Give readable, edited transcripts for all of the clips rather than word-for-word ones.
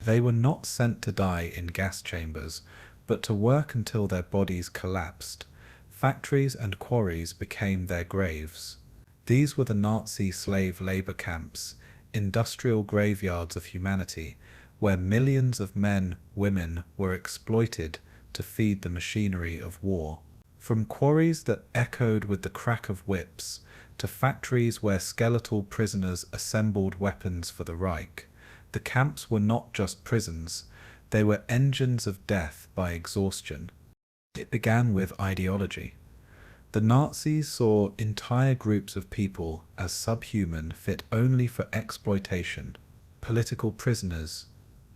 They were not sent to die in gas chambers, but to work until their bodies collapsed. Factories and quarries became their graves. These were the Nazi slave labor camps, industrial graveyards of humanity, where millions of men, women were exploited to feed the machinery of war. From quarries that echoed with the crack of whips, to factories where skeletal prisoners assembled weapons for the Reich, the camps were not just prisons, they were engines of death by exhaustion. It began with ideology. The Nazis saw entire groups of people as subhuman, fit only for exploitation. Political prisoners,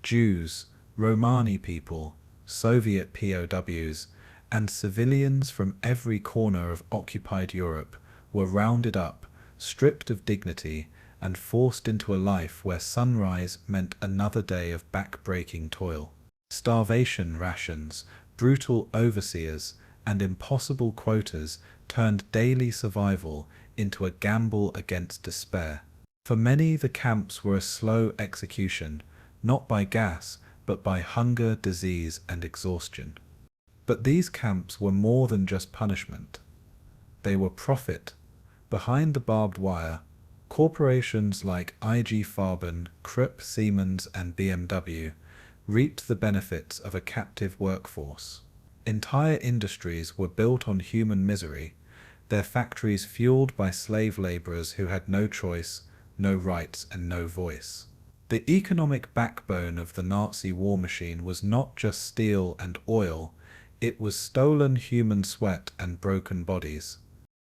Jews, Romani people, Soviet POWs, and civilians from every corner of occupied Europe were rounded up, stripped of dignity, and forced into a life where sunrise meant another day of back-breaking toil. Starvation rations, brutal overseers, and impossible quotas turned daily survival into a gamble against despair. For many, the camps were a slow execution, not by gas, but by hunger, disease, and exhaustion. But these camps were more than just punishment. They were profit. Behind the barbed wire, corporations like IG Farben, Krupp, Siemens, and BMW reaped the benefits of a captive workforce. Entire industries were built on human misery, their factories fueled by slave laborers who had no choice, no rights, and no voice. The economic backbone of the Nazi war machine was not just steel and oil, it was stolen human sweat and broken bodies.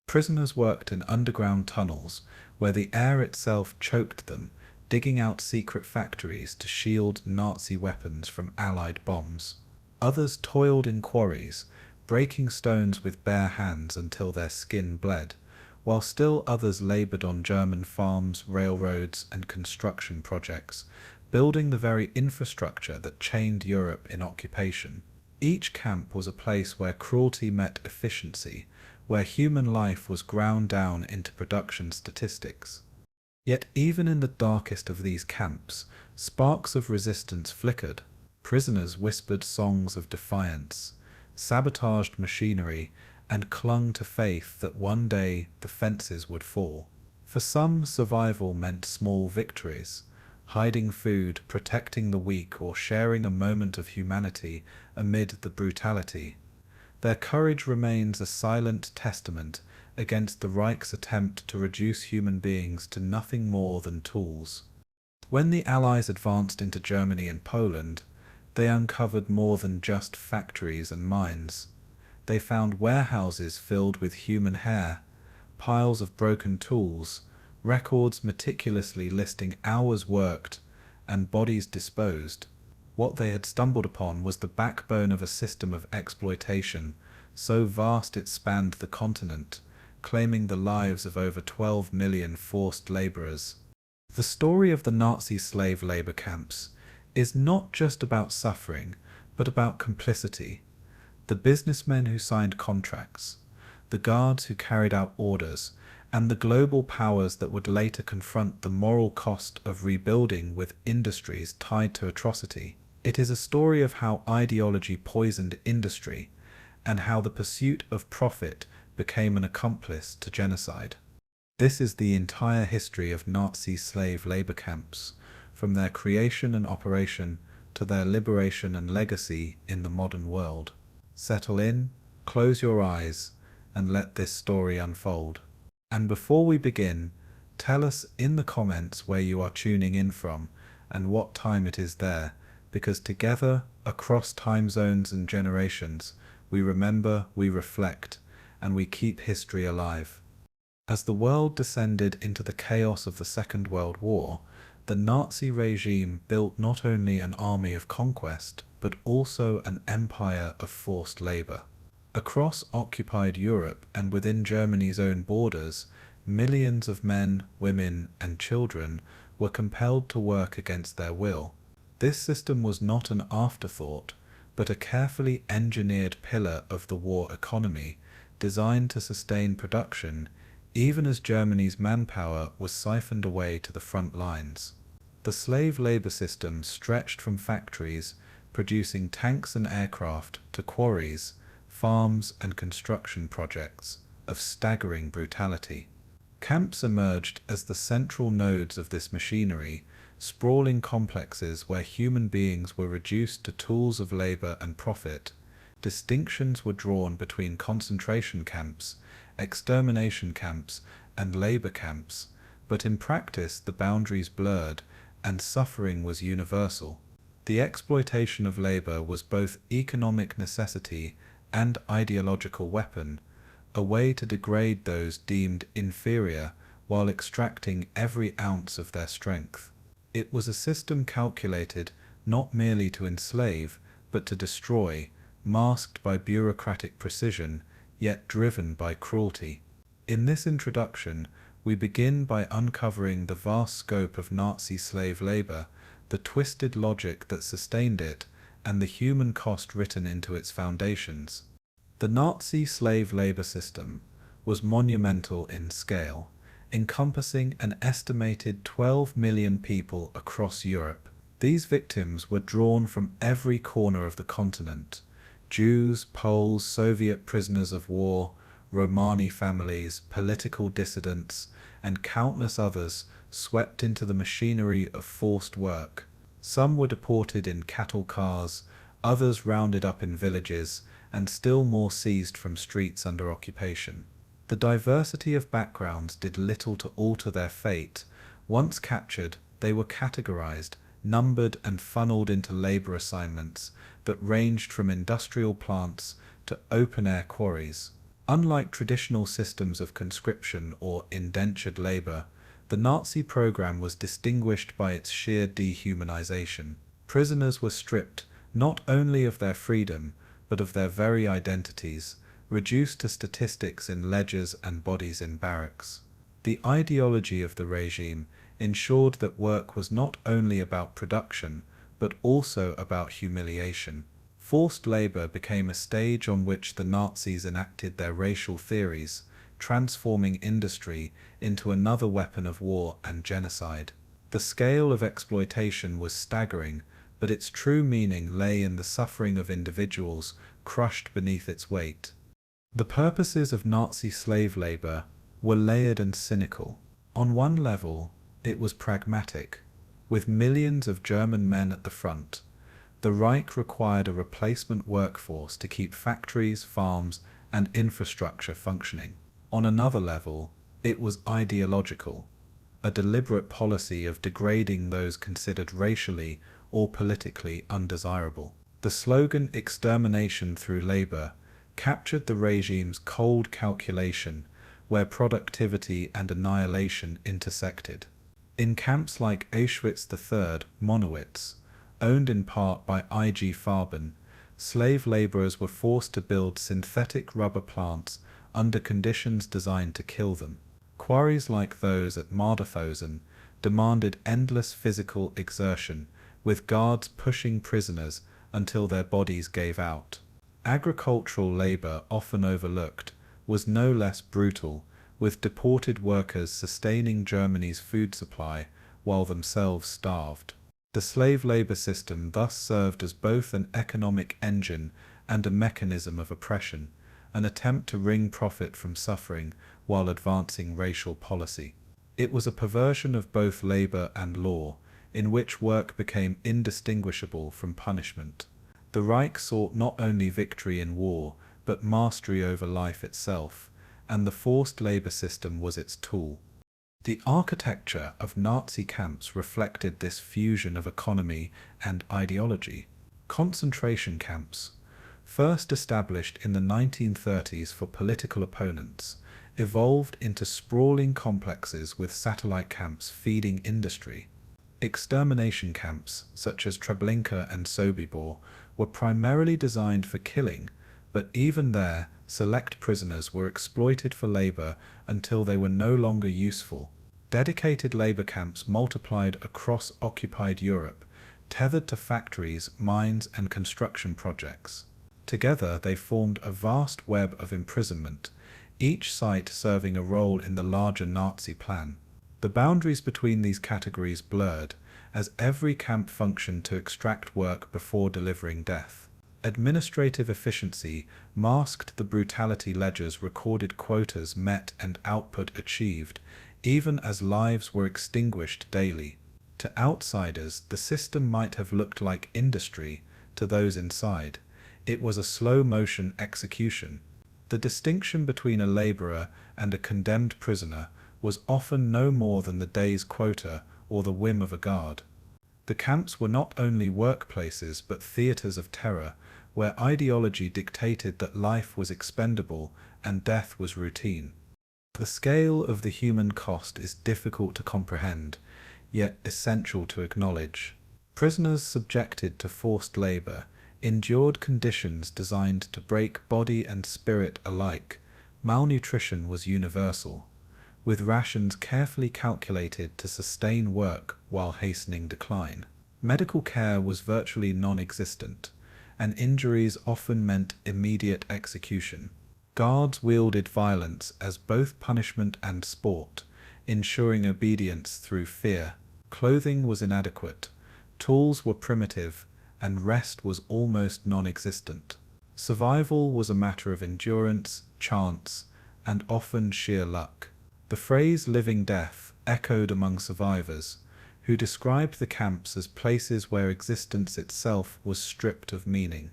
Prisoners worked in underground tunnels, where the air itself choked them, digging out secret factories to shield Nazi weapons from Allied bombs. Others toiled in quarries, breaking stones with bare hands until their skin bled, while still others labored on German farms, railroads, and construction projects, building the very infrastructure that chained Europe in occupation. Each camp was a place where cruelty met efficiency, where human life was ground down into production statistics. Yet even in the darkest of these camps, sparks of resistance flickered. Prisoners whispered songs of defiance, sabotaged machinery, and clung to faith that one day the fences would fall. For some, survival meant small victories, hiding food, protecting the weak, or sharing a moment of humanity amid the brutality. Their courage remains a silent testament against the Reich's attempt to reduce human beings to nothing more than tools. When the Allies advanced into Germany and Poland, they uncovered more than just factories and mines. They found warehouses filled with human hair, piles of broken tools, records meticulously listing hours worked, and bodies disposed. What they had stumbled upon was the backbone of a system of exploitation, so vast it spanned the continent, claiming the lives of over 12 million forced laborers. The story of the Nazi slave labor camps is not just about suffering, but about complicity. The businessmen who signed contracts, the guards who carried out orders, and the global powers that would later confront the moral cost of rebuilding with industries tied to atrocity. It is a story of how ideology poisoned industry, and how the pursuit of profit became an accomplice to genocide. This is the entire history of Nazi slave labor camps, from their creation and operation to their liberation and legacy in the modern world. Settle in, close your eyes, and let this story unfold. And before we begin, tell us in the comments where you are tuning in from and what time it is there, because together, across time zones and generations, we remember, we reflect, and we keep history alive. As the world descended into the chaos of the Second World War, the Nazi regime built not only an army of conquest, but also an empire of forced labor. Across occupied Europe and within Germany's own borders, millions of men, women, and children were compelled to work against their will. This system was not an afterthought, but a carefully engineered pillar of the war economy, designed to sustain production, even as Germany's manpower was siphoned away to the front lines. The slave labor system stretched from factories producing tanks and aircraft to quarries, farms, and construction projects of staggering brutality. Camps emerged as the central nodes of this machinery, sprawling complexes where human beings were reduced to tools of labor and profit. Distinctions were drawn between concentration camps, extermination camps, and labor camps, but in practice the boundaries blurred and suffering was universal. The exploitation of labor was both economic necessity and ideological weapon, a way to degrade those deemed inferior while extracting every ounce of their strength. It was a system calculated not merely to enslave, but to destroy, masked by bureaucratic precision, yet driven by cruelty. In this introduction, we begin by uncovering the vast scope of Nazi slave labor, the twisted logic that sustained it, and the human cost written into its foundations. The Nazi slave labor system was monumental in scale, encompassing an estimated 12 million people across Europe. These victims were drawn from every corner of the continent: Jews, Poles, Soviet prisoners of war, Romani families, political dissidents, and countless others swept into the machinery of forced work. Some were deported in cattle cars, others rounded up in villages, and still more seized from streets under occupation. The diversity of backgrounds did little to alter their fate. Once captured, they were categorized, numbered, and funneled into labor assignments that ranged from industrial plants to open-air quarries. Unlike traditional systems of conscription or indentured labor, the Nazi program was distinguished by its sheer dehumanization. Prisoners were stripped not only of their freedom, but of their very identities, reduced to statistics in ledgers and bodies in barracks. The ideology of the regime ensured that work was not only about production, but also about humiliation. Forced labor became a stage on which the Nazis enacted their racial theories, transforming industry into another weapon of war and genocide. The scale of exploitation was staggering, but its true meaning lay in the suffering of individuals crushed beneath its weight. The purposes of Nazi slave labor were layered and cynical. On one level, it was pragmatic. With millions of German men at the front, the Reich required a replacement workforce to keep factories, farms, and infrastructure functioning. On another level, it was ideological, a deliberate policy of degrading those considered racially or politically undesirable. The slogan "extermination through labor" captured the regime's cold calculation, where productivity and annihilation intersected. In camps like Auschwitz III, Monowitz, owned in part by IG Farben, slave laborers were forced to build synthetic rubber plants under conditions designed to kill them. Quarries like those at Mauthausen demanded endless physical exertion, with guards pushing prisoners until their bodies gave out. Agricultural labor, often overlooked, was no less brutal, with deported workers sustaining Germany's food supply while themselves starved. The slave labor system thus served as both an economic engine and a mechanism of oppression, an attempt to wring profit from suffering while advancing racial policy. It was a perversion of both labor and law, in which work became indistinguishable from punishment. The Reich sought not only victory in war, but mastery over life itself, and the forced labor system was its tool. The architecture of Nazi camps reflected this fusion of economy and ideology. Concentration camps, first established in the 1930s for political opponents, evolved into sprawling complexes with satellite camps feeding industry. Extermination camps, such as Treblinka and Sobibor, were primarily designed for killing, but even there, select prisoners were exploited for labor until they were no longer useful. Dedicated labor camps multiplied across occupied Europe, tethered to factories, mines, and construction projects. Together, they formed a vast web of imprisonment, each site serving a role in the larger Nazi plan. The boundaries between these categories blurred, as every camp functioned to extract work before delivering death. Administrative efficiency masked the brutality. Ledgers recorded quotas met and output achieved, even as lives were extinguished daily. To outsiders, the system might have looked like industry. To those inside, it was a slow-motion execution. The distinction between a laborer and a condemned prisoner was often no more than the day's quota or the whim of a guard. The camps were not only workplaces but theatres of terror, where ideology dictated that life was expendable and death was routine. The scale of the human cost is difficult to comprehend, yet essential to acknowledge. Prisoners subjected to forced labor endured conditions designed to break body and spirit alike. Malnutrition was universal, with rations carefully calculated to sustain work while hastening decline. Medical care was virtually non-existent, and injuries often meant immediate execution. Guards wielded violence as both punishment and sport, ensuring obedience through fear. Clothing was inadequate, tools were primitive, and rest was almost non-existent. Survival was a matter of endurance, chance, and often sheer luck. The phrase living death echoed among survivors, who described the camps as places where existence itself was stripped of meaning.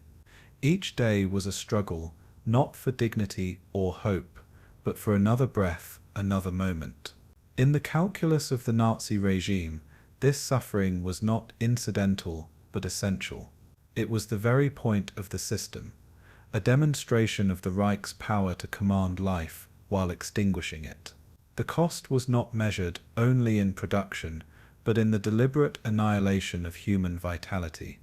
Each day was a struggle, not for dignity or hope, but for another breath, another moment. In the calculus of the Nazi regime, this suffering was not incidental, but essential. It was the very point of the system, a demonstration of the Reich's power to command life while extinguishing it. The cost was not measured only in production, but in the deliberate annihilation of human vitality.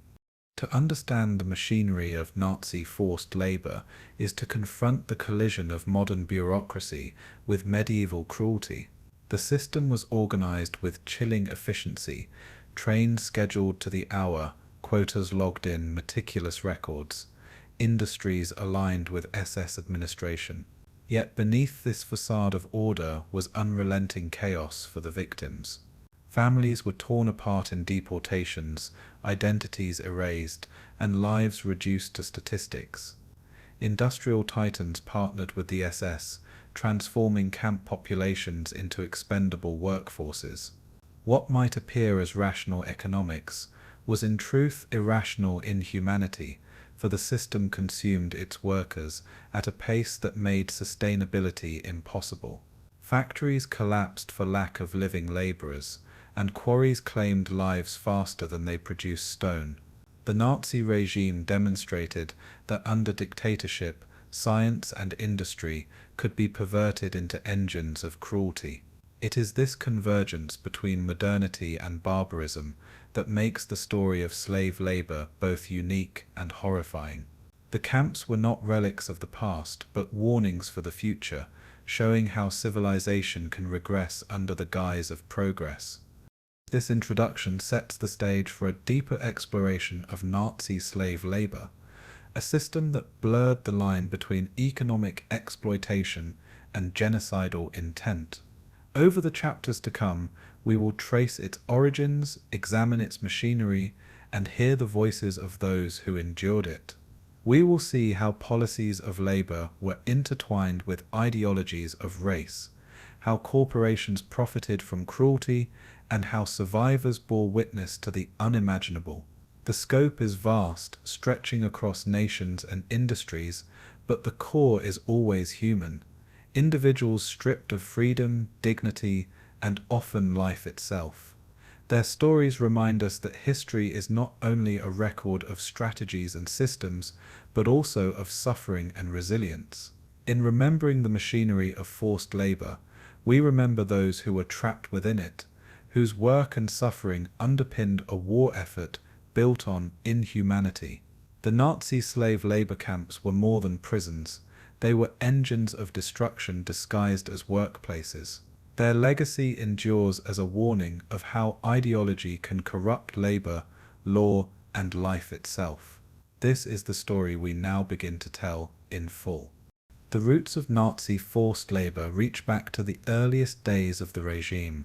To understand the machinery of Nazi forced labor is to confront the collision of modern bureaucracy with medieval cruelty. The system was organized with chilling efficiency, trains scheduled to the hour, quotas logged in, meticulous records, industries aligned with SS administration. Yet beneath this facade of order was unrelenting chaos for the victims. Families were torn apart in deportations, identities erased, and lives reduced to statistics. Industrial titans partnered with the SS, transforming camp populations into expendable workforces. What might appear as rational economics was in truth irrational inhumanity, for the system consumed its workers at a pace that made sustainability impossible. Factories collapsed for lack of living laborers, and quarries claimed lives faster than they produced stone. The Nazi regime demonstrated that under dictatorship, science and industry could be perverted into engines of cruelty. It is this convergence between modernity and barbarism that makes the story of slave labor both unique and horrifying. The camps were not relics of the past, but warnings for the future, showing how civilization can regress under the guise of progress. This introduction sets the stage for a deeper exploration of Nazi slave labor, a system that blurred the line between economic exploitation and genocidal intent. Over the chapters to come, we will trace its origins, examine its machinery, and hear the voices of those who endured it. We will see how policies of labor were intertwined with ideologies of race, how corporations profited from cruelty, and how survivors bore witness to the unimaginable. The scope is vast, stretching across nations and industries, but the core is always human. Individuals stripped of freedom, dignity, and often life itself. Their stories remind us that history is not only a record of strategies and systems, but also of suffering and resilience. In remembering the machinery of forced labor, we remember those who were trapped within it, whose work and suffering underpinned a war effort built on inhumanity. The Nazi slave labor camps were more than prisons. They were engines of destruction disguised as workplaces. Their legacy endures as a warning of how ideology can corrupt labor, law, and life itself. This is the story we now begin to tell in full. The roots of Nazi forced labor reach back to the earliest days of the regime.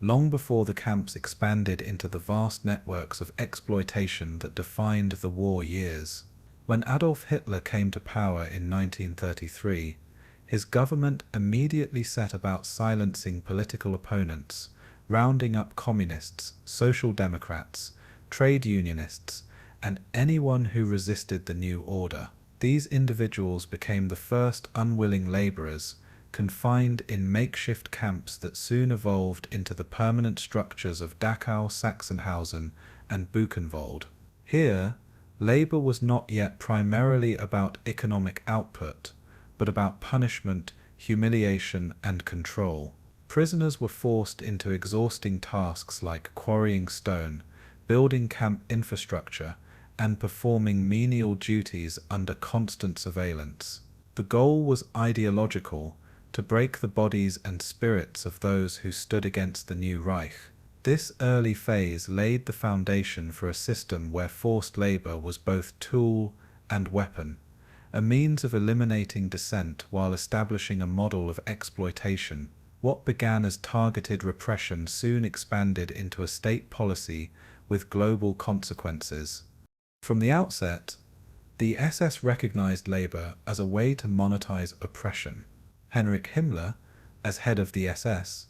long before the camps expanded into the vast networks of exploitation that defined the war years. When Adolf Hitler came to power in 1933, his government immediately set about silencing political opponents, rounding up communists, social democrats, trade unionists, and anyone who resisted the new order. These individuals became the first unwilling laborers, confined in makeshift camps that soon evolved into the permanent structures of Dachau, Sachsenhausen, and Buchenwald. Here, labor was not yet primarily about economic output, but about punishment, humiliation, and control. Prisoners were forced into exhausting tasks like quarrying stone, building camp infrastructure, and performing menial duties under constant surveillance. The goal was ideological, to break the bodies and spirits of those who stood against the new Reich. This early phase laid the foundation for a system where forced labor was both tool and weapon, a means of eliminating dissent while establishing a model of exploitation. What began as targeted repression soon expanded into a state policy with global consequences. From the outset, the SS recognized labor as a way to monetize oppression. Heinrich Himmler, as head of the SS,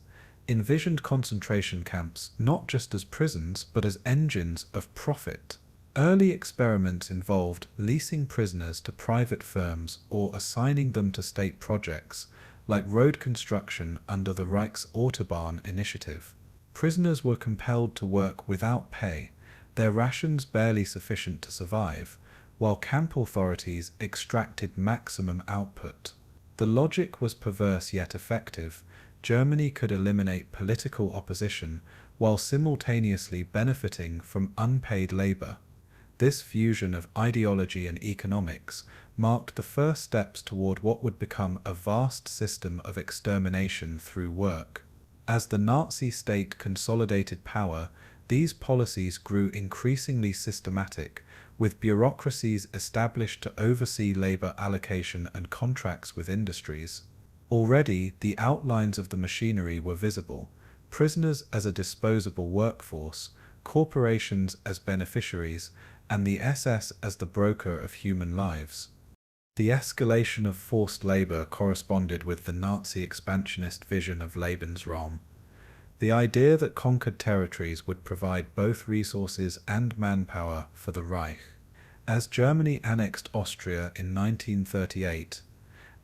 envisioned concentration camps not just as prisons but as engines of profit. Early experiments involved leasing prisoners to private firms or assigning them to state projects, like road construction under the Reich's Autobahn initiative. Prisoners were compelled to work without pay, their rations barely sufficient to survive, while camp authorities extracted maximum output. The logic was perverse yet effective. Germany could eliminate political opposition while simultaneously benefiting from unpaid labor. This fusion of ideology and economics marked the first steps toward what would become a vast system of extermination through work. As the Nazi state consolidated power, these policies grew increasingly systematic, with bureaucracies established to oversee labor allocation and contracts with industries. Already, the outlines of the machinery were visible: prisoners as a disposable workforce, corporations as beneficiaries, and the SS as the broker of human lives. The escalation of forced labor corresponded with the Nazi expansionist vision of Lebensraum, the idea that conquered territories would provide both resources and manpower for the Reich. As Germany annexed Austria in 1938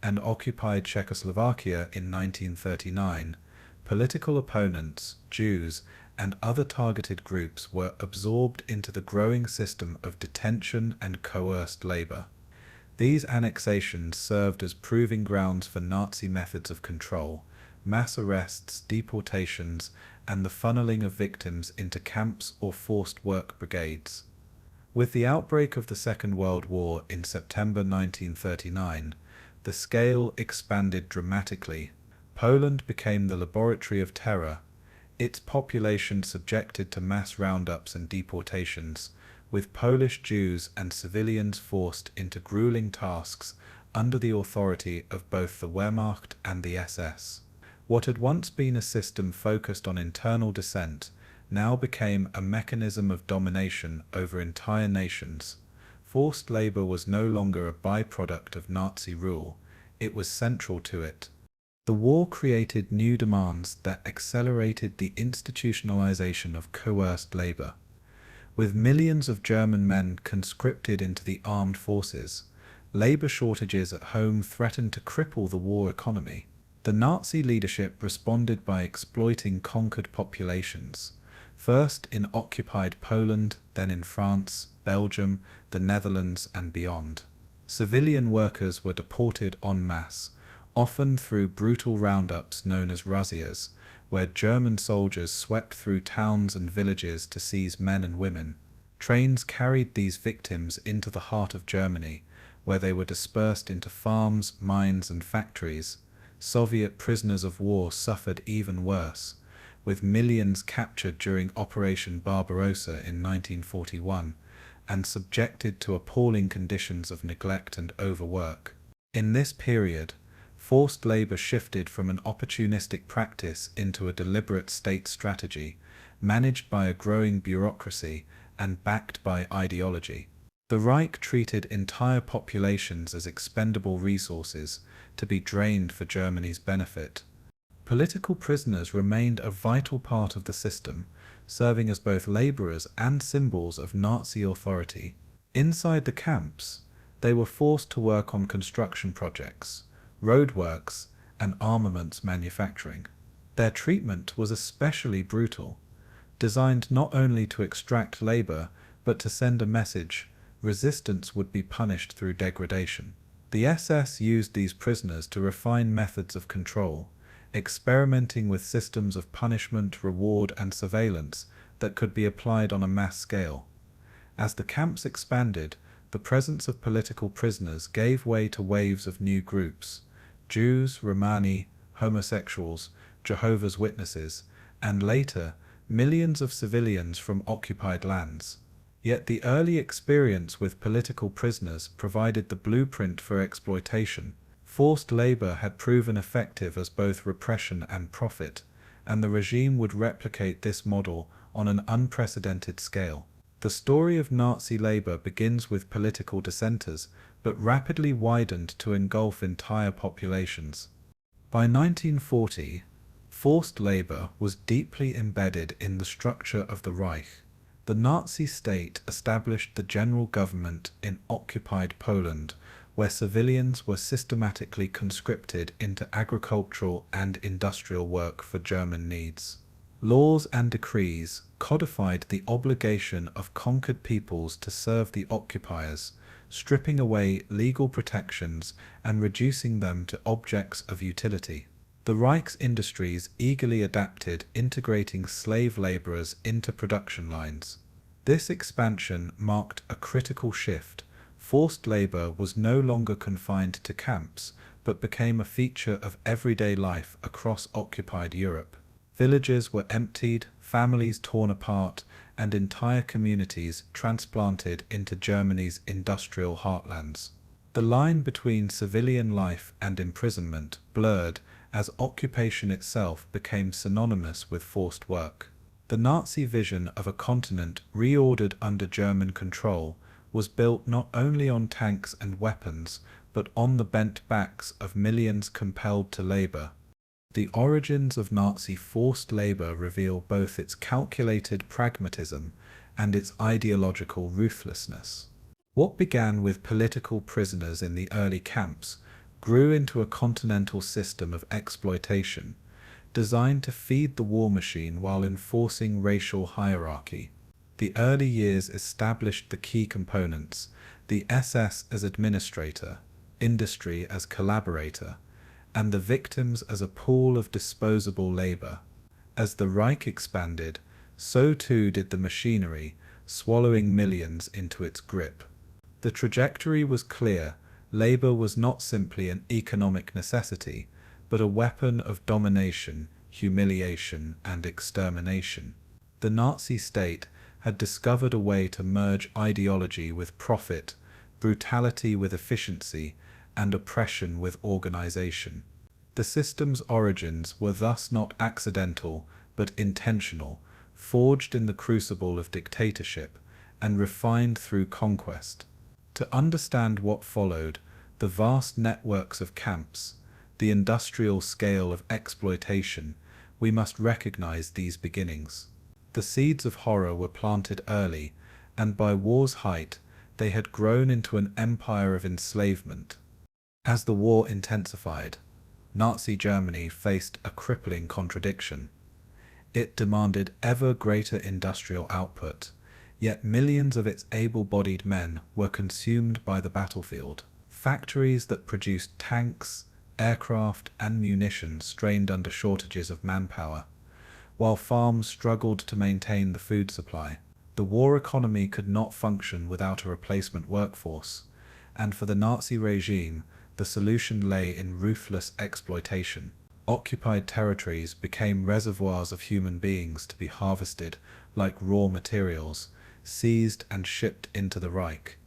and occupied Czechoslovakia in 1939, political opponents, Jews, and other targeted groups were absorbed into the growing system of detention and coerced labor. These annexations served as proving grounds for Nazi methods of control, mass arrests, deportations, and the funneling of victims into camps or forced work brigades. With the outbreak of the Second World War in September 1939, the scale expanded dramatically. Poland became the laboratory of terror, its population subjected to mass roundups and deportations, with Polish Jews and civilians forced into grueling tasks under the authority of both the Wehrmacht and the SS. What had once been a system focused on internal dissent now became a mechanism of domination over entire nations. Forced labor was no longer a byproduct of Nazi rule, it was central to it. The war created new demands that accelerated the institutionalization of coerced labor. With millions of German men conscripted into the armed forces, labor shortages at home threatened to cripple the war economy. The Nazi leadership responded by exploiting conquered populations, first in occupied Poland, then in France, Belgium, the Netherlands, and beyond. Civilian workers were deported en masse, often through brutal roundups known as razzias, where German soldiers swept through towns and villages to seize men and women. Trains carried these victims into the heart of Germany, where they were dispersed into farms, mines, and factories. Soviet prisoners of war suffered even worse, with millions captured during Operation Barbarossa in 1941 and subjected to appalling conditions of neglect and overwork. In this period, forced labor shifted from an opportunistic practice into a deliberate state strategy, managed by a growing bureaucracy and backed by ideology. The Reich treated entire populations as expendable resources to be drained for Germany's benefit. Political prisoners remained a vital part of the system, serving as both laborers and symbols of Nazi authority. Inside the camps, they were forced to work on construction projects, roadworks, and armaments manufacturing. Their treatment was especially brutal, designed not only to extract labor, but to send a message: resistance would be punished through degradation. The SS used these prisoners to refine methods of control, experimenting with systems of punishment, reward, and surveillance that could be applied on a mass scale. As the camps expanded, the presence of political prisoners gave way to waves of new groups: Jews, Romani, homosexuals, Jehovah's Witnesses, and later, millions of civilians from occupied lands. Yet the early experience with political prisoners provided the blueprint for exploitation. Forced labor had proven effective as both repression and profit, and the regime would replicate this model on an unprecedented scale. The story of Nazi labor begins with political dissenters, but rapidly widened to engulf entire populations. By 1940, forced labor was deeply embedded in the structure of the Reich. The Nazi state established the general government in occupied Poland, where civilians were systematically conscripted into agricultural and industrial work for German needs. Laws and decrees codified the obligation of conquered peoples to serve the occupiers, stripping away legal protections and reducing them to objects of utility. The Reich's industries eagerly adapted, integrating slave laborers into production lines. This expansion marked a critical shift. Forced labor was no longer confined to camps, but became a feature of everyday life across occupied Europe. Villages were emptied, families torn apart, and entire communities transplanted into Germany's industrial heartlands. The line between civilian life and imprisonment blurred as occupation itself became synonymous with forced work. The Nazi vision of a continent reordered under German control was built not only on tanks and weapons, but on the bent backs of millions compelled to labor. The origins of Nazi forced labor reveal both its calculated pragmatism and its ideological ruthlessness. What began with political prisoners in the early camps grew into a continental system of exploitation, designed to feed the war machine while enforcing racial hierarchy. The early years established the key components: the SS as administrator, industry as collaborator, and the victims as a pool of disposable labor. As the Reich expanded, so too did the machinery, swallowing millions into its grip. The trajectory was clear: labor was not simply an economic necessity, but a weapon of domination, humiliation, and extermination. The Nazi state had discovered a way to merge ideology with profit, brutality with efficiency, and oppression with organization. The system's origins were thus not accidental, but intentional, forged in the crucible of dictatorship, and refined through conquest. To understand what followed, the vast networks of camps, the industrial scale of exploitation, we must recognize these beginnings. The seeds of horror were planted early, and by war's height, they had grown into an empire of enslavement. As the war intensified, Nazi Germany faced a crippling contradiction. It demanded ever greater industrial output, yet millions of its able-bodied men were consumed by the battlefield. Factories that produced tanks, aircraft, and munitions strained under shortages of manpower, while farms struggled to maintain the food supply. The war economy could not function without a replacement workforce, and for the Nazi regime, the solution lay in ruthless exploitation. Occupied territories became reservoirs of human beings to be harvested like raw materials, seized and shipped into the Reich.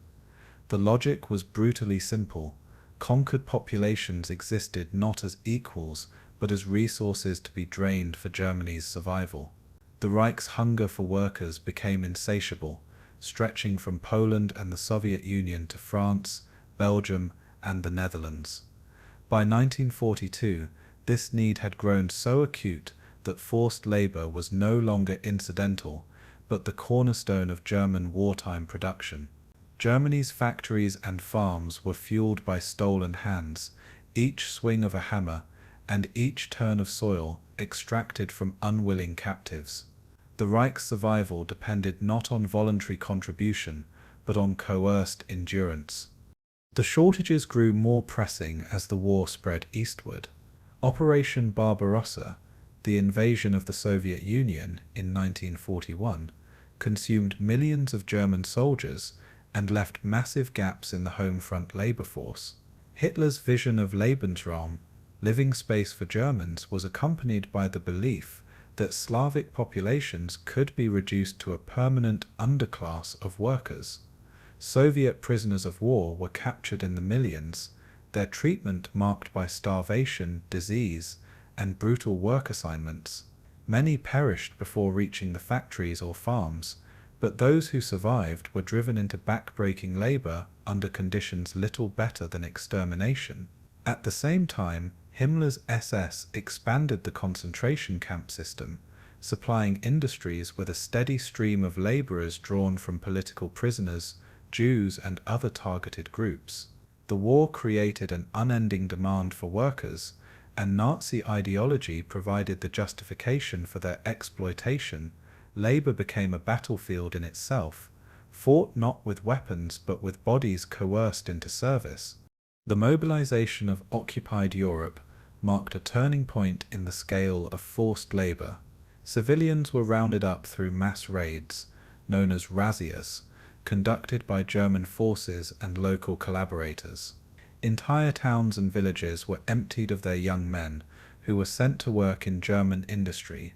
The logic was brutally simple: Conquered populations existed not as equals, but as resources to be drained for Germany's survival. The Reich's hunger for workers became insatiable, stretching from Poland and the Soviet Union to France, Belgium, and the Netherlands. By 1942, this need had grown so acute that forced labor was no longer incidental, but the cornerstone of German wartime production. Germany's factories and farms were fueled by stolen hands, each swing of a hammer, and each turn of soil extracted from unwilling captives. The Reich's survival depended not on voluntary contribution, but on coerced endurance. The shortages grew more pressing as the war spread eastward. Operation Barbarossa, the invasion of the Soviet Union in 1941, consumed millions of German soldiers and left massive gaps in the home front labor force. Hitler's vision of Lebensraum, living space for Germans, was accompanied by the belief that Slavic populations could be reduced to a permanent underclass of workers. Soviet prisoners of war were captured in the millions, their treatment marked by starvation, disease, and brutal work assignments. Many perished before reaching the factories or farms, but those who survived were driven into backbreaking labor under conditions little better than extermination. At the same time, Himmler's SS expanded the concentration camp system, supplying industries with a steady stream of laborers drawn from political prisoners, Jews, and other targeted groups. The war created an unending demand for workers, and Nazi ideology provided the justification for their exploitation. Labor became a battlefield in itself, fought not with weapons but with bodies coerced into service. The mobilization of occupied Europe marked a turning point in the scale of forced labor. Civilians were rounded up through mass raids, known as razzias, conducted by German forces and local collaborators. Entire towns and villages were emptied of their young men, who were sent to work in German industry,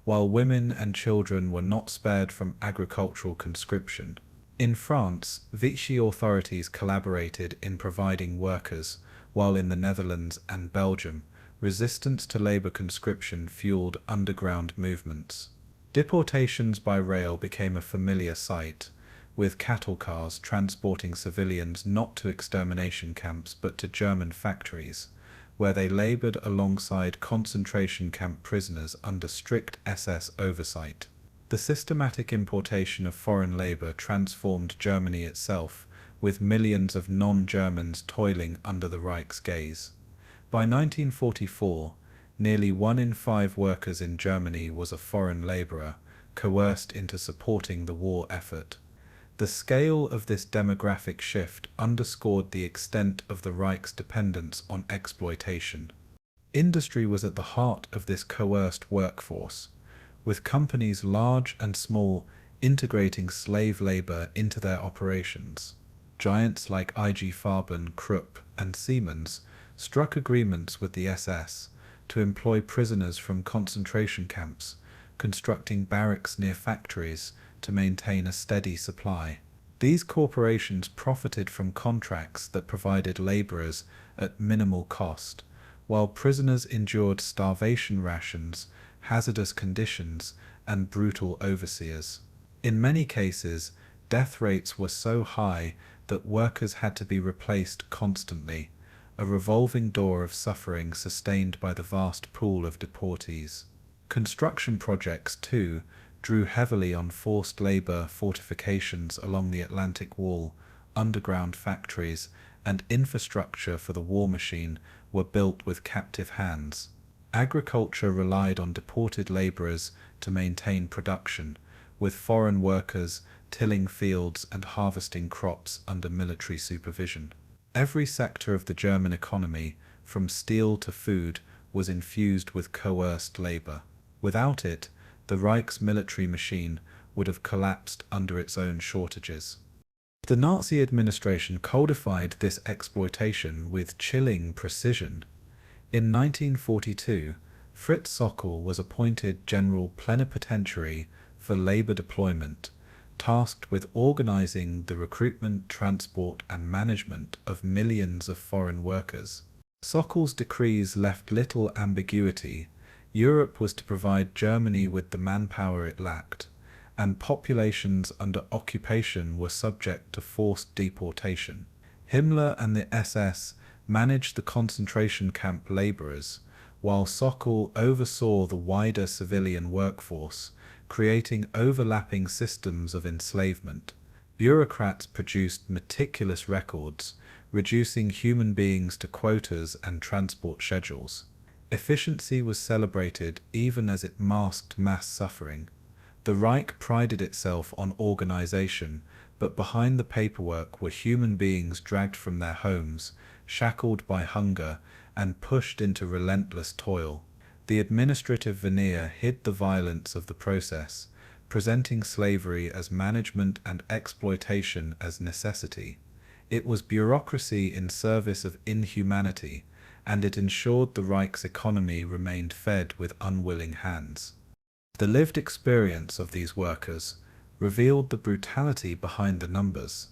while women and children were not spared from agricultural conscription. In France, Vichy authorities collaborated in providing workers, while in the Netherlands and Belgium, resistance to labor conscription fueled underground movements. Deportations by rail became a familiar sight, with cattle cars transporting civilians not to extermination camps but to German factories, where they labored alongside concentration camp prisoners under strict SS oversight. The systematic importation of foreign labor transformed Germany itself, with millions of non-Germans toiling under the Reich's gaze. By 1944, nearly 1 in 5 workers in Germany was a foreign laborer, coerced into supporting the war effort. The scale of this demographic shift underscored the extent of the Reich's dependence on exploitation. Industry was at the heart of this coerced workforce, with companies large and small integrating slave labor into their operations. Giants like IG Farben, Krupp, and Siemens struck agreements with the SS to employ prisoners from concentration camps, constructing barracks near factories to maintain a steady supply. These corporations profited from contracts that provided laborers at minimal cost, while prisoners endured starvation rations, hazardous conditions, and brutal overseers. In many cases, death rates were so high that workers had to be replaced constantly, a revolving door of suffering sustained by the vast pool of deportees. Construction projects, too, drew heavily on forced labor. Fortifications along the Atlantic Wall, underground factories, and infrastructure for the war machine were built with captive hands. Agriculture relied on deported laborers to maintain production, with foreign workers tilling fields and harvesting crops under military supervision. Every sector of the German economy, from steel to food, was infused with coerced labor. Without it, the Reich's military machine would have collapsed under its own shortages. The Nazi administration codified this exploitation with chilling precision. In 1942, Fritz Sokol was appointed General Plenipotentiary for Labor Deployment, tasked with organizing the recruitment, transport, and management of millions of foreign workers. Sokol's decrees left little ambiguity. Europe was to provide Germany with the manpower it lacked, and populations under occupation were subject to forced deportation. Himmler and the SS managed the concentration camp laborers, while Sokol oversaw the wider civilian workforce, creating overlapping systems of enslavement. Bureaucrats produced meticulous records, reducing human beings to quotas and transport schedules. Efficiency was celebrated even as it masked mass suffering. The Reich prided itself on organization, but behind the paperwork were human beings dragged from their homes, shackled by hunger, and pushed into relentless toil. The administrative veneer hid the violence of the process, presenting slavery as management and exploitation as necessity. It was bureaucracy in service of inhumanity, and it ensured the Reich's economy remained fed with unwilling hands. The lived experience of these workers revealed the brutality behind the numbers.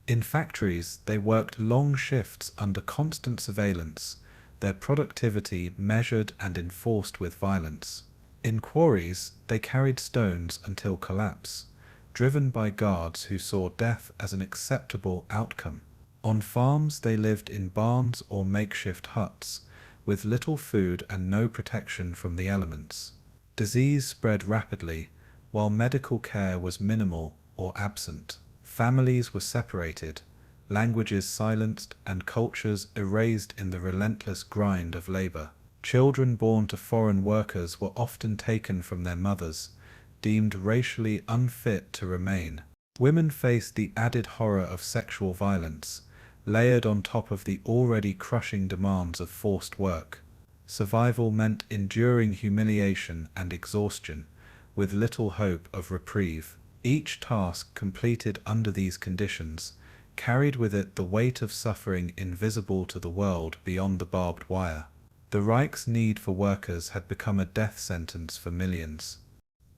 In factories, they worked long shifts under constant surveillance, their productivity measured and enforced with violence. In quarries, they carried stones until collapse, driven by guards who saw death as an acceptable outcome. On farms, they lived in barns or makeshift huts, with little food and no protection from the elements. Disease spread rapidly, while medical care was minimal or absent. Families were separated, languages silenced, and cultures erased in the relentless grind of labor. Children born to foreign workers were often taken from their mothers, deemed racially unfit to remain. Women faced the added horror of sexual violence, layered on top of the already crushing demands of forced work. Survival meant enduring humiliation and exhaustion, with little hope of reprieve. Each task completed under these conditions carried with it the weight of suffering invisible to the world beyond the barbed wire. The Reich's need for workers had become a death sentence for millions.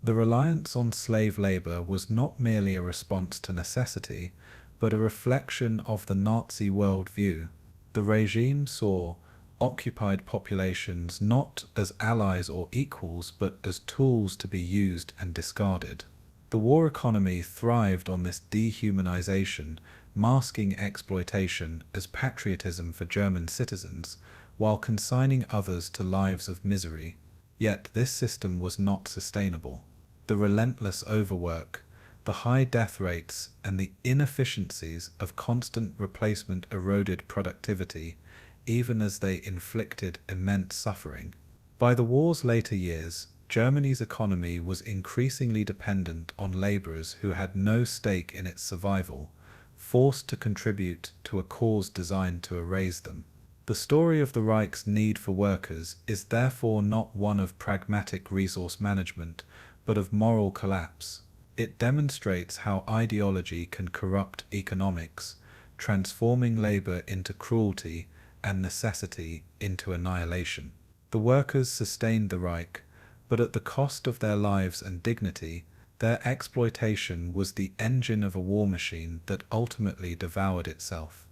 The reliance on slave labor was not merely a response to necessity, but a reflection of the Nazi worldview. The regime saw occupied populations not as allies or equals, but as tools to be used and discarded. The war economy thrived on this dehumanization, masking exploitation as patriotism for German citizens, while consigning others to lives of misery. Yet this system was not sustainable. The relentless overwork, the high death rates, and the inefficiencies of constant replacement eroded productivity, even as they inflicted immense suffering. By the war's later years, Germany's economy was increasingly dependent on laborers who had no stake in its survival, forced to contribute to a cause designed to erase them. The story of the Reich's need for workers is therefore not one of pragmatic resource management, but of moral collapse. It demonstrates how ideology can corrupt economics, transforming labor into cruelty and necessity into annihilation. The workers sustained the Reich, but at the cost of their lives and dignity. Their exploitation was the engine of a war machine that ultimately devoured itself.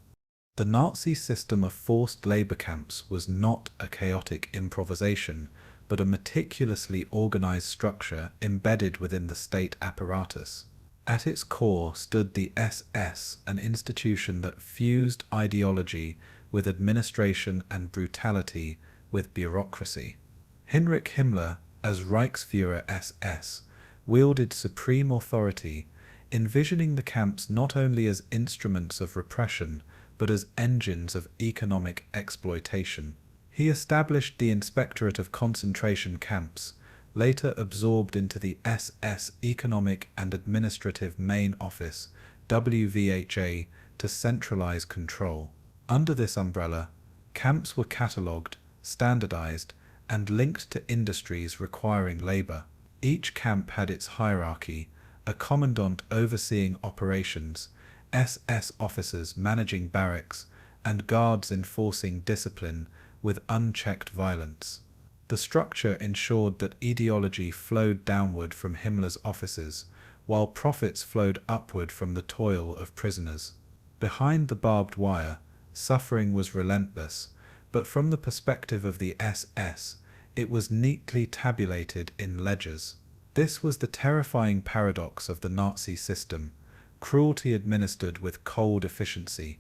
The Nazi system of forced labor camps was not a chaotic improvisation, but a meticulously organized structure embedded within the state apparatus. At its core stood the SS, an institution that fused ideology with administration and brutality with bureaucracy. Heinrich Himmler, as Reichsführer SS, wielded supreme authority, envisioning the camps not only as instruments of repression, but as engines of economic exploitation. He established the Inspectorate of Concentration Camps, later absorbed into the SS Economic and Administrative Main Office, WW2, to centralize control. Under this umbrella, camps were catalogued, standardized, and linked to industries requiring labor. Each camp had its hierarchy, a commandant overseeing operations, SS officers managing barracks, and guards enforcing discipline with unchecked violence. The structure ensured that ideology flowed downward from Himmler's offices, while profits flowed upward from the toil of prisoners. Behind the barbed wire, suffering was relentless, but from the perspective of the SS, it was neatly tabulated in ledgers. This was the terrifying paradox of the Nazi system, cruelty administered with cold efficiency.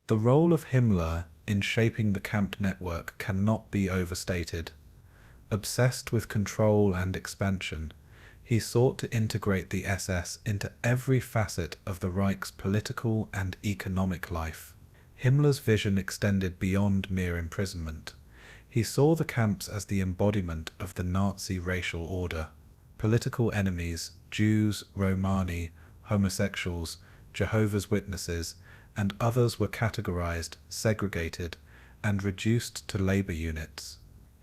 The role of Himmler in shaping the camp network cannot be overstated. Obsessed with control and expansion, he sought to integrate the SS into every facet of the Reich's political and economic life. Himmler's vision extended beyond mere imprisonment. He saw the camps as the embodiment of the Nazi racial order. Political enemies, Jews, Romani, homosexuals, Jehovah's Witnesses, and others were categorized, segregated, and reduced to labor units.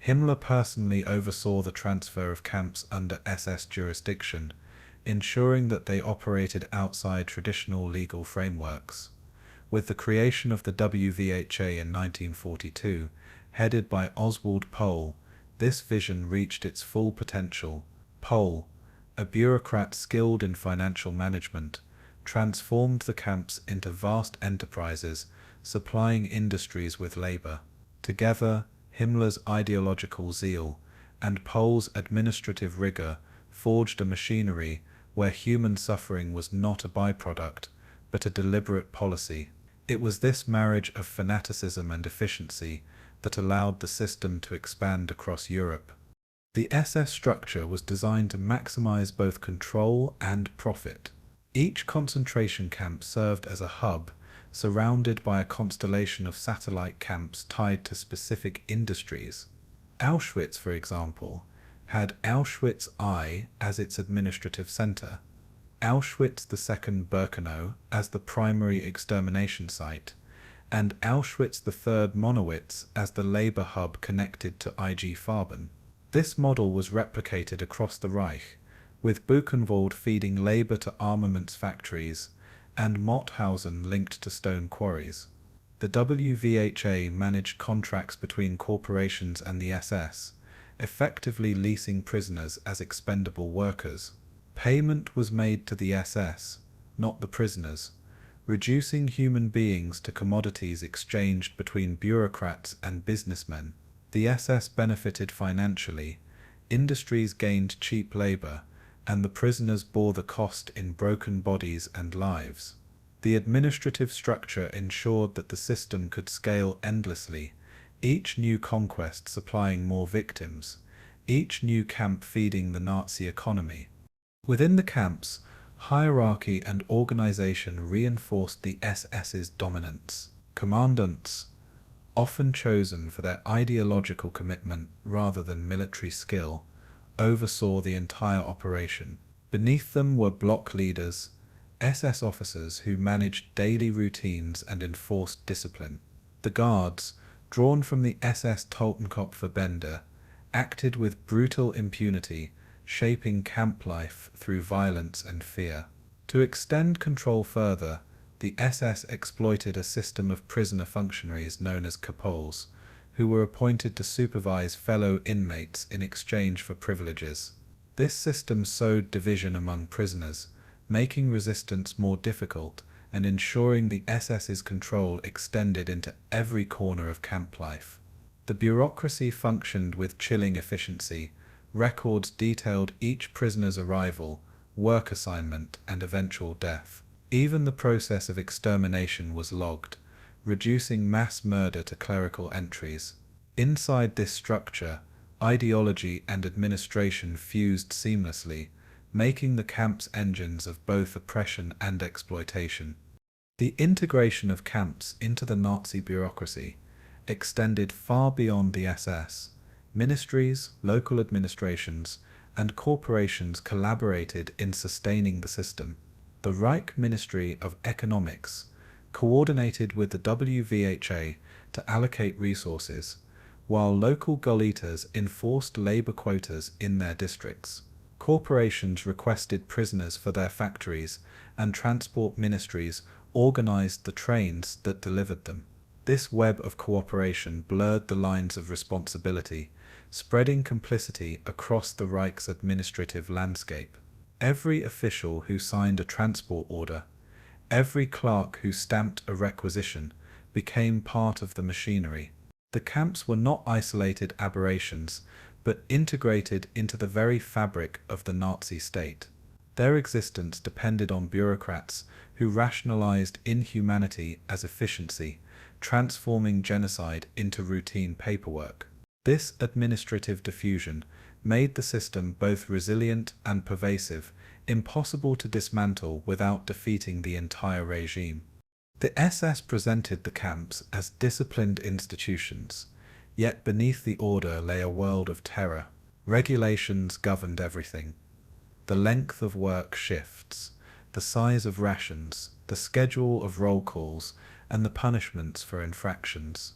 Himmler personally oversaw the transfer of camps under SS jurisdiction, ensuring that they operated outside traditional legal frameworks. With the creation of the WVHA in 1942, headed by Oswald Pohl, this vision reached its full potential. Pohl, a bureaucrat skilled in financial management, transformed the camps into vast enterprises, supplying industries with labor. Together, Himmler's ideological zeal and Pohl's administrative rigor forged a machinery where human suffering was not a byproduct, but a deliberate policy. It was this marriage of fanaticism and efficiency that allowed the system to expand across Europe. The SS structure was designed to maximize both control and profit. Each concentration camp served as a hub, surrounded by a constellation of satellite camps tied to specific industries. Auschwitz, for example, had Auschwitz I as its administrative center, Auschwitz II-Birkenau as the primary extermination site, and Auschwitz III Monowitz as the labor hub connected to IG Farben. This model was replicated across the Reich, with Buchenwald feeding labor to armaments factories and Mauthausen linked to stone quarries. The WVHA managed contracts between corporations and the SS, effectively leasing prisoners as expendable workers. Payment was made to the SS, not the prisoners, reducing human beings to commodities exchanged between bureaucrats and businessmen. The SS benefited financially, industries gained cheap labor, and the prisoners bore the cost in broken bodies and lives. The administrative structure ensured that the system could scale endlessly, each new conquest supplying more victims, each new camp feeding the Nazi economy. Within the camps, hierarchy and organization reinforced the SS's dominance. Commandants, often chosen for their ideological commitment rather than military skill, oversaw the entire operation. Beneath them were block leaders, SS officers who managed daily routines and enforced discipline. The guards, drawn from the SS Totenkopfverbände, acted with brutal impunity, shaping camp life through violence and fear. To extend control further, the SS exploited a system of prisoner functionaries known as POWs, who were appointed to supervise fellow inmates in exchange for privileges. This system sowed division among prisoners, making resistance more difficult and ensuring the SS's control extended into every corner of camp life. The bureaucracy functioned with chilling efficiency. Records detailed each prisoner's arrival, work assignment, and eventual death. Even the process of extermination was logged, reducing mass murder to clerical entries. Inside this structure, ideology and administration fused seamlessly, making the camps engines of both oppression and exploitation. The integration of camps into the Nazi bureaucracy extended far beyond the SS. Ministries, local administrations, and corporations collaborated in sustaining the system. The Reich Ministry of Economics coordinated with the WVHA to allocate resources, while local Gauleiters enforced labor quotas in their districts. Corporations requested prisoners for their factories, and transport ministries organized the trains that delivered them. This web of cooperation blurred the lines of responsibility, spreading complicity across the Reich's administrative landscape. Every official who signed a transport order, every clerk who stamped a requisition, became part of the machinery. The camps were not isolated aberrations, but integrated into the very fabric of the Nazi state. Their existence depended on bureaucrats who rationalized inhumanity as efficiency, transforming genocide into routine paperwork. This administrative diffusion made the system both resilient and pervasive, impossible to dismantle without defeating the entire regime. The SS presented the camps as disciplined institutions, yet beneath the order lay a world of terror. Regulations governed everything. The length of work shifts, the size of rations, the schedule of roll calls, and the punishments for infractions.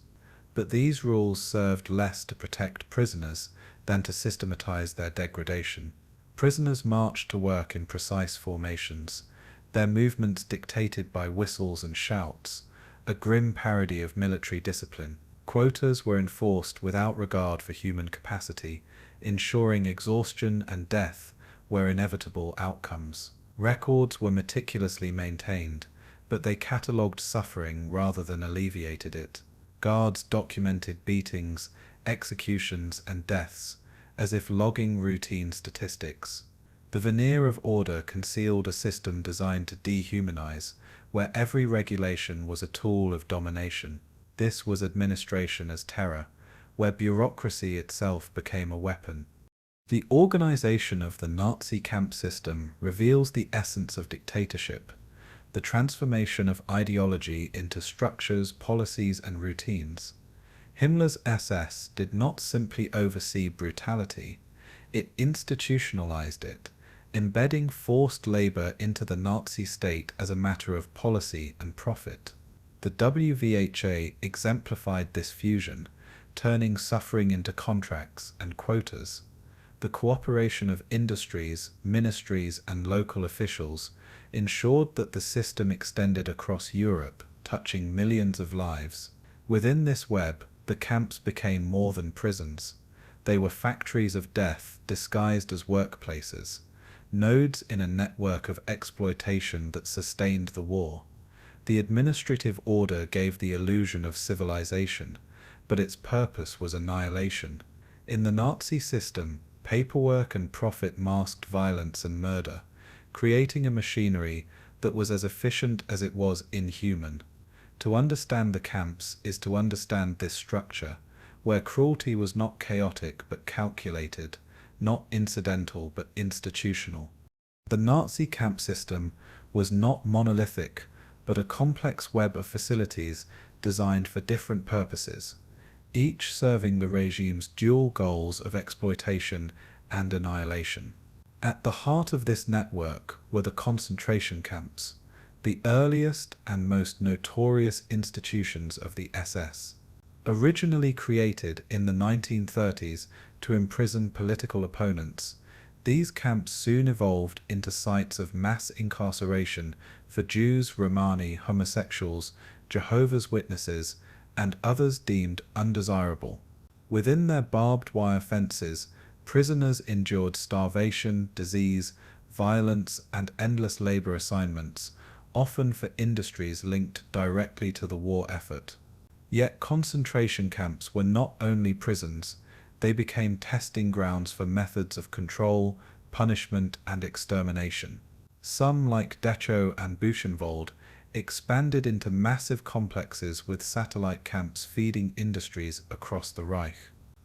But these rules served less to protect prisoners than to systematize their degradation. Prisoners marched to work in precise formations, their movements dictated by whistles and shouts, a grim parody of military discipline. Quotas were enforced without regard for human capacity, ensuring exhaustion and death were inevitable outcomes. Records were meticulously maintained, but they catalogued suffering rather than alleviated it. Guards documented beatings, executions, and deaths, as if logging routine statistics. The veneer of order concealed a system designed to dehumanize, where every regulation was a tool of domination. This was administration as terror, where bureaucracy itself became a weapon. The organization of the Nazi camp system reveals the essence of dictatorship, the transformation of ideology into structures, policies, and routines. Himmler's SS did not simply oversee brutality, it institutionalized it, embedding forced labor into the Nazi state as a matter of policy and profit. The WW2 exemplified this fusion, turning suffering into contracts and quotas. The cooperation of industries, ministries, and local officials ensured that the system extended across Europe, touching millions of lives. Within this web, the camps became more than prisons. They were factories of death disguised as workplaces, nodes in a network of exploitation that sustained the war. The administrative order gave the illusion of civilization, but its purpose was annihilation. In the Nazi system, paperwork and profit masked violence and murder, creating a machinery that was as efficient as it was inhuman. To understand the camps is to understand this structure, where cruelty was not chaotic but calculated, not incidental but institutional. The Nazi camp system was not monolithic, but a complex web of facilities designed for different purposes, each serving the regime's dual goals of exploitation and annihilation. At the heart of this network were the concentration camps, the earliest and most notorious institutions of the SS. Originally created in the 1930s to imprison political opponents, these camps soon evolved into sites of mass incarceration for Jews, Romani, homosexuals, Jehovah's Witnesses, and others deemed undesirable. Within their barbed wire fences, prisoners endured starvation, disease, violence, and endless labor assignments, often for industries linked directly to the war effort. Yet concentration camps were not only prisons, they became testing grounds for methods of control, punishment, and extermination. Some, like Dachau and Buchenwald, expanded into massive complexes with satellite camps feeding industries across the Reich.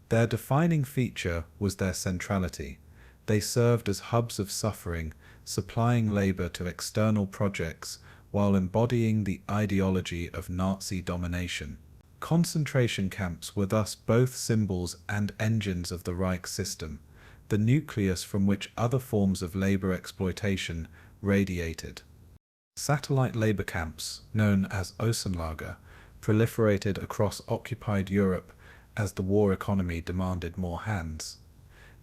Their defining feature was their centrality. They served as hubs of suffering, supplying labor to external projects while embodying the ideology of Nazi domination. Concentration camps were thus both symbols and engines of the Reich system, the nucleus from which other forms of labor exploitation radiated. Satellite labor camps, known as Außenlager, proliferated across occupied Europe as the war economy demanded more hands.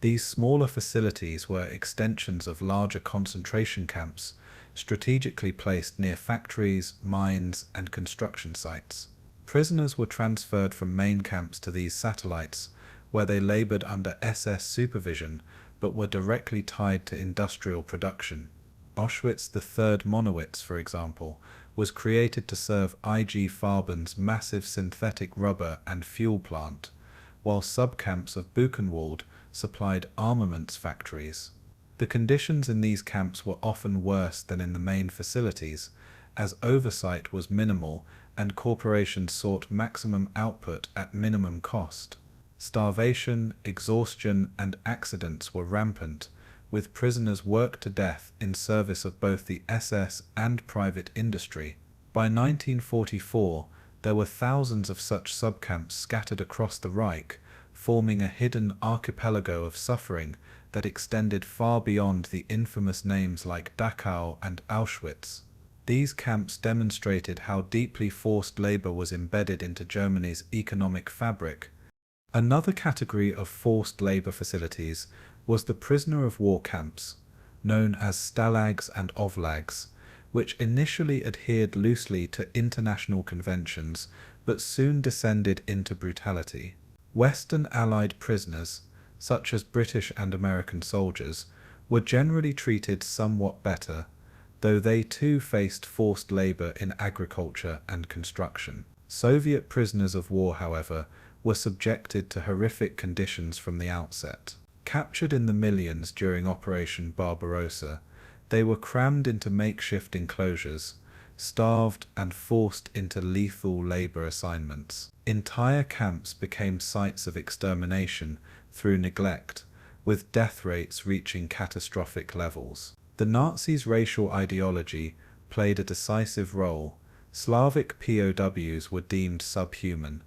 These smaller facilities were extensions of larger concentration camps, strategically placed near factories, mines, and construction sites. Prisoners were transferred from main camps to these satellites, where they labored under SS supervision, but were directly tied to industrial production. Auschwitz, the third Monowitz, for example, was created to serve IG Farben's massive synthetic rubber and fuel plant, while subcamps of Buchenwald supplied armaments factories. The conditions in these camps were often worse than in the main facilities, as oversight was minimal and corporations sought maximum output at minimum cost. Starvation, exhaustion, and accidents were rampant, with prisoners worked to death in service of both the SS and private industry. By 1944, there were thousands of such subcamps scattered across the Reich, forming a hidden archipelago of suffering that extended far beyond the infamous names like Dachau and Auschwitz. These camps demonstrated how deeply forced labor was embedded into Germany's economic fabric. Another category of forced labor facilities was the prisoner of war camps, known as stalags and ovlags, which initially adhered loosely to international conventions but soon descended into brutality. Western Allied prisoners, such as British and American soldiers, were generally treated somewhat better, though they too faced forced labor in agriculture and construction. Soviet prisoners of war, however, were subjected to horrific conditions from the outset. Captured in the millions during Operation Barbarossa, they were crammed into makeshift enclosures, starved and forced into lethal labor assignments. Entire camps became sites of extermination through neglect, with death rates reaching catastrophic levels. The Nazis' racial ideology played a decisive role. Slavic POWs were deemed subhuman,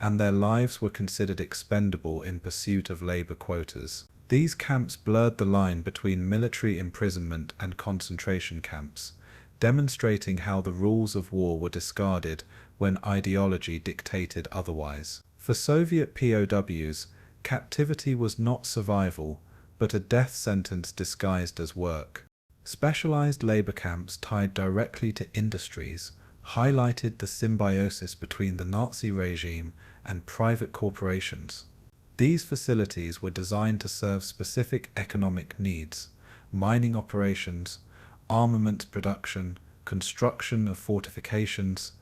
and their lives were considered expendable in pursuit of labor quotas. These camps blurred the line between military imprisonment and concentration camps, demonstrating how the rules of war were discarded when ideology dictated otherwise. For Soviet POWs, captivity was not survival, but a death sentence disguised as work. Specialized labor camps tied directly to industries highlighted the symbiosis between the Nazi regime and private corporations. These facilities were designed to serve specific economic needs: mining operations, armaments production, construction of fortifications,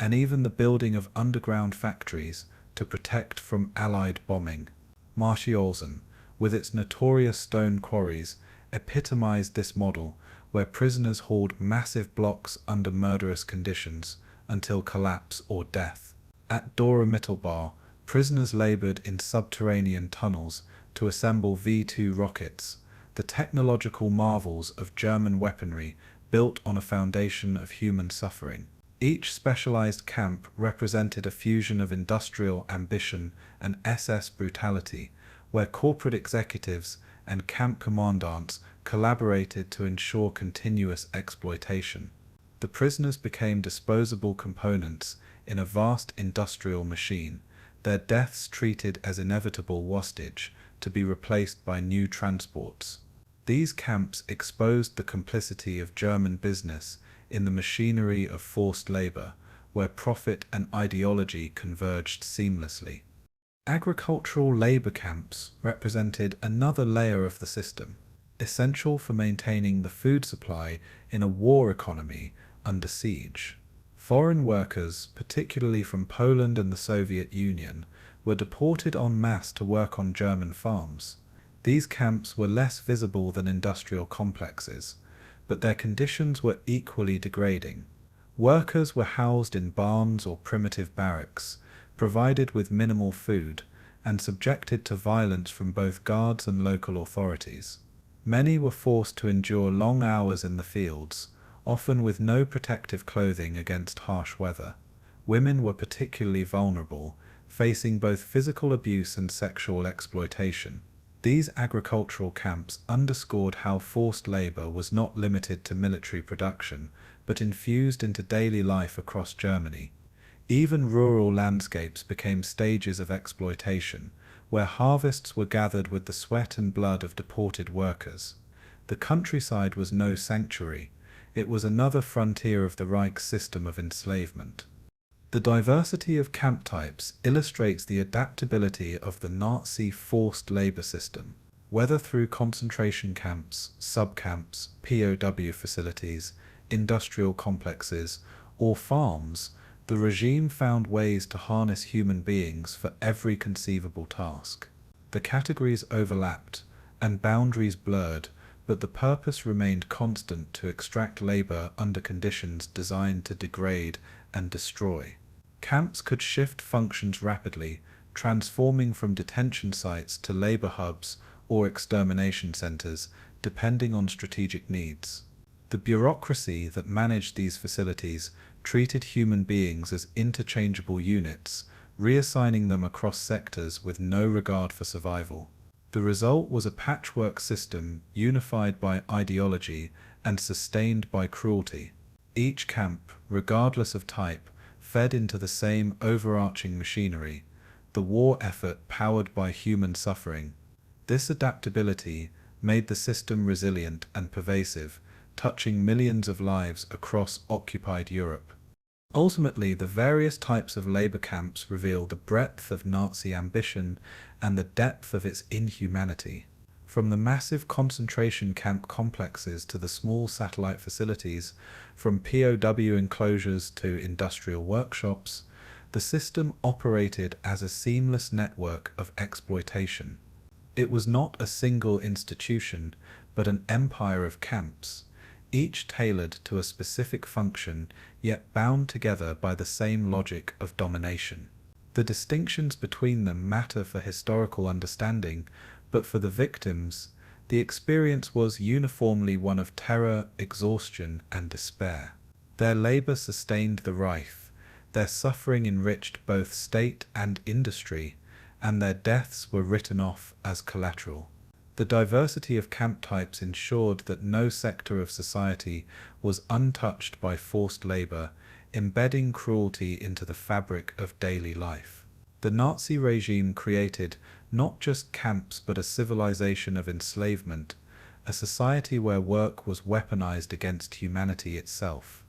and even the building of underground factories to protect from Allied bombing. Martialsen, with its notorious stone quarries, epitomized this model, where prisoners hauled massive blocks under murderous conditions until collapse or death. At Dora Mittelbau, prisoners labored in subterranean tunnels to assemble V-2 rockets, the technological marvels of German weaponry built on a foundation of human suffering. Each specialized camp represented a fusion of industrial ambition and SS brutality, where corporate executives and camp commandants collaborated to ensure continuous exploitation. The prisoners became disposable components in a vast industrial machine, their deaths treated as inevitable wastage to be replaced by new transports. These camps exposed the complicity of German business in the machinery of forced labor, where profit and ideology converged seamlessly. Agricultural labor camps represented another layer of the system, essential for maintaining the food supply in a war economy under siege. Foreign workers, particularly from Poland and the Soviet Union, were deported en masse to work on German farms. These camps were less visible than industrial complexes, but their conditions were equally degrading. Workers were housed in barns or primitive barracks, provided with minimal food, and subjected to violence from both guards and local authorities. Many were forced to endure long hours in the fields, often with no protective clothing against harsh weather. Women were particularly vulnerable, facing both physical abuse and sexual exploitation. These agricultural camps underscored how forced labor was not limited to military production, but infused into daily life across Germany. Even rural landscapes became stages of exploitation, where harvests were gathered with the sweat and blood of deported workers. The countryside was no sanctuary. It was another frontier of the Reich's system of enslavement. The diversity of camp types illustrates the adaptability of the Nazi forced labor system. Whether through concentration camps, subcamps, POW facilities, industrial complexes, or farms, the regime found ways to harness human beings for every conceivable task. The categories overlapped, and boundaries blurred, but the purpose remained constant: to extract labor under conditions designed to degrade and destroy. Camps could shift functions rapidly, transforming from detention sites to labor hubs or extermination centers, depending on strategic needs. The bureaucracy that managed these facilities treated human beings as interchangeable units, reassigning them across sectors with no regard for survival. The result was a patchwork system unified by ideology and sustained by cruelty. Each camp, regardless of type, fed into the same overarching machinery, the war effort powered by human suffering. This adaptability made the system resilient and pervasive, touching millions of lives across occupied Europe. Ultimately, the various types of labor camps reveal the breadth of Nazi ambition and the depth of its inhumanity. From the massive concentration camp complexes to the small satellite facilities, from POW enclosures to industrial workshops, the system operated as a seamless network of exploitation. It was not a single institution, but an empire of camps, each tailored to a specific function, yet bound together by the same logic of domination. The distinctions between them matter for historical understanding, but for the victims, the experience was uniformly one of terror, exhaustion, and despair. Their labor sustained the Reich, their suffering enriched both state and industry, and their deaths were written off as collateral. The diversity of camp types ensured that no sector of society was untouched by forced labor, embedding cruelty into the fabric of daily life. The Nazi regime created not just camps but a civilization of enslavement, a society where work was weaponized against humanity itself.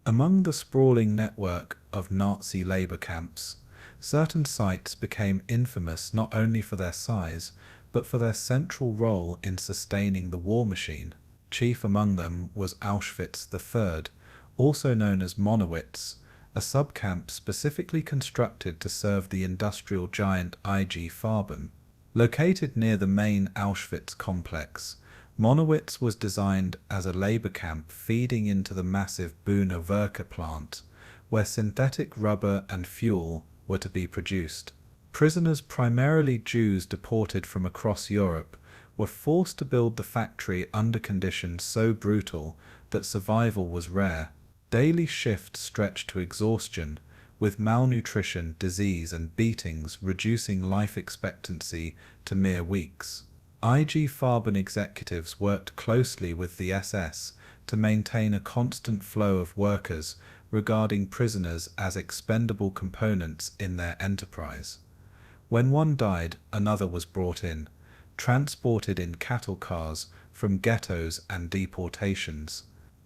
Among the sprawling network of Nazi labor camps, certain sites became infamous not only for their size, but for their central role in sustaining the war machine. Chief among them was Auschwitz III, also known as Monowitz, a subcamp specifically constructed to serve the industrial giant IG Farben. Located near the main Auschwitz complex, Monowitz was designed as a labor camp feeding into the massive Bühne Werke plant, where synthetic rubber and fuel were to be produced. Prisoners, primarily Jews deported from across Europe, were forced to build the factory under conditions so brutal that survival was rare. Daily shifts stretched to exhaustion, with malnutrition, disease, and beatings reducing life expectancy to mere weeks. IG Farben executives worked closely with the SS to maintain a constant flow of workers, regarding prisoners as expendable components in their enterprise. When one died, another was brought in, transported in cattle cars from ghettos and deportations.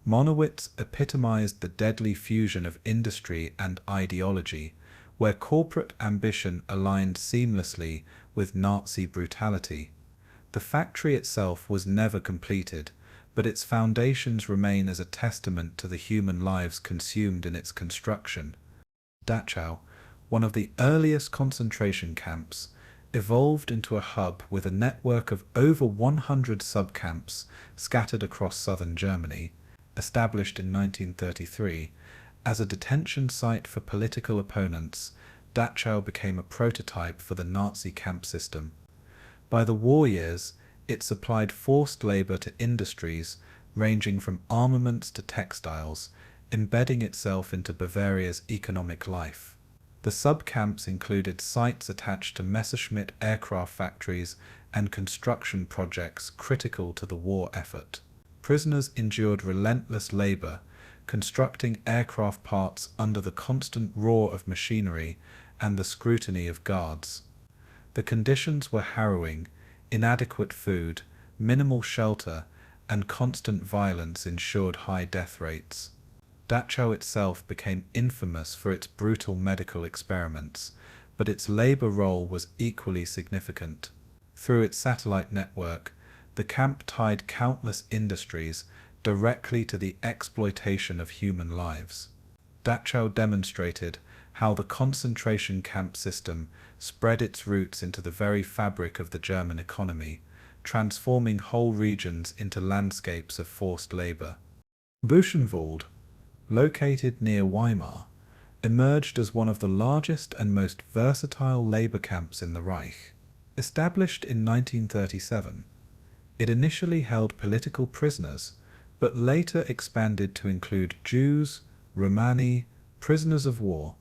Monowitz epitomized the deadly fusion of industry and ideology, where corporate ambition aligned seamlessly with Nazi brutality. The factory itself was never completed, but its foundations remain as a testament to the human lives consumed in its construction. Dachau, one of the earliest concentration camps, evolved into a hub with a network of over 100 subcamps scattered across southern Germany. Established in 1933 as a detention site for political opponents, Dachau became a prototype for the Nazi camp system. By the war years, it supplied forced labor to industries ranging from armaments to textiles, embedding itself into Bavaria's economic life. The subcamps included sites attached to Messerschmitt aircraft factories and construction projects critical to the war effort. Prisoners endured relentless labor, constructing aircraft parts under the constant roar of machinery and the scrutiny of guards. The conditions were harrowing: inadequate food, minimal shelter, and constant violence ensured high death rates. Dachau itself became infamous for its brutal medical experiments, but its labor role was equally significant. Through its satellite network, the camp tied countless industries directly to the exploitation of human lives. Dachau demonstrated how the concentration camp system spread its roots into the very fabric of the German economy, transforming whole regions into landscapes of forced labor. Buchenwald, located near Weimar, emerged as one of the largest and most versatile labor camps in the Reich. Established in 1937, it initially held political prisoners, but later expanded to include Jews, Romani, prisoners of war,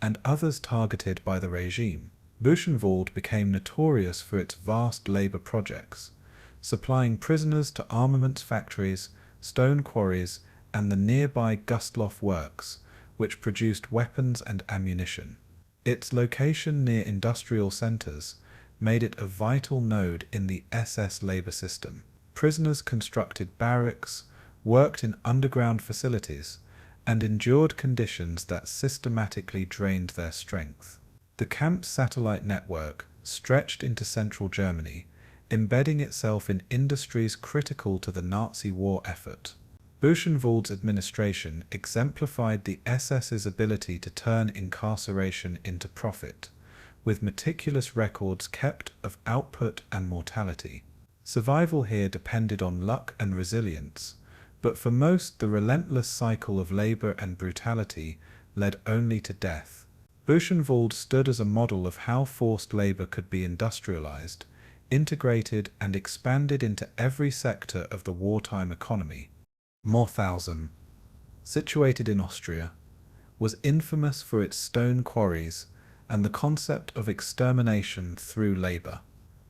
and others targeted by the regime. Buchenwald became notorious for its vast labor projects, supplying prisoners to armaments factories, stone quarries, and the nearby Gustloff works, which produced weapons and ammunition. Its location near industrial centers made it a vital node in the SS labor system. Prisoners constructed barracks, worked in underground facilities, and endured conditions that systematically drained their strength. The camp's satellite network stretched into central Germany, embedding itself in industries critical to the Nazi war effort. Buchenwald's administration exemplified the SS's ability to turn incarceration into profit, with meticulous records kept of output and mortality. Survival here depended on luck and resilience, but for most the relentless cycle of labor and brutality led only to death. Buchenwald stood as a model of how forced labor could be industrialized, integrated, and expanded into every sector of the wartime economy. Mauthausen, situated in Austria, was infamous for its stone quarries and the concept of extermination through labor.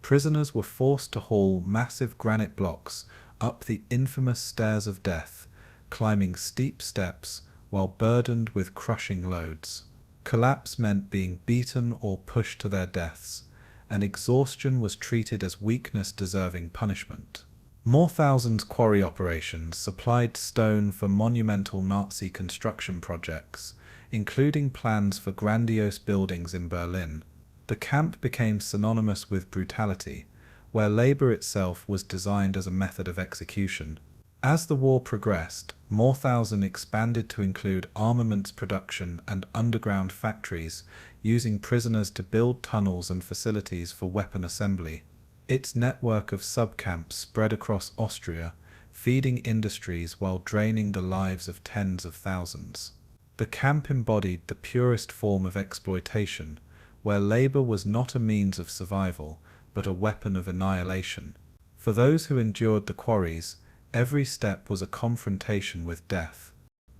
Prisoners were forced to haul massive granite blocks up the infamous stairs of death, climbing steep steps while burdened with crushing loads. Collapse meant being beaten or pushed to their deaths, and exhaustion was treated as weakness deserving punishment. Mauthausen's quarry operations supplied stone for monumental Nazi construction projects, including plans for grandiose buildings in Berlin. The camp became synonymous with brutality, where labor itself was designed as a method of execution. As the war progressed, Mauthausen expanded to include armaments production and underground factories, using prisoners to build tunnels and facilities for weapon assembly. Its network of subcamps spread across Austria, feeding industries while draining the lives of tens of thousands. The camp embodied the purest form of exploitation, where labor was not a means of survival, but a weapon of annihilation. For those who endured the quarries, every step was a confrontation with death.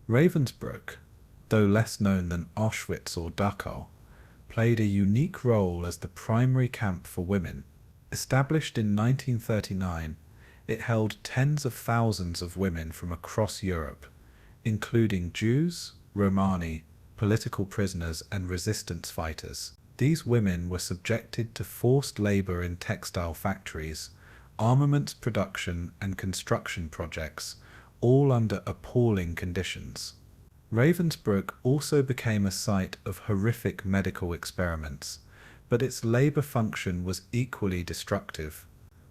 Ravensbrück, though less known than Auschwitz or Dachau, played a unique role as the primary camp for women. Established in 1939, it held tens of thousands of women from across Europe, including Jews, Romani, political prisoners, and resistance fighters. These women were subjected to forced labor in textile factories, armaments production, and construction projects, all under appalling conditions. Ravensbrück also became a site of horrific medical experiments, but its labor function was equally destructive.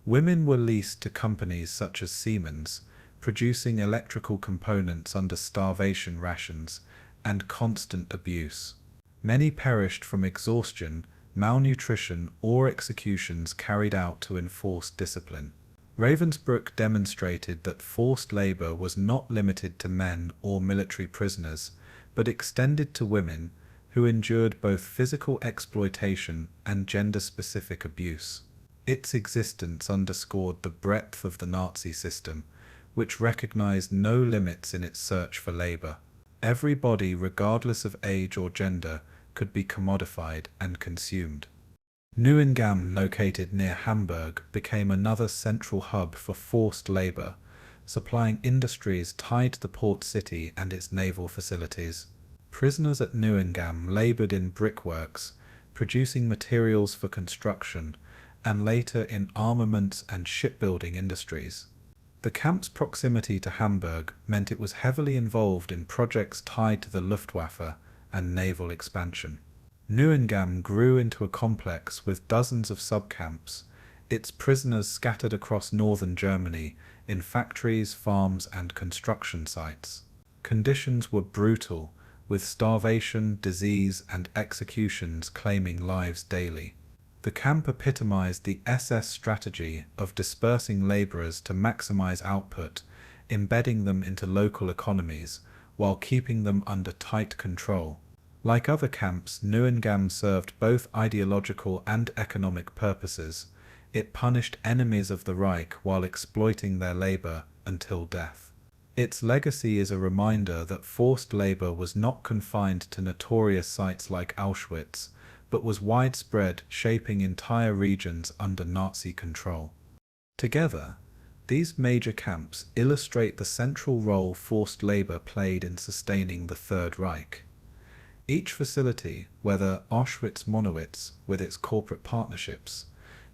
Women were leased to companies such as Siemens, producing electrical components under starvation rations and constant abuse. Many perished from exhaustion, malnutrition, or executions carried out to enforce discipline. Ravensbrück demonstrated that forced labor was not limited to men or military prisoners, but extended to women, who endured both physical exploitation and gender-specific abuse. Its existence underscored the breadth of the Nazi system, which recognized no limits in its search for labor. Every body, regardless of age or gender, could be commodified and consumed. Neuengamme, located near Hamburg, became another central hub for forced labor, supplying industries tied to the port city and its naval facilities. Prisoners at Neuengamme labored in brickworks, producing materials for construction, and later in armaments and shipbuilding industries. The camp's proximity to Hamburg meant it was heavily involved in projects tied to the Luftwaffe and naval expansion. Neuengamme grew into a complex with dozens of subcamps, its prisoners scattered across northern Germany in factories, farms, and construction sites. Conditions were brutal, with starvation, disease, and executions claiming lives daily. The camp epitomized the SS strategy of dispersing laborers to maximize output, embedding them into local economies, while keeping them under tight control. Like other camps, Nuremberg served both ideological and economic purposes. It punished enemies of the Reich while exploiting their labor until death. Its legacy is a reminder that forced labor was not confined to notorious sites like Auschwitz, but was widespread, shaping entire regions under Nazi control. Together, these major camps illustrate the central role forced labor played in sustaining the Third Reich. Each facility, whether Auschwitz-Monowitz with its corporate partnerships,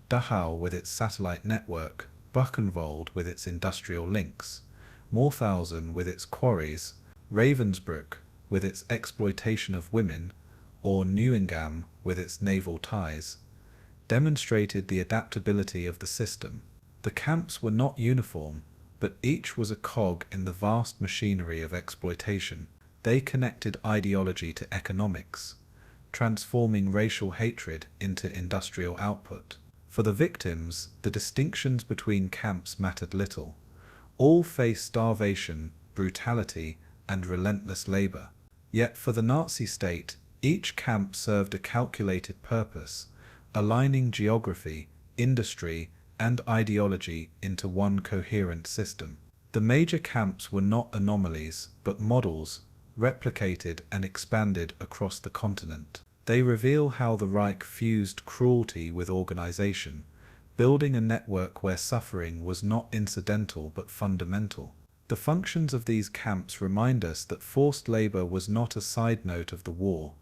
Dachau with its satellite network, Buchenwald with its industrial links, Mauthausen with its quarries, Ravensbrück with its exploitation of women, or Nuremberg with its naval ties, demonstrated the adaptability of the system. The camps were not uniform, but each was a cog in the vast machinery of exploitation. They connected ideology to economics, transforming racial hatred into industrial output. For the victims, the distinctions between camps mattered little. All faced starvation, brutality, and relentless labor. Yet for the Nazi state, each camp served a calculated purpose, aligning geography, industry, and ideology into one coherent system. The major camps were not anomalies, but models, replicated and expanded across the continent. They reveal how the Reich fused cruelty with organization, building a network where suffering was not incidental but fundamental. The functions of these camps remind us that forced labor was not a side note of the war,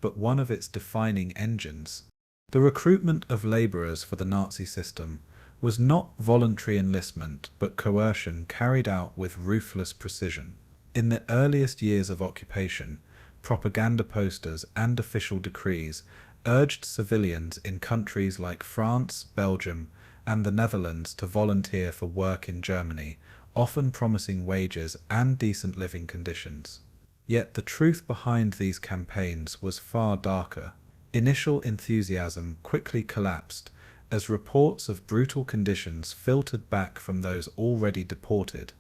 but one of its defining engines. The recruitment of laborers for the Nazi system was not voluntary enlistment but coercion carried out with ruthless precision. In the earliest years of occupation, propaganda posters and official decrees urged civilians in countries like France, Belgium, and the Netherlands to volunteer for work in Germany, often promising wages and decent living conditions. Yet the truth behind these campaigns was far darker. Initial enthusiasm quickly collapsed as reports of brutal conditions filtered back from those already deported.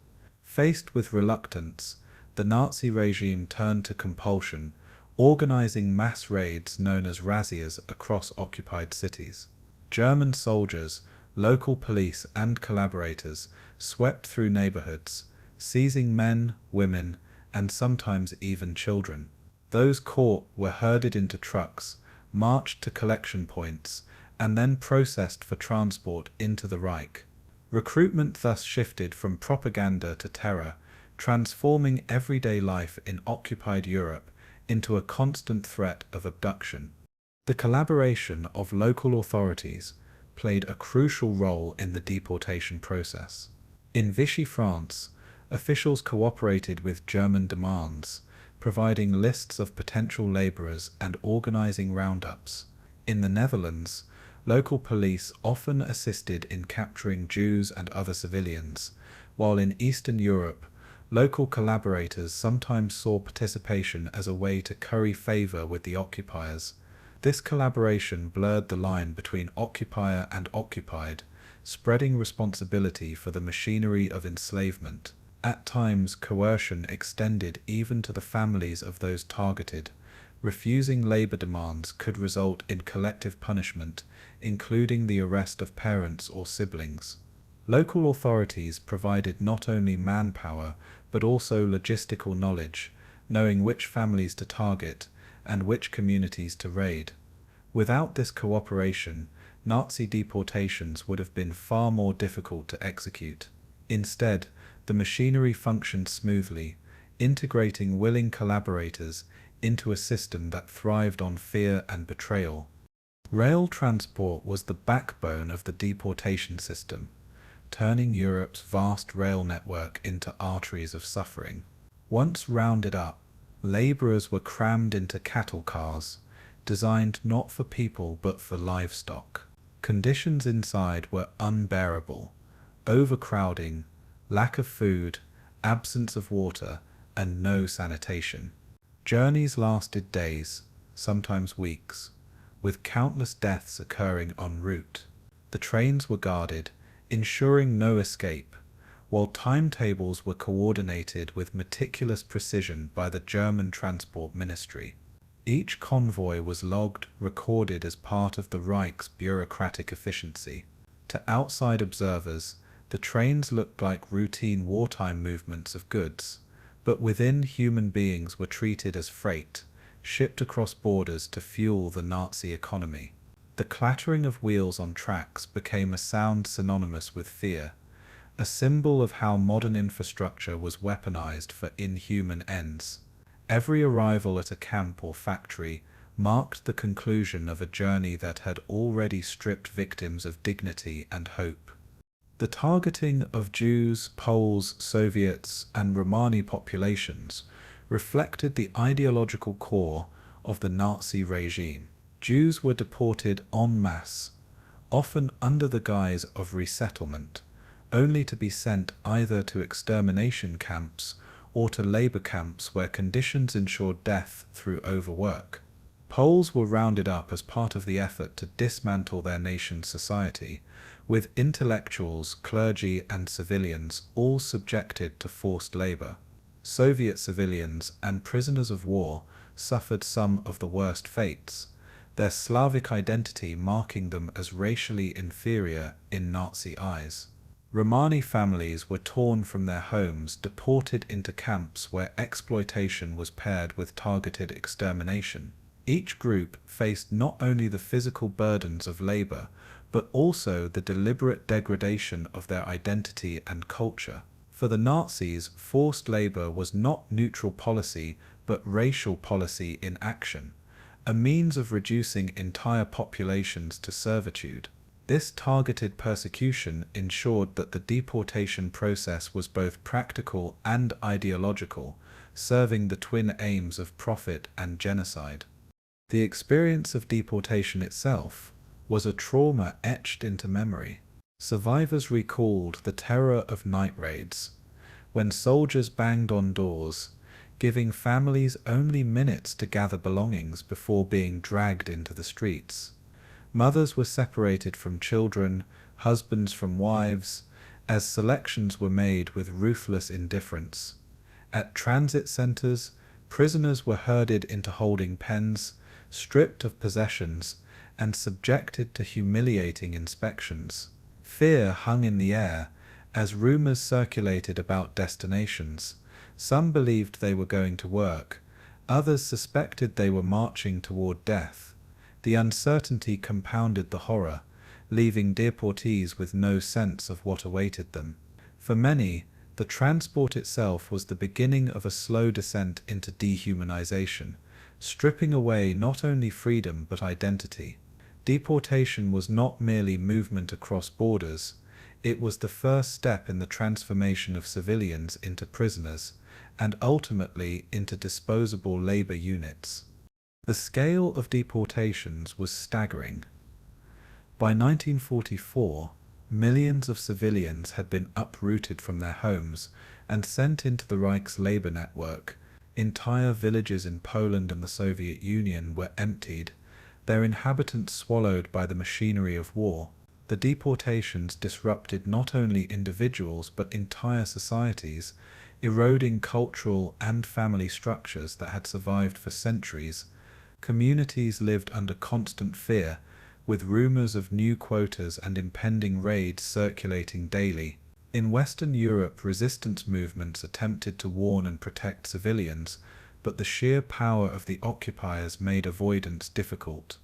Faced with reluctance, the Nazi regime turned to compulsion, organizing mass raids known as razzias across occupied cities. German soldiers, local police, and collaborators swept through neighborhoods, seizing men, women, and sometimes even children. Those caught were herded into trucks, marched to collection points, and then processed for transport into the Reich. Recruitment thus shifted from propaganda to terror, transforming everyday life in occupied Europe into a constant threat of abduction. The collaboration of local authorities played a crucial role in the deportation process. In Vichy France, officials cooperated with German demands, providing lists of potential laborers and organizing roundups. In the Netherlands, local police often assisted in capturing Jews and other civilians, while in Eastern Europe, local collaborators sometimes saw participation as a way to curry favor with the occupiers. This collaboration blurred the line between occupier and occupied, spreading responsibility for the machinery of enslavement. At times, coercion extended even to the families of those targeted. Refusing labor demands could result in collective punishment, including the arrest of parents or siblings. Local authorities provided not only manpower, but also logistical knowledge, knowing which families to target and which communities to raid. Without this cooperation, Nazi deportations would have been far more difficult to execute. Instead, the machinery functioned smoothly, integrating willing collaborators into a system that thrived on fear and betrayal. Rail transport was the backbone of the deportation system, turning Europe's vast rail network into arteries of suffering. Once rounded up, laborers were crammed into cattle cars, designed not for people but for livestock. Conditions inside were unbearable: overcrowding, lack of food, absence of water, and no sanitation. Journeys lasted days, sometimes weeks, with countless deaths occurring en route. The trains were guarded, ensuring no escape, while timetables were coordinated with meticulous precision by the German Transport Ministry. Each convoy was logged, recorded as part of the Reich's bureaucratic efficiency. To outside observers, the trains looked like routine wartime movements of goods, but within, human beings were treated as freight, shipped across borders to fuel the Nazi economy. The clattering of wheels on tracks became a sound synonymous with fear, a symbol of how modern infrastructure was weaponized for inhuman ends. Every arrival at a camp or factory marked the conclusion of a journey that had already stripped victims of dignity and hope. The targeting of Jews, Poles, Soviets, and Romani populations reflected the ideological core of the Nazi regime. Jews were deported en masse, often under the guise of resettlement, only to be sent either to extermination camps or to labor camps where conditions ensured death through overwork. Poles were rounded up as part of the effort to dismantle their nation's society, with intellectuals, clergy, and civilians all subjected to forced labor. Soviet civilians and prisoners of war suffered some of the worst fates, their Slavic identity marking them as racially inferior in Nazi eyes. Romani families were torn from their homes, deported into camps where exploitation was paired with targeted extermination. Each group faced not only the physical burdens of labor, but also the deliberate degradation of their identity and culture. For the Nazis, forced labor was not neutral policy, but racial policy in action, a means of reducing entire populations to servitude. This targeted persecution ensured that the deportation process was both practical and ideological, serving the twin aims of profit and genocide. The experience of deportation itself was a trauma etched into memory. Survivors recalled the terror of night raids, when soldiers banged on doors, giving families only minutes to gather belongings before being dragged into the streets. Mothers were separated from children, husbands from wives, as selections were made with ruthless indifference. At transit centers, prisoners were herded into holding pens, stripped of possessions, and subjected to humiliating inspections. Fear hung in the air as rumors circulated about destinations. Some believed they were going to work, others suspected they were marching toward death. The uncertainty compounded the horror, leaving deportees with no sense of what awaited them. For many, the transport itself was the beginning of a slow descent into dehumanization, stripping away not only freedom but identity. Deportation was not merely movement across borders, it was the first step in the transformation of civilians into prisoners, and ultimately into disposable labor units. The scale of deportations was staggering. By 1944, millions of civilians had been uprooted from their homes and sent into the Reich's labor network. Entire villages in Poland and the Soviet Union were emptied, their inhabitants swallowed by the machinery of war. The deportations disrupted not only individuals but entire societies, eroding cultural and family structures that had survived for centuries. Communities lived under constant fear, with rumors of new quotas and impending raids circulating daily. In Western Europe, resistance movements attempted to warn and protect civilians, but the sheer power of the occupiers made avoidance difficult.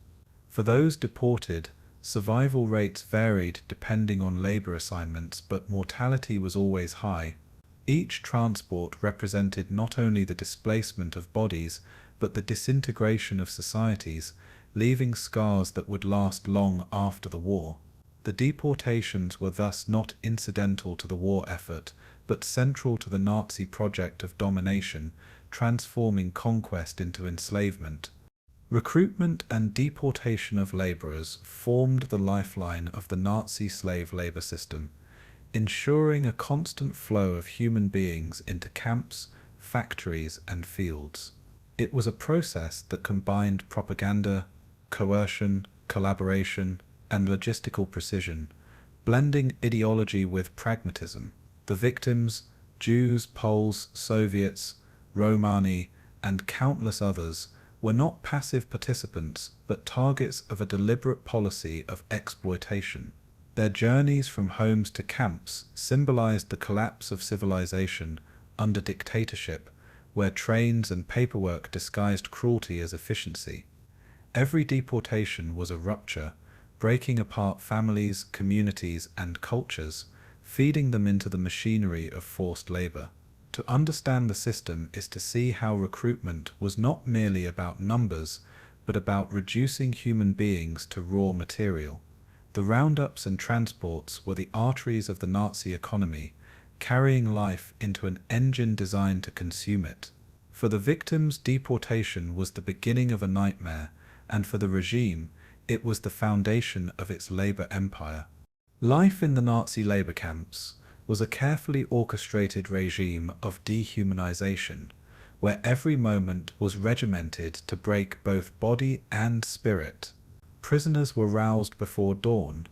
For those deported, survival rates varied depending on labor assignments, but mortality was always high. Each transport represented not only the displacement of bodies, but the disintegration of societies, leaving scars that would last long after the war. The deportations were thus not incidental to the war effort, but central to the Nazi project of domination, transforming conquest into enslavement. Recruitment and deportation of laborers formed the lifeline of the Nazi slave labor system, ensuring a constant flow of human beings into camps, factories, and fields. It was a process that combined propaganda, coercion, collaboration, and logistical precision, blending ideology with pragmatism. The victims, Jews, Poles, Soviets, Romani, and countless others, were not passive participants but targets of a deliberate policy of exploitation. Their journeys from homes to camps symbolized the collapse of civilization under dictatorship, where trains and paperwork disguised cruelty as efficiency. Every deportation was a rupture, breaking apart families, communities, and cultures, feeding them into the machinery of forced labor. To understand the system is to see how recruitment was not merely about numbers, but about reducing human beings to raw material. The roundups and transports were the arteries of the Nazi economy, carrying life into an engine designed to consume it. For the victims, deportation was the beginning of a nightmare, and for the regime, it was the foundation of its labor empire. Life in the Nazi labor camps was a carefully orchestrated regime of dehumanization, where every moment was regimented to break both body and spirit. Prisoners were roused before dawn,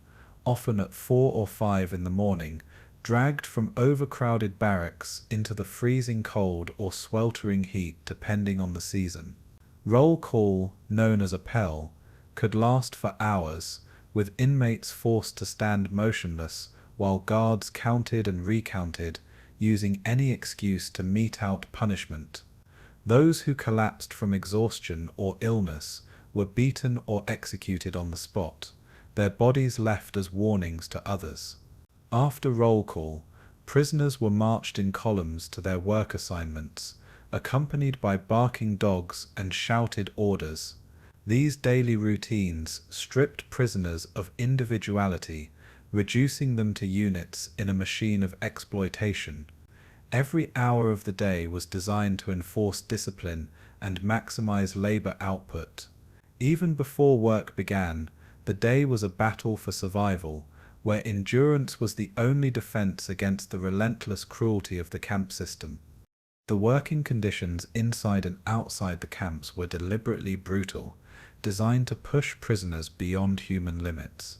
often at 4 or 5 in the morning, dragged from overcrowded barracks into the freezing cold or sweltering heat depending on the season. Roll call, known as appel, could last for hours, with inmates forced to stand motionless while guards counted and recounted, using any excuse to mete out punishment. Those who collapsed from exhaustion or illness were beaten or executed on the spot, their bodies left as warnings to others. After roll call, prisoners were marched in columns to their work assignments, accompanied by barking dogs and shouted orders. These daily routines stripped prisoners of individuality, reducing them to units in a machine of exploitation. Every hour of the day was designed to enforce discipline and maximize labor output. Even before work began, the day was a battle for survival, where endurance was the only defense against the relentless cruelty of the camp system. The working conditions inside and outside the camps were deliberately brutal, designed to push prisoners beyond human limits.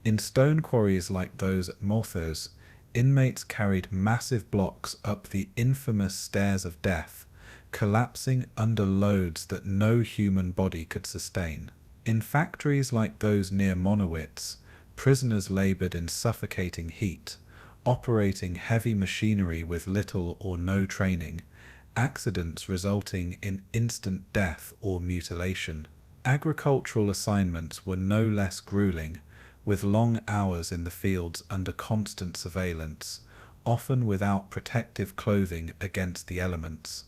In stone quarries like those at Malthus, inmates carried massive blocks up the infamous stairs of death, collapsing under loads that no human body could sustain. In factories like those near Monowitz, prisoners labored in suffocating heat, operating heavy machinery with little or no training, accidents resulting in instant death or mutilation. Agricultural assignments were no less grueling, with long hours in the fields under constant surveillance, often without protective clothing against the elements.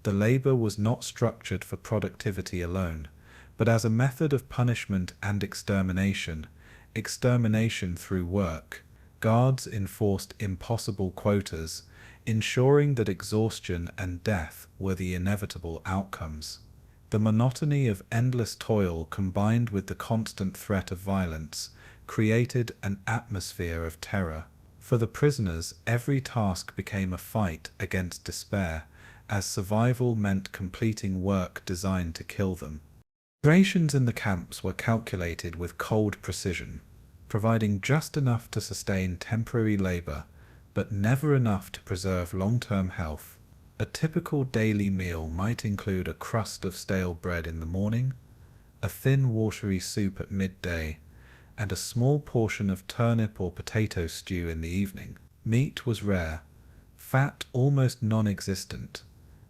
The labor was not structured for productivity alone, but as a method of punishment and extermination through work. Guards enforced impossible quotas, ensuring that exhaustion and death were the inevitable outcomes. The monotony of endless toil combined with the constant threat of violence created an atmosphere of terror. For the prisoners, every task became a fight against despair, as survival meant completing work designed to kill them. Rations in the camps were calculated with cold precision, providing just enough to sustain temporary labor, but never enough to preserve long-term health. A typical daily meal might include a crust of stale bread in the morning, a thin watery soup at midday, and a small portion of turnip or potato stew in the evening. Meat was rare, fat almost non-existent,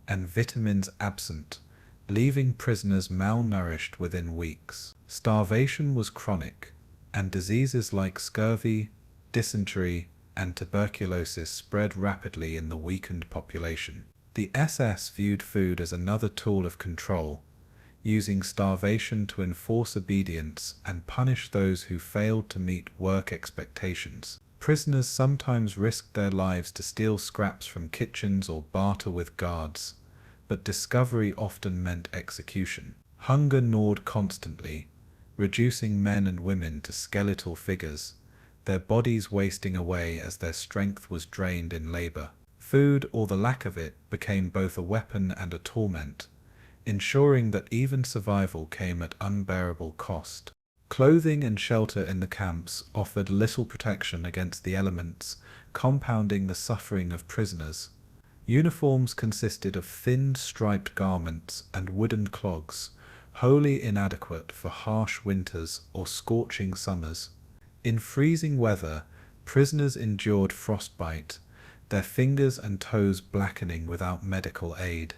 and vitamins absent, leaving prisoners malnourished within weeks. Starvation was chronic, and diseases like scurvy, dysentery, and tuberculosis spread rapidly in the weakened population. The SS viewed food as another tool of control, using starvation to enforce obedience and punish those who failed to meet work expectations. Prisoners sometimes risked their lives to steal scraps from kitchens or barter with guards, but discovery often meant execution. Hunger gnawed constantly, reducing men and women to skeletal figures, their bodies wasting away as their strength was drained in labor. Food, or the lack of it, became both a weapon and a torment, ensuring that even survival came at unbearable cost. Clothing and shelter in the camps offered little protection against the elements, compounding the suffering of prisoners. Uniforms consisted of thin striped garments and wooden clogs, wholly inadequate for harsh winters or scorching summers. In freezing weather, prisoners endured frostbite, their fingers and toes blackening without medical aid.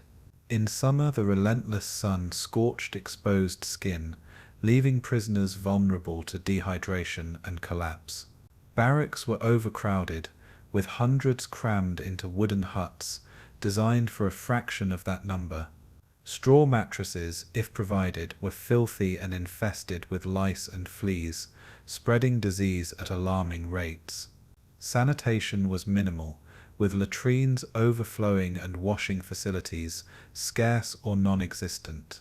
In summer, the relentless sun scorched exposed skin, leaving prisoners vulnerable to dehydration and collapse. Barracks were overcrowded, with hundreds crammed into wooden huts, designed for a fraction of that number. Straw mattresses, if provided, were filthy and infested with lice and fleas, spreading disease at alarming rates. Sanitation was minimal, with latrines overflowing and washing facilities scarce or non-existent.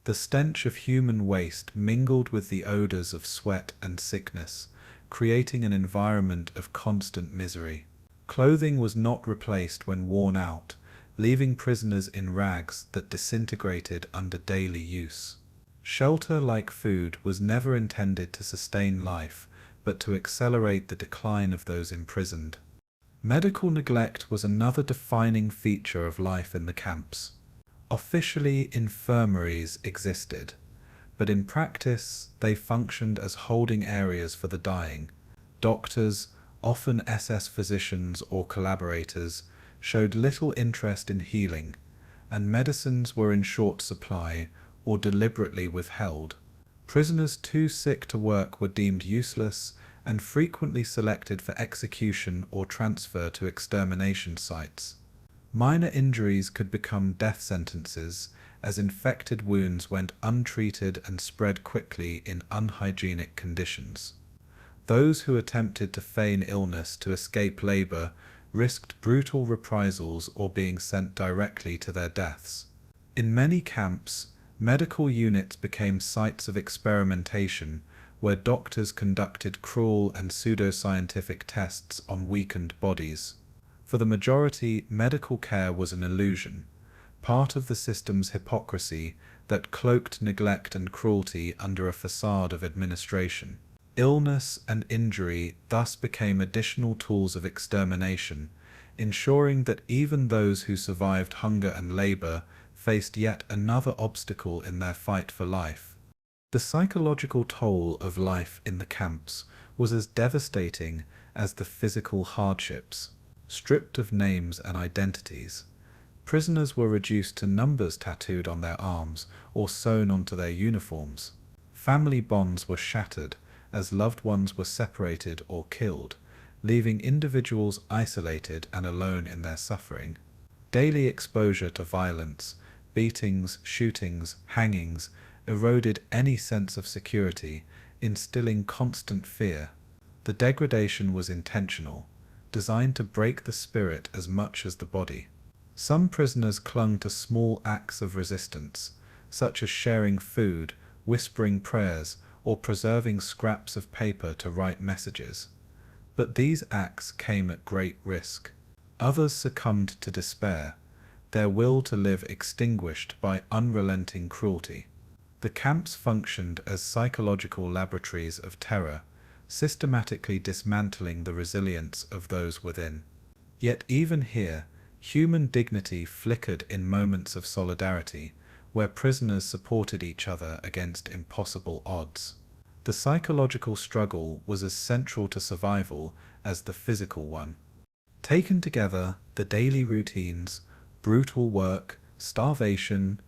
The stench of human waste mingled with the odors of sweat and sickness, creating an environment of constant misery. Clothing was not replaced when worn out, leaving prisoners in rags that disintegrated under daily use. Shelter, like food, was never intended to sustain life, but to accelerate the decline of those imprisoned. Medical neglect was another defining feature of life in the camps. Officially, infirmaries existed, but in practice they functioned as holding areas for the dying. Doctors, often SS physicians or collaborators, showed little interest in healing, and medicines were in short supply or deliberately withheld. Prisoners too sick to work were deemed useless and frequently selected for execution or transfer to extermination sites. Minor injuries could become death sentences, as infected wounds went untreated and spread quickly in unhygienic conditions. Those who attempted to feign illness to escape labor risked brutal reprisals or being sent directly to their deaths. In many camps, medical units became sites of experimentation, where doctors conducted cruel and pseudoscientific tests on weakened bodies. For the majority, medical care was an illusion, part of the system's hypocrisy that cloaked neglect and cruelty under a facade of administration. Illness and injury thus became additional tools of extermination, ensuring that even those who survived hunger and labor faced yet another obstacle in their fight for life. The psychological toll of life in the camps was as devastating as the physical hardships. Stripped of names and identities, prisoners were reduced to numbers tattooed on their arms or sewn onto their uniforms. Family bonds were shattered as loved ones were separated or killed, leaving individuals isolated and alone in their suffering. Daily exposure to violence, beatings, shootings, hangings, eroded any sense of security, instilling constant fear. The degradation was intentional, designed to break the spirit as much as the body. Some prisoners clung to small acts of resistance, such as sharing food, whispering prayers, or preserving scraps of paper to write messages. But these acts came at great risk. Others succumbed to despair, their will to live extinguished by unrelenting cruelty. The camps functioned as psychological laboratories of terror, systematically dismantling the resilience of those within. Yet even here, human dignity flickered in moments of solidarity, where prisoners supported each other against impossible odds. The psychological struggle was as central to survival as the physical one. Taken together, the daily routines, brutal work, starvation,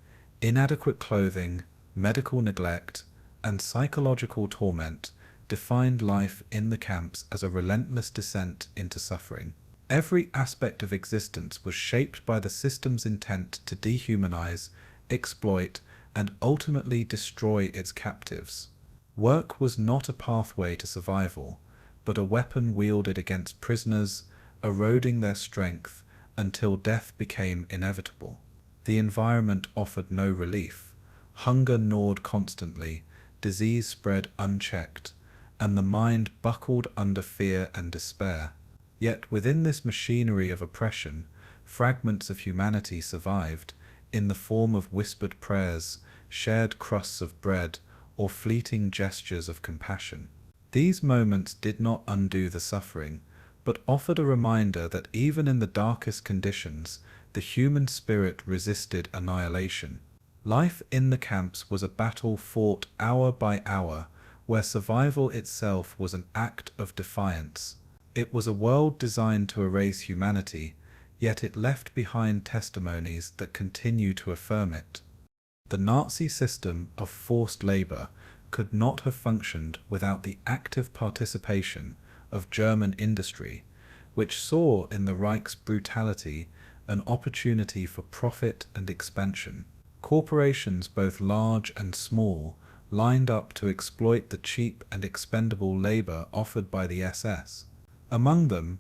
inadequate clothing, medical neglect, and psychological torment defined life in the camps as a relentless descent into suffering. Every aspect of existence was shaped by the system's intent to dehumanize, exploit, and ultimately destroy its captives. Work was not a pathway to survival, but a weapon wielded against prisoners, eroding their strength until death became inevitable. The environment offered no relief. Hunger gnawed constantly, disease spread unchecked, and the mind buckled under fear and despair. Yet within this machinery of oppression, fragments of humanity survived, in the form of whispered prayers, shared crusts of bread, or fleeting gestures of compassion. These moments did not undo the suffering, but offered a reminder that even in the darkest conditions, the human spirit resisted annihilation. Life in the camps was a battle fought hour by hour, where survival itself was an act of defiance. It was a world designed to erase humanity, yet it left behind testimonies that continue to affirm it. The Nazi system of forced labor could not have functioned without the active participation of German industry, which saw in the Reich's brutality an opportunity for profit and expansion. Corporations both large and small lined up to exploit the cheap and expendable labor offered by the SS. Among them,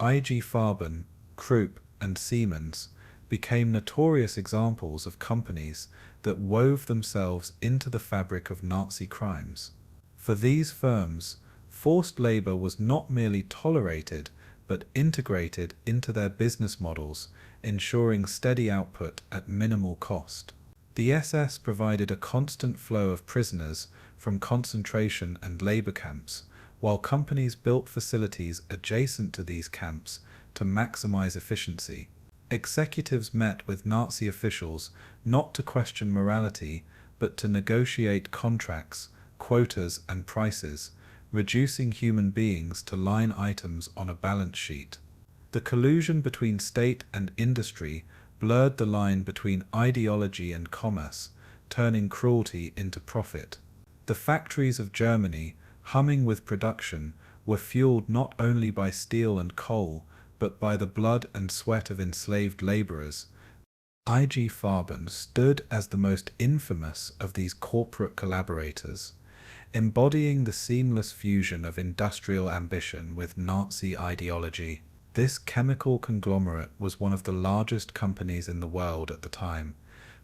IG Farben, Krupp, and Siemens became notorious examples of companies that wove themselves into the fabric of Nazi crimes. For these firms, forced labor was not merely tolerated, but integrated into their business models, ensuring steady output at minimal cost. The SS provided a constant flow of prisoners from concentration and labor camps, while companies built facilities adjacent to these camps to maximize efficiency. Executives met with Nazi officials not to question morality, but to negotiate contracts, quotas, and prices, reducing human beings to line items on a balance sheet. The collusion between state and industry blurred the line between ideology and commerce, turning cruelty into profit. The factories of Germany, humming with production, were fueled not only by steel and coal, but by the blood and sweat of enslaved laborers. IG Farben stood as the most infamous of these corporate collaborators, embodying the seamless fusion of industrial ambition with Nazi ideology. This chemical conglomerate was one of the largest companies in the world at the time,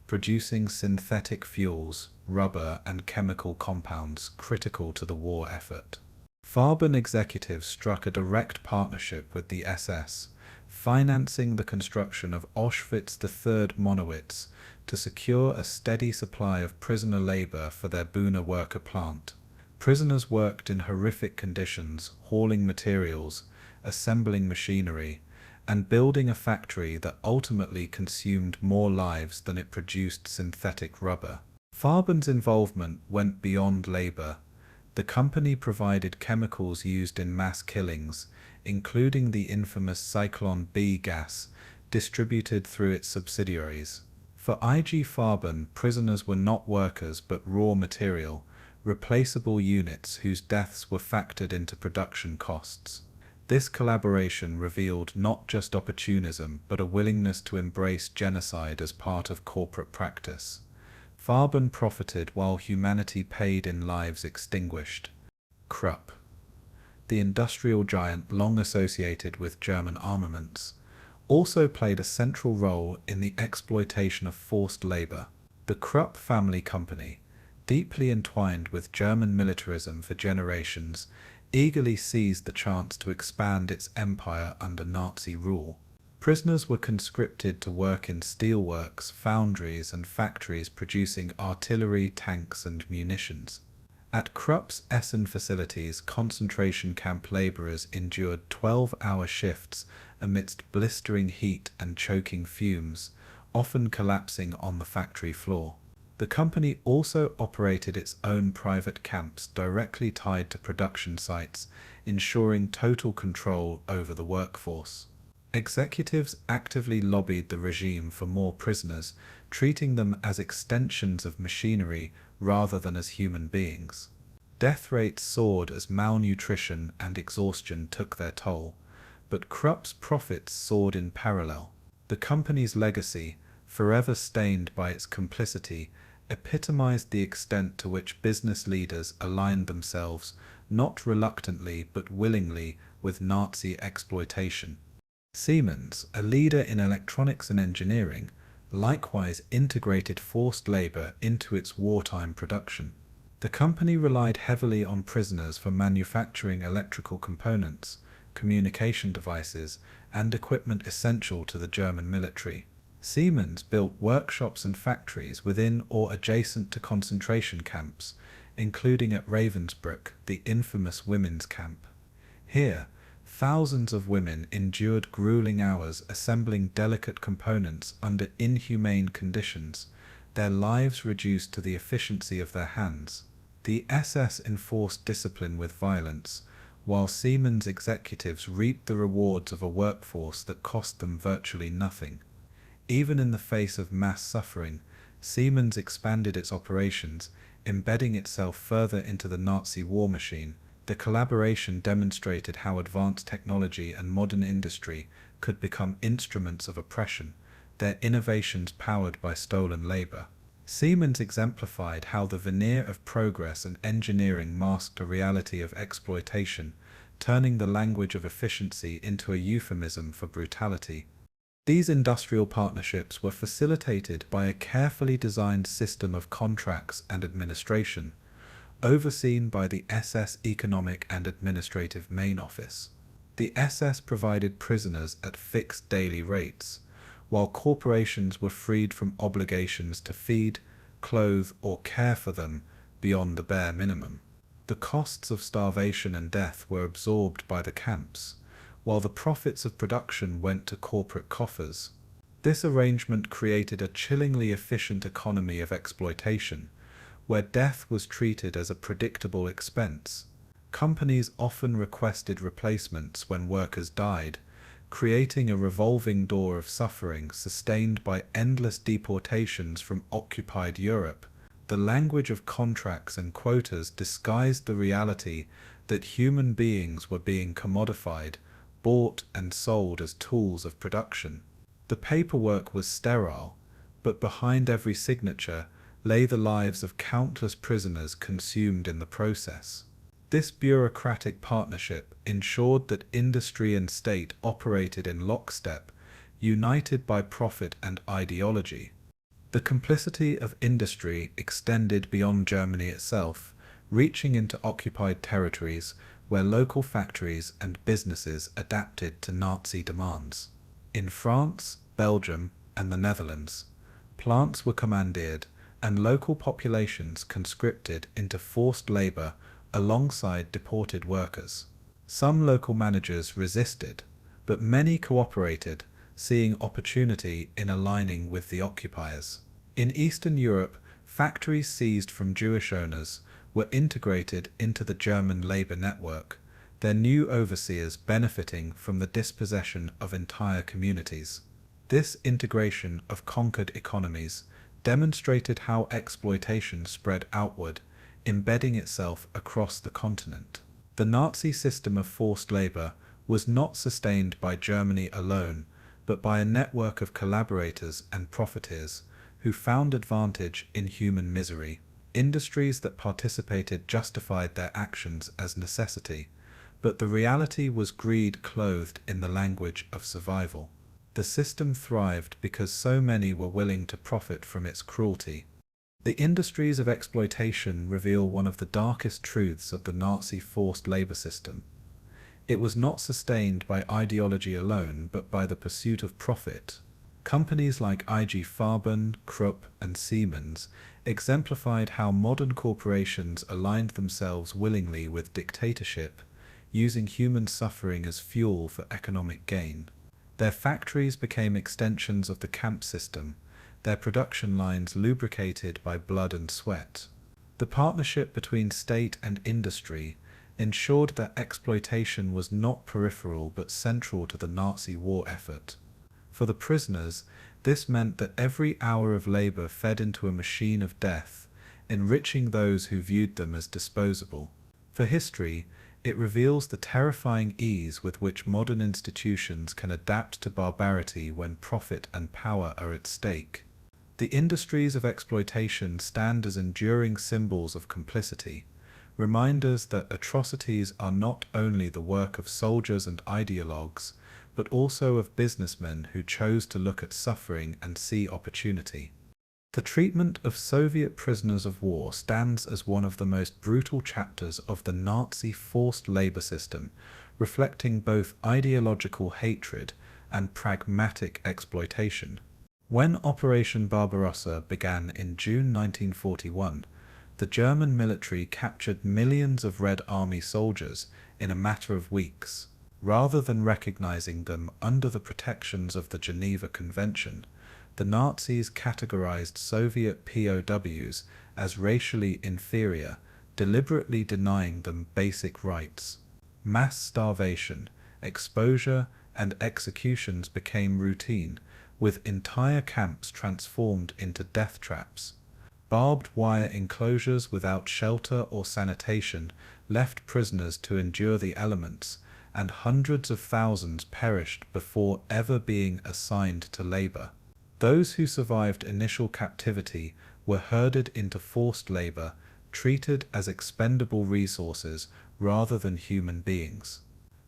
producing synthetic fuels, rubber, and chemical compounds critical to the war effort. Farben executives struck a direct partnership with the SS, financing the construction of Auschwitz III Monowitz to secure a steady supply of prisoner labor for their Buna worker plant. Prisoners worked in horrific conditions, hauling materials, assembling machinery, and building a factory that ultimately consumed more lives than it produced synthetic rubber. Farben's involvement went beyond labor. The company provided chemicals used in mass killings, including the infamous Zyklon B gas, distributed through its subsidiaries. For IG Farben, prisoners were not workers but raw material, replaceable units whose deaths were factored into production costs. This collaboration revealed not just opportunism but a willingness to embrace genocide as part of corporate practice. Farben profited while humanity paid in lives extinguished. Krupp, the industrial giant long associated with German armaments, also played a central role in the exploitation of forced labor. The Krupp family company, deeply entwined with German militarism for generations, eagerly seized the chance to expand its empire under Nazi rule. Prisoners were conscripted to work in steelworks, foundries, and factories producing artillery, tanks, and munitions. At Krupp's Essen facilities, concentration camp laborers endured 12-hour shifts amidst blistering heat and choking fumes, often collapsing on the factory floor. The company also operated its own private camps directly tied to production sites, ensuring total control over the workforce. Executives actively lobbied the regime for more prisoners, treating them as extensions of machinery rather than as human beings. Death rates soared as malnutrition and exhaustion took their toll, but Krupp's profits soared in parallel. The company's legacy, forever stained by its complicity, epitomized the extent to which business leaders aligned themselves, not reluctantly but willingly, with Nazi exploitation. Siemens, a leader in electronics and engineering, likewise integrated forced labor into its wartime production. The company relied heavily on prisoners for manufacturing electrical components, communication devices, and equipment essential to the German military. Siemens built workshops and factories within or adjacent to concentration camps, including at Ravensbrück, the infamous women's camp. Here, thousands of women endured grueling hours assembling delicate components under inhumane conditions, their lives reduced to the efficiency of their hands. The SS enforced discipline with violence, while Siemens executives reaped the rewards of a workforce that cost them virtually nothing. Even in the face of mass suffering, Siemens expanded its operations, embedding itself further into the Nazi war machine. The collaboration demonstrated how advanced technology and modern industry could become instruments of oppression, their innovations powered by stolen labor. Siemens exemplified how the veneer of progress and engineering masked a reality of exploitation, turning the language of efficiency into a euphemism for brutality. These industrial partnerships were facilitated by a carefully designed system of contracts and administration, overseen by the SS Economic and Administrative Main Office. The SS provided prisoners at fixed daily rates, while corporations were freed from obligations to feed, clothe, or care for them beyond the bare minimum. The costs of starvation and death were absorbed by the camps, while the profits of production went to corporate coffers. This arrangement created a chillingly efficient economy of exploitation, where death was treated as a predictable expense. Companies often requested replacements when workers died, creating a revolving door of suffering sustained by endless deportations from occupied Europe. The language of contracts and quotas disguised the reality that human beings were being commodified, bought and sold as tools of production. The paperwork was sterile, but behind every signature lay the lives of countless prisoners consumed in the process. This bureaucratic partnership ensured that industry and state operated in lockstep, united by profit and ideology. The complicity of industry extended beyond Germany itself, reaching into occupied territories where local factories and businesses adapted to Nazi demands. In France, Belgium, and the Netherlands, plants were commandeered and local populations conscripted into forced labor alongside deported workers. Some local managers resisted, but many cooperated, seeing opportunity in aligning with the occupiers. In Eastern Europe, factories seized from Jewish owners were integrated into the German labor network, their new overseers benefiting from the dispossession of entire communities. This integration of conquered economies demonstrated how exploitation spread outward, embedding itself across the continent. The Nazi system of forced labor was not sustained by Germany alone, but by a network of collaborators and profiteers who found advantage in human misery. Industries that participated justified their actions as necessity, but the reality was greed clothed in the language of survival. The system thrived because so many were willing to profit from its cruelty. The industries of exploitation reveal one of the darkest truths of the Nazi forced labor system. It was not sustained by ideology alone, but by the pursuit of profit. Companies like IG Farben, Krupp, and Siemens exemplified how modern corporations aligned themselves willingly with dictatorship, using human suffering as fuel for economic gain. Their factories became extensions of the camp system, their production lines lubricated by blood and sweat. The partnership between state and industry ensured that exploitation was not peripheral but central to the Nazi war effort. For the prisoners, this meant that every hour of labor fed into a machine of death, enriching those who viewed them as disposable. For history, it reveals the terrifying ease with which modern institutions can adapt to barbarity when profit and power are at stake. The industries of exploitation stand as enduring symbols of complicity, reminders that atrocities are not only the work of soldiers and ideologues, but also of businessmen who chose to look at suffering and see opportunity. The treatment of Soviet prisoners of war stands as one of the most brutal chapters of the Nazi forced labor system, reflecting both ideological hatred and pragmatic exploitation. When Operation Barbarossa began in June 1941, the German military captured millions of Red Army soldiers in a matter of weeks. Rather than recognizing them under the protections of the Geneva Convention, the Nazis categorized Soviet POWs as racially inferior, deliberately denying them basic rights. Mass starvation, exposure, and executions became routine, with entire camps transformed into death traps. Barbed wire enclosures without shelter or sanitation left prisoners to endure the elements, and hundreds of thousands perished before ever being assigned to labor. Those who survived initial captivity were herded into forced labor, treated as expendable resources rather than human beings.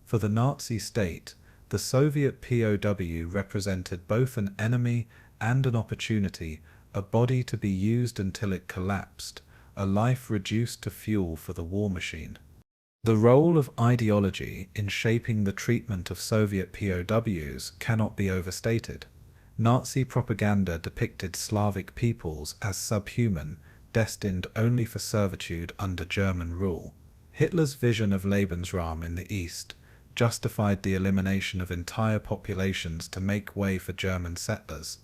For the Nazi state, the Soviet POW represented both an enemy and an opportunity, a body to be used until it collapsed, a life reduced to fuel for the war machine. The role of ideology in shaping the treatment of Soviet POWs cannot be overstated. Nazi propaganda depicted Slavic peoples as subhuman, destined only for servitude under German rule. Hitler's vision of Lebensraum in the East justified the elimination of entire populations to make way for German settlers,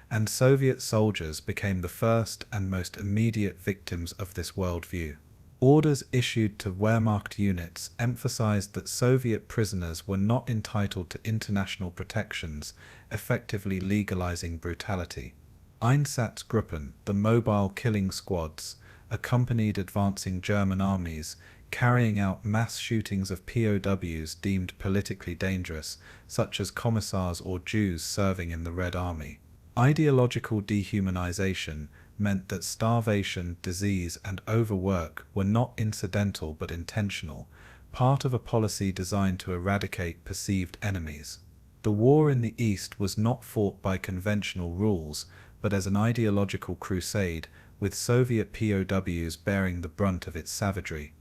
and Soviet soldiers became the first and most immediate victims of this worldview. Orders issued to Wehrmacht units emphasized that Soviet prisoners were not entitled to international protections, effectively legalizing brutality. Einsatzgruppen, the mobile killing squads, accompanied advancing German armies, carrying out mass shootings of POWs deemed politically dangerous, such as commissars or Jews serving in the Red Army. Ideological dehumanization meant that starvation, disease, and overwork were not incidental but intentional, part of a policy designed to eradicate perceived enemies. The war in the East was not fought by conventional rules, but as an ideological crusade, with Soviet POWs bearing the brunt of its savagery.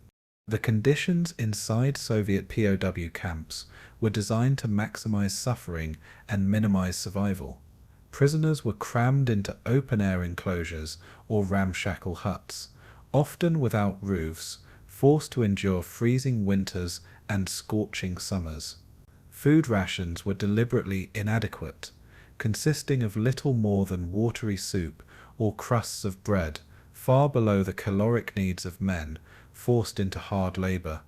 The conditions inside Soviet POW camps were designed to maximize suffering and minimize survival. Prisoners were crammed into open-air enclosures or ramshackle huts, often without roofs, forced to endure freezing winters and scorching summers. Food rations were deliberately inadequate, consisting of little more than watery soup or crusts of bread, far below the caloric needs of men forced into hard labor.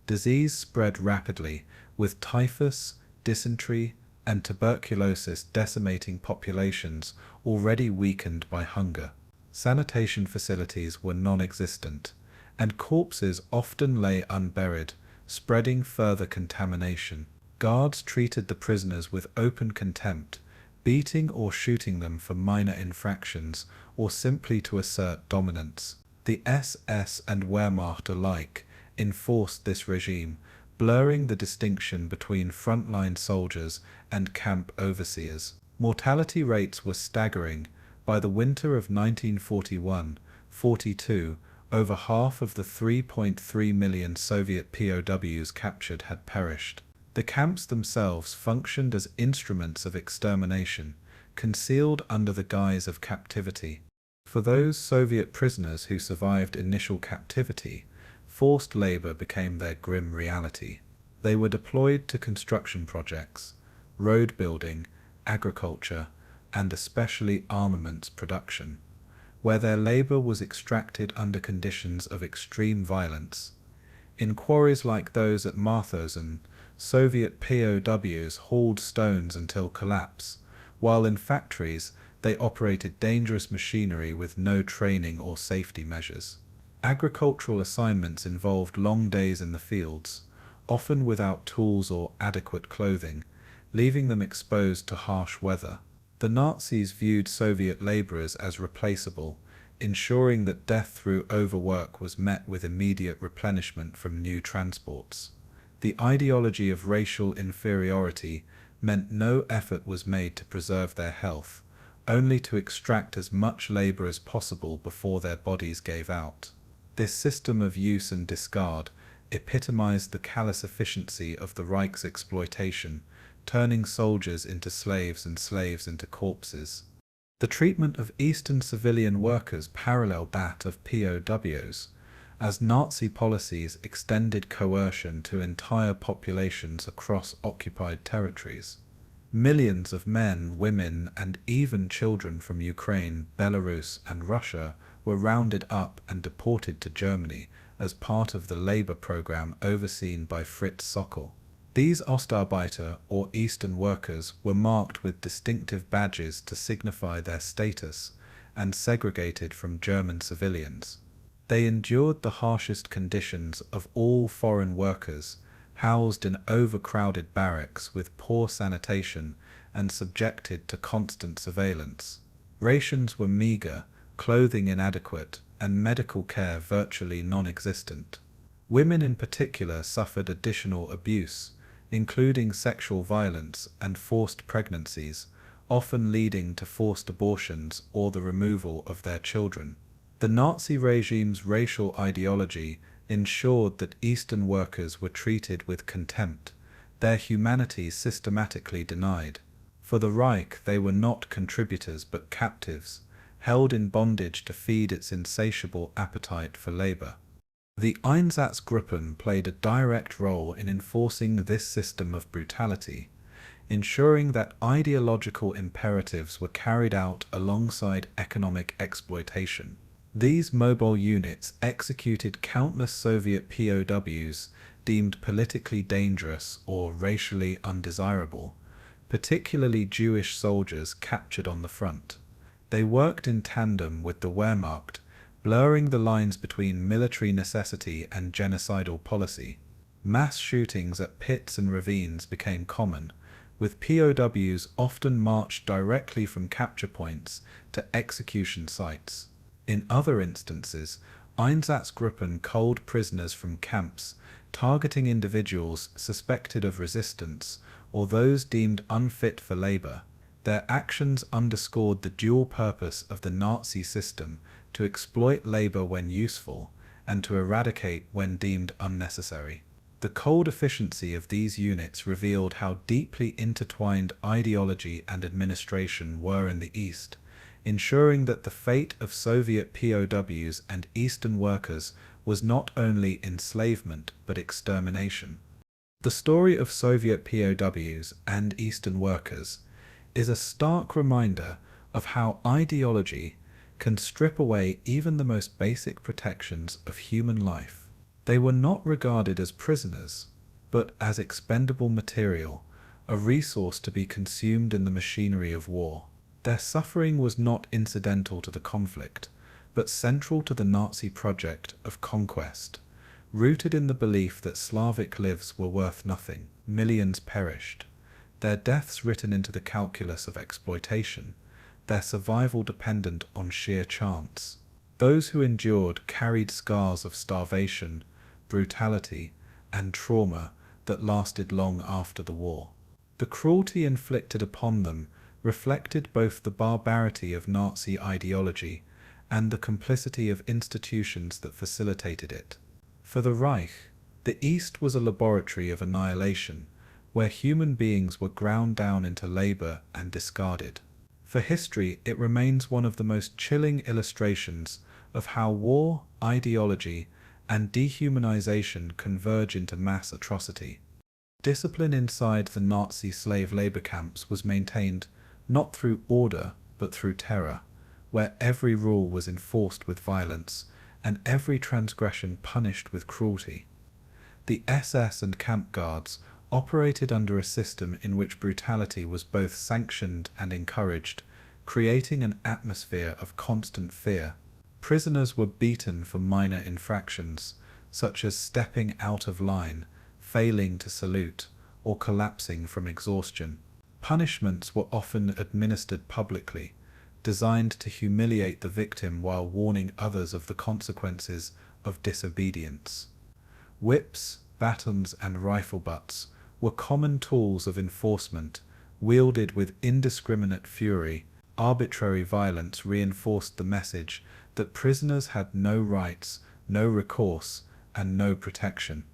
Disease spread rapidly, with typhus, dysentery, and tuberculosis decimating populations already weakened by hunger. Sanitation facilities were non-existent, and corpses often lay unburied, spreading further contamination. Guards treated the prisoners with open contempt, beating or shooting them for minor infractions or simply to assert dominance. The SS and Wehrmacht alike enforced this regime, blurring the distinction between frontline soldiers and camp overseers. Mortality rates were staggering. By the winter of 1941-42, over half of the 3.3 million Soviet POWs captured had perished. The camps themselves functioned as instruments of extermination, concealed under the guise of captivity. For those Soviet prisoners who survived initial captivity, forced labor became their grim reality. They were deployed to construction projects, road building, agriculture, and especially armaments production, where their labor was extracted under conditions of extreme violence. In quarries like those at Mauthausen, Soviet POWs hauled stones until collapse, while in factories they operated dangerous machinery with no training or safety measures. Agricultural assignments involved long days in the fields, often without tools or adequate clothing, leaving them exposed to harsh weather. The Nazis viewed Soviet laborers as replaceable, ensuring that death through overwork was met with immediate replenishment from new transports. The ideology of racial inferiority meant no effort was made to preserve their health, only to extract as much labor as possible before their bodies gave out. This system of use and discard epitomized the callous efficiency of the Reich's exploitation, turning soldiers into slaves and slaves into corpses. The treatment of Eastern civilian workers paralleled that of POWs, as Nazi policies extended coercion to entire populations across occupied territories. Millions of men, women, and even children from Ukraine, Belarus, and Russia were rounded up and deported to Germany as part of the labor program overseen by Fritz Sockel. These Ostarbeiter, or Eastern workers, were marked with distinctive badges to signify their status and segregated from German civilians. They endured the harshest conditions of all foreign workers, housed in overcrowded barracks with poor sanitation and subjected to constant surveillance. Rations were meager, clothing inadequate, and medical care virtually non-existent. Women in particular suffered additional abuse, including sexual violence and forced pregnancies, often leading to forced abortions or the removal of their children. The Nazi regime's racial ideology ensured that Eastern workers were treated with contempt, their humanity systematically denied. For the Reich, they were not contributors but captives, held in bondage to feed its insatiable appetite for labor. The Einsatzgruppen played a direct role in enforcing this system of brutality, ensuring that ideological imperatives were carried out alongside economic exploitation. These mobile units executed countless Soviet POWs deemed politically dangerous or racially undesirable, particularly Jewish soldiers captured on the front. They worked in tandem with the Wehrmacht, blurring the lines between military necessity and genocidal policy. Mass shootings at pits and ravines became common, with POWs often marched directly from capture points to execution sites. In other instances, Einsatzgruppen culled prisoners from camps, targeting individuals suspected of resistance or those deemed unfit for labor. Their actions underscored the dual purpose of the Nazi system to exploit labor when useful and to eradicate when deemed unnecessary. The cold efficiency of these units revealed how deeply intertwined ideology and administration were in the East, ensuring that the fate of Soviet POWs and Eastern workers was not only enslavement but extermination. The story of Soviet POWs and Eastern workers is a stark reminder of how ideology can strip away even the most basic protections of human life. They were not regarded as prisoners, but as expendable material, a resource to be consumed in the machinery of war. Their suffering was not incidental to the conflict, but central to the Nazi project of conquest. Rooted in the belief that Slavic lives were worth nothing, millions perished, their deaths written into the calculus of exploitation, their survival dependent on sheer chance. Those who endured carried scars of starvation, brutality, and trauma that lasted long after the war. The cruelty inflicted upon them reflected both the barbarity of Nazi ideology and the complicity of institutions that facilitated it. For the Reich, the East was a laboratory of annihilation, where human beings were ground down into labor and discarded. For history, it remains one of the most chilling illustrations of how war, ideology, and dehumanization converge into mass atrocity. Discipline inside the Nazi slave labor camps was maintained not through order but through terror, where every rule was enforced with violence and every transgression punished with cruelty. The SS and camp guards operated under a system in which brutality was both sanctioned and encouraged, creating an atmosphere of constant fear. Prisoners were beaten for minor infractions, such as stepping out of line, failing to salute, or collapsing from exhaustion. Punishments were often administered publicly, designed to humiliate the victim while warning others of the consequences of disobedience. Whips, batons, and rifle butts were common tools of enforcement, wielded with indiscriminate fury. Arbitrary violence reinforced the message that prisoners had no rights, no recourse, and no protection.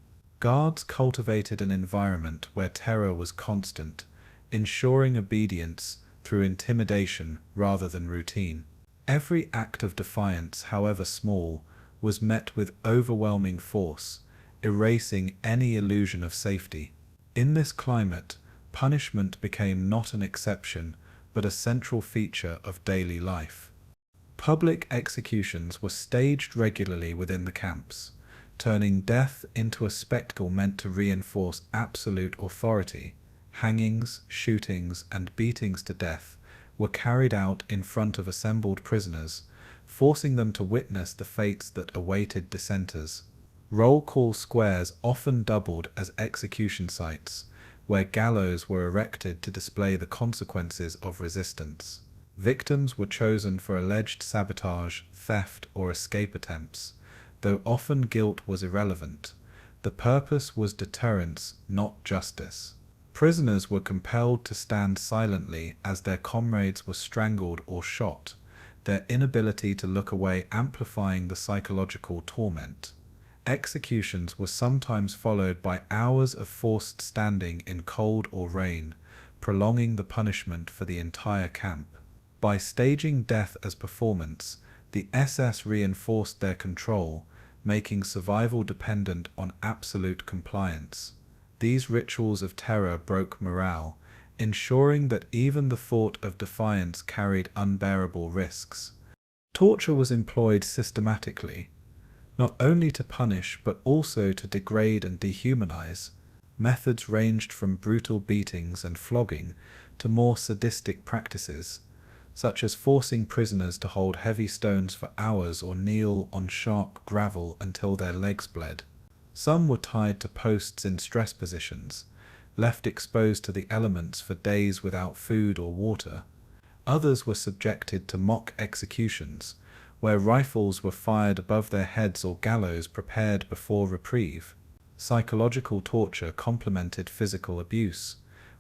Guards cultivated an environment where terror was constant, ensuring obedience through intimidation rather than routine. Every act of defiance, however small, was met with overwhelming force, erasing any illusion of safety. In this climate, punishment became not an exception, but a central feature of daily life. Public executions were staged regularly within the camps, turning death into a spectacle meant to reinforce absolute authority. Hangings, shootings, and beatings to death were carried out in front of assembled prisoners, forcing them to witness the fates that awaited dissenters. Roll call squares often doubled as execution sites, where gallows were erected to display the consequences of resistance. Victims were chosen for alleged sabotage, theft, or escape attempts, though often guilt was irrelevant. The purpose was deterrence, not justice. Prisoners were compelled to stand silently as their comrades were strangled or shot, their inability to look away amplifying the psychological torment. Executions were sometimes followed by hours of forced standing in cold or rain, prolonging the punishment for the entire camp. By staging death as performance, the SS reinforced their control, making survival dependent on absolute compliance. These rituals of terror broke morale, ensuring that even the thought of defiance carried unbearable risks. Torture was employed systematically, not only to punish but also to degrade and dehumanize. Methods ranged from brutal beatings and flogging to more sadistic practices, such as forcing prisoners to hold heavy stones for hours or kneel on sharp gravel until their legs bled. Some were tied to posts in stress positions, left exposed to the elements for days without food or water. Others were subjected to mock executions, where rifles were fired above their heads or gallows prepared before reprieve. Psychological torture complemented physical abuse,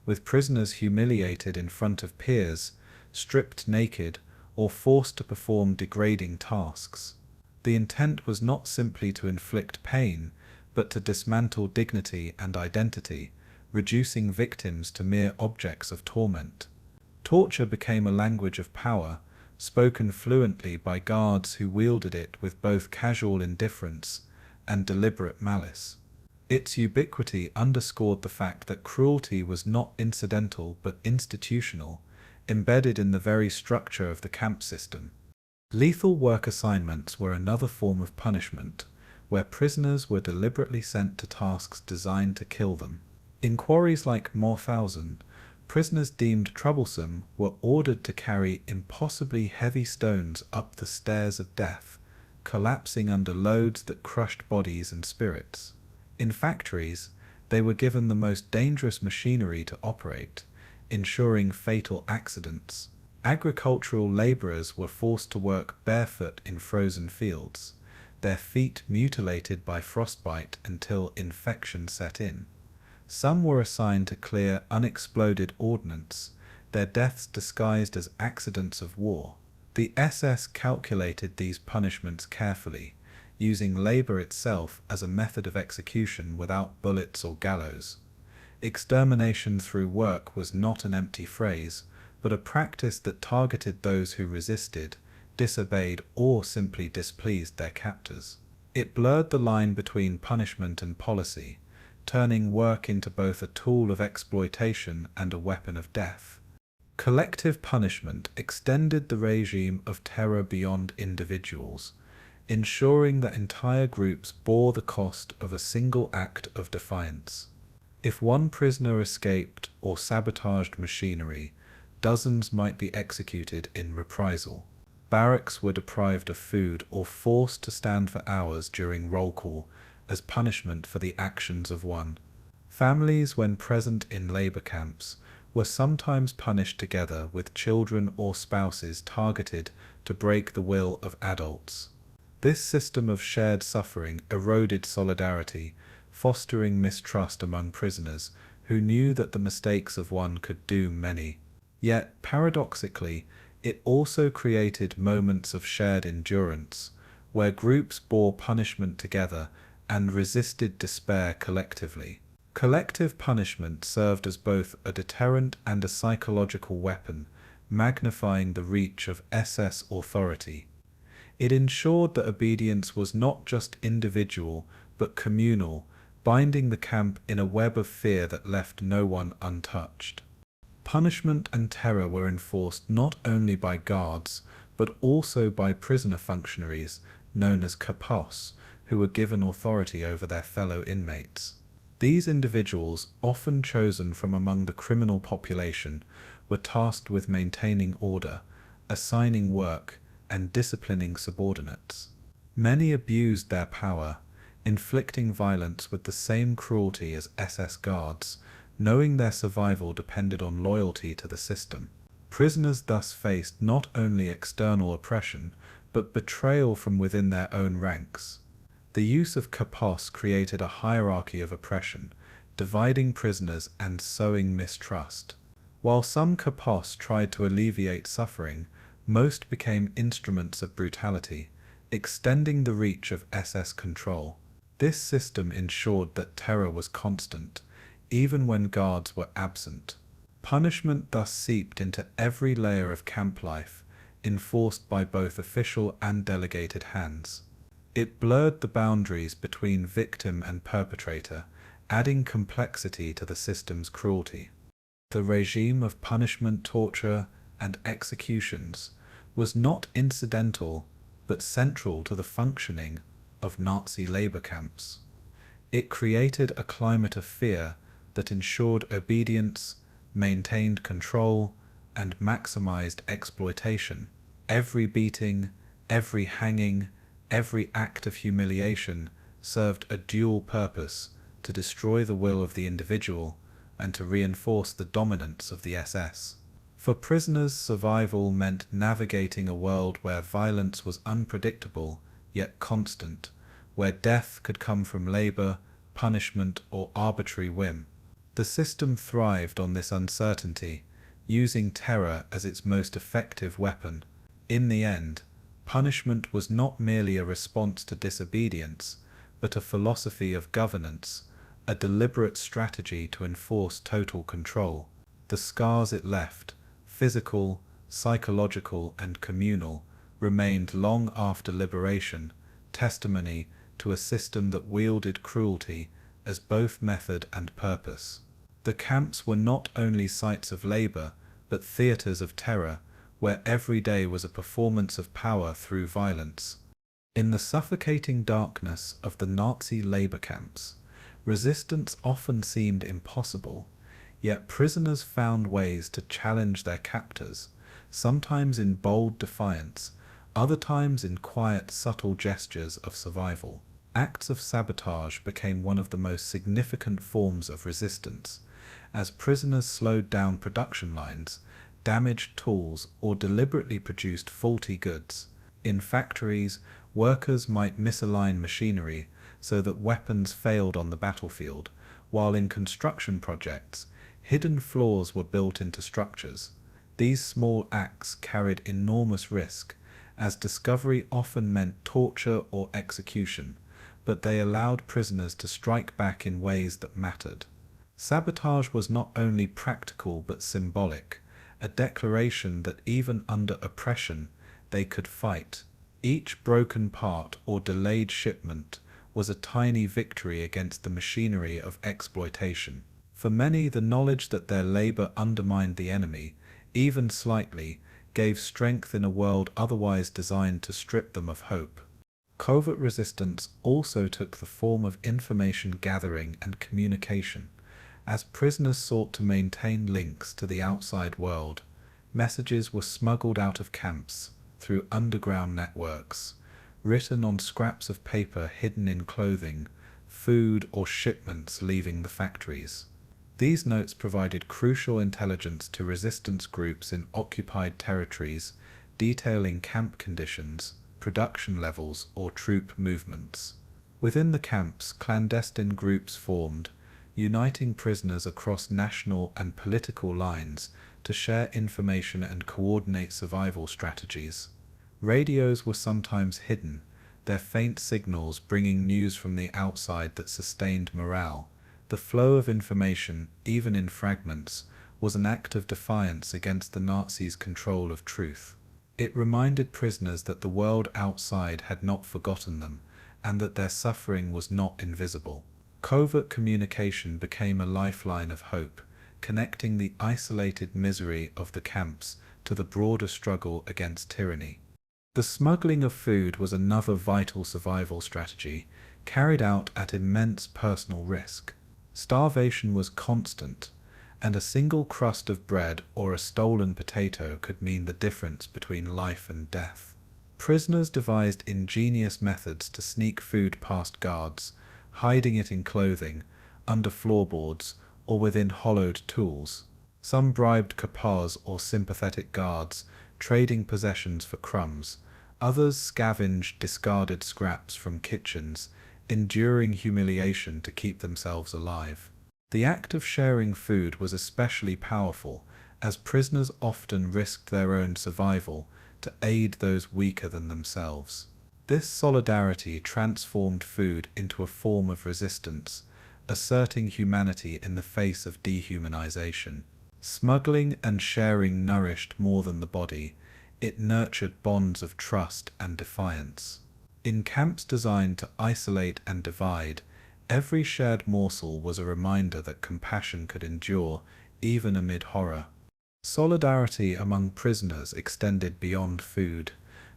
with prisoners humiliated in front of peers, stripped naked, or forced to perform degrading tasks. The intent was not simply to inflict pain, but to dismantle dignity and identity, reducing victims to mere objects of torment. Torture became a language of power, spoken fluently by guards who wielded it with both casual indifference and deliberate malice. Its ubiquity underscored the fact that cruelty was not incidental but institutional, embedded in the very structure of the camp system. Lethal work assignments were another form of punishment, where prisoners were deliberately sent to tasks designed to kill them. In quarries like Mauthausen, prisoners deemed troublesome were ordered to carry impossibly heavy stones up the stairs of death, collapsing under loads that crushed bodies and spirits. In factories, they were given the most dangerous machinery to operate, ensuring fatal accidents. Agricultural laborers were forced to work barefoot in frozen fields, their feet mutilated by frostbite until infection set in. Some were assigned to clear unexploded ordnance, their deaths disguised as accidents of war. The SS calculated these punishments carefully, using labor itself as a method of execution without bullets or gallows. Extermination through work was not an empty phrase, but a practice that targeted those who resisted, disobeyed, or simply displeased their captors. It blurred the line between punishment and policy, turning work into both a tool of exploitation and a weapon of death. Collective punishment extended the regime of terror beyond individuals, ensuring that entire groups bore the cost of a single act of defiance. If one prisoner escaped or sabotaged machinery, dozens might be executed in reprisal. Barracks were deprived of food or forced to stand for hours during roll call as punishment for the actions of one. Families, when present in labor camps, were sometimes punished together with children or spouses targeted to break the will of adults. This system of shared suffering eroded solidarity, fostering mistrust among prisoners who knew that the mistakes of one could doom many. Yet, paradoxically, it also created moments of shared endurance, where groups bore punishment together and resisted despair collectively. Collective punishment served as both a deterrent and a psychological weapon, magnifying the reach of SS authority. It ensured that obedience was not just individual, but communal, binding the camp in a web of fear that left no one untouched. Punishment and terror were enforced not only by guards, but also by prisoner functionaries, known as POWs, who were given authority over their fellow inmates. These individuals, often chosen from among the criminal population, were tasked with maintaining order, assigning work, and disciplining subordinates. Many abused their power, inflicting violence with the same cruelty as SS guards, knowing their survival depended on loyalty to the system. Prisoners thus faced not only external oppression, but betrayal from within their own ranks. The use of kapos created a hierarchy of oppression, dividing prisoners and sowing mistrust. While some kapos tried to alleviate suffering, most became instruments of brutality, extending the reach of SS control. This system ensured that terror was constant, even when guards were absent. Punishment thus seeped into every layer of camp life, enforced by both official and delegated hands. It blurred the boundaries between victim and perpetrator, adding complexity to the system's cruelty. The regime of punishment, torture, and executions was not incidental, but central to the functioning of Nazi labor camps. It created a climate of fear that ensured obedience, maintained control, and maximized exploitation. Every beating, every hanging, every act of humiliation served a dual purpose: to destroy the will of the individual and to reinforce the dominance of the SS. For prisoners, survival meant navigating a world where violence was unpredictable yet constant, where death could come from labor, punishment, or arbitrary whim. The system thrived on this uncertainty, using terror as its most effective weapon. In the end, punishment was not merely a response to disobedience, but a philosophy of governance, a deliberate strategy to enforce total control. The scars it left, physical, psychological, and communal, remained long after liberation, testimony to a system that wielded cruelty as both method and purpose. The camps were not only sites of labor, but theaters of terror, where every day was a performance of power through violence. In the suffocating darkness of the Nazi labor camps, resistance often seemed impossible, yet prisoners found ways to challenge their captors, sometimes in bold defiance, other times in quiet, subtle gestures of survival. Acts of sabotage became one of the most significant forms of resistance, as prisoners slowed down production lines, damaged tools, or deliberately produced faulty goods. In factories, workers might misalign machinery so that weapons failed on the battlefield, while in construction projects, hidden flaws were built into structures. These small acts carried enormous risk, as discovery often meant torture or execution, but they allowed prisoners to strike back in ways that mattered. Sabotage was not only practical but symbolic, a declaration that even under oppression they could fight. Each broken part or delayed shipment was a tiny victory against the machinery of exploitation. For many, the knowledge that their labor undermined the enemy, even slightly, gave strength in a world otherwise designed to strip them of hope. Covert resistance also took the form of information gathering and communication. As prisoners sought to maintain links to the outside world, messages were smuggled out of camps through underground networks, written on scraps of paper hidden in clothing, food, or shipments leaving the factories. These notes provided crucial intelligence to resistance groups in occupied territories, detailing camp conditions, production levels, or troop movements. Within the camps, clandestine groups formed, uniting prisoners across national and political lines to share information and coordinate survival strategies. Radios were sometimes hidden, their faint signals bringing news from the outside that sustained morale. The flow of information, even in fragments, was an act of defiance against the Nazis' control of truth. It reminded prisoners that the world outside had not forgotten them, and that their suffering was not invisible. Covert communication became a lifeline of hope, connecting the isolated misery of the camps to the broader struggle against tyranny. The smuggling of food was another vital survival strategy, carried out at immense personal risk. Starvation was constant, and a single crust of bread or a stolen potato could mean the difference between life and death. Prisoners devised ingenious methods to sneak food past guards, hiding it in clothing, under floorboards, or within hollowed tools. Some bribed kapars or sympathetic guards, trading possessions for crumbs. Others scavenged discarded scraps from kitchens, enduring humiliation to keep themselves alive. The act of sharing food was especially powerful, as prisoners often risked their own survival to aid those weaker than themselves. This solidarity transformed food into a form of resistance, asserting humanity in the face of dehumanization. Smuggling and sharing nourished more than the body. It nurtured bonds of trust and defiance. In camps designed to isolate and divide, every shared morsel was a reminder that compassion could endure, even amid horror. Solidarity among prisoners extended beyond food,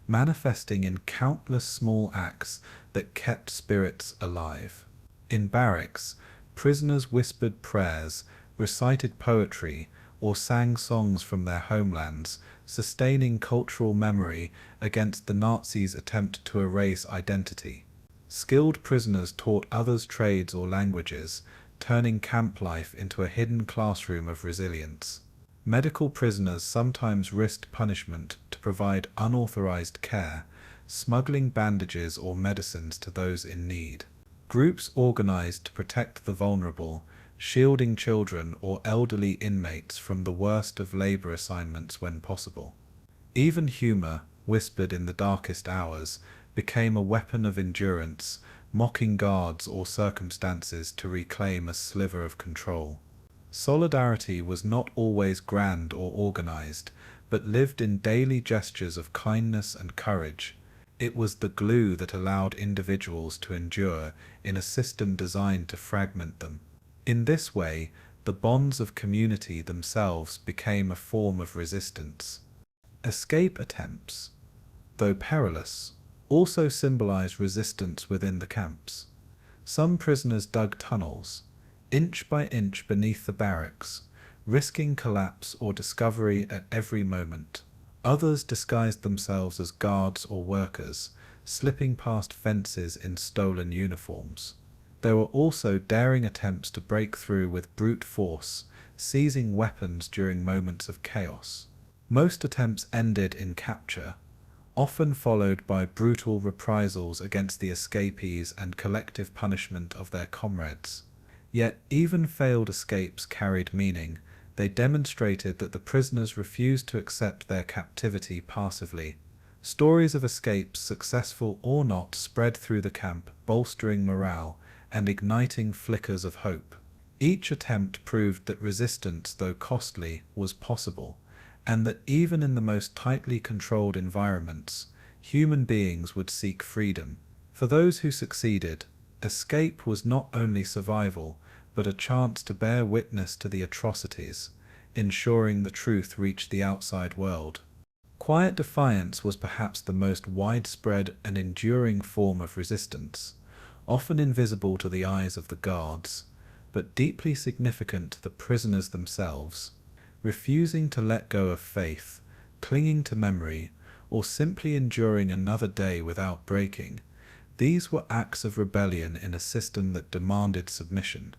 manifesting in countless small acts that kept spirits alive. In barracks, prisoners whispered prayers, recited poetry, or sang songs from their homelands, sustaining cultural memory against the Nazis' attempt to erase identity. Skilled prisoners taught others trades or languages, turning camp life into a hidden classroom of resilience. Medical prisoners sometimes risked punishment to provide unauthorized care, smuggling bandages or medicines to those in need. Groups organized to protect the vulnerable, shielding children or elderly inmates from the worst of labor assignments when possible. Even humor, whispered in the darkest hours, became a weapon of endurance, mocking guards or circumstances to reclaim a sliver of control. Solidarity was not always grand or organized, but lived in daily gestures of kindness and courage. It was the glue that allowed individuals to endure in a system designed to fragment them. In this way, the bonds of community themselves became a form of resistance. Escape attempts, though perilous, also symbolized resistance within the camps. Some prisoners dug tunnels, inch by inch beneath the barracks, risking collapse or discovery at every moment. Others disguised themselves as guards or workers, slipping past fences in stolen uniforms. There were also daring attempts to break through with brute force, seizing weapons during moments of chaos. Most attempts ended in capture, often followed by brutal reprisals against the escapees and collective punishment of their comrades. Yet even failed escapes carried meaning. They demonstrated that the prisoners refused to accept their captivity passively. Stories of escapes, successful or not, spread through the camp, bolstering morale and igniting flickers of hope. Each attempt proved that resistance, though costly, was possible, and that even in the most tightly controlled environments, human beings would seek freedom. For those who succeeded, escape was not only survival, but a chance to bear witness to the atrocities, ensuring the truth reached the outside world. Quiet defiance was perhaps the most widespread and enduring form of resistance, often invisible to the eyes of the guards, but deeply significant to the prisoners themselves. Refusing to let go of faith, clinging to memory, or simply enduring another day without breaking, these were acts of rebellion in a system that demanded submission.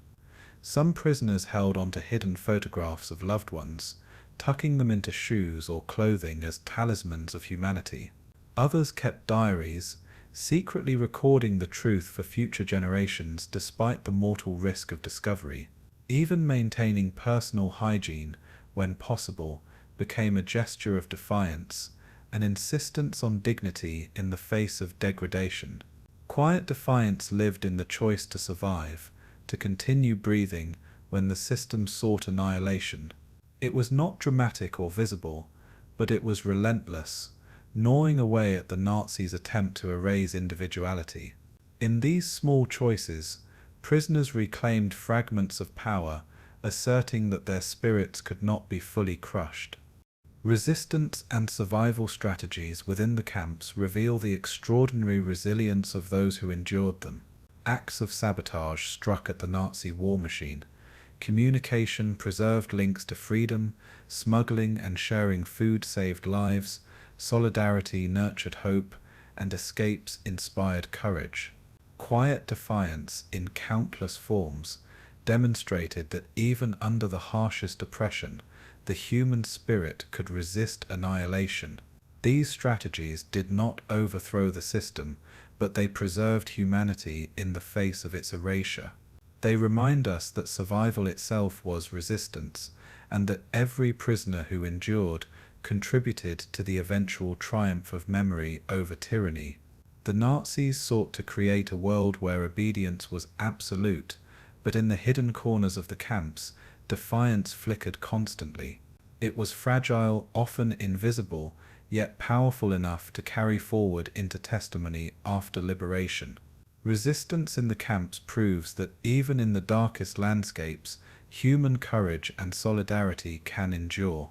Some prisoners held onto hidden photographs of loved ones, tucking them into shoes or clothing as talismans of humanity. Others kept diaries, secretly recording the truth for future generations despite the mortal risk of discovery. Even maintaining personal hygiene, when possible, became a gesture of defiance, an insistence on dignity in the face of degradation. Quiet defiance lived in the choice to survive, to continue breathing when the system sought annihilation. It was not dramatic or visible, but it was relentless, gnawing away at the Nazis' attempt to erase individuality. In these small choices, prisoners reclaimed fragments of power, asserting that their spirits could not be fully crushed. Resistance and survival strategies within the camps reveal the extraordinary resilience of those who endured them. Acts of sabotage struck at the Nazi war machine. Communication preserved links to freedom, smuggling and sharing food saved lives, solidarity nurtured hope, and escapes inspired courage. Quiet defiance, in countless forms, demonstrated that even under the harshest oppression, the human spirit could resist annihilation. These strategies did not overthrow the system, but they preserved humanity in the face of its erasure. They remind us that survival itself was resistance, and that every prisoner who endured contributed to the eventual triumph of memory over tyranny. The Nazis sought to create a world where obedience was absolute, but in the hidden corners of the camps, defiance flickered constantly. It was fragile, often invisible, yet powerful enough to carry forward into testimony after liberation. Resistance in the camps proves that even in the darkest landscapes, human courage and solidarity can endure.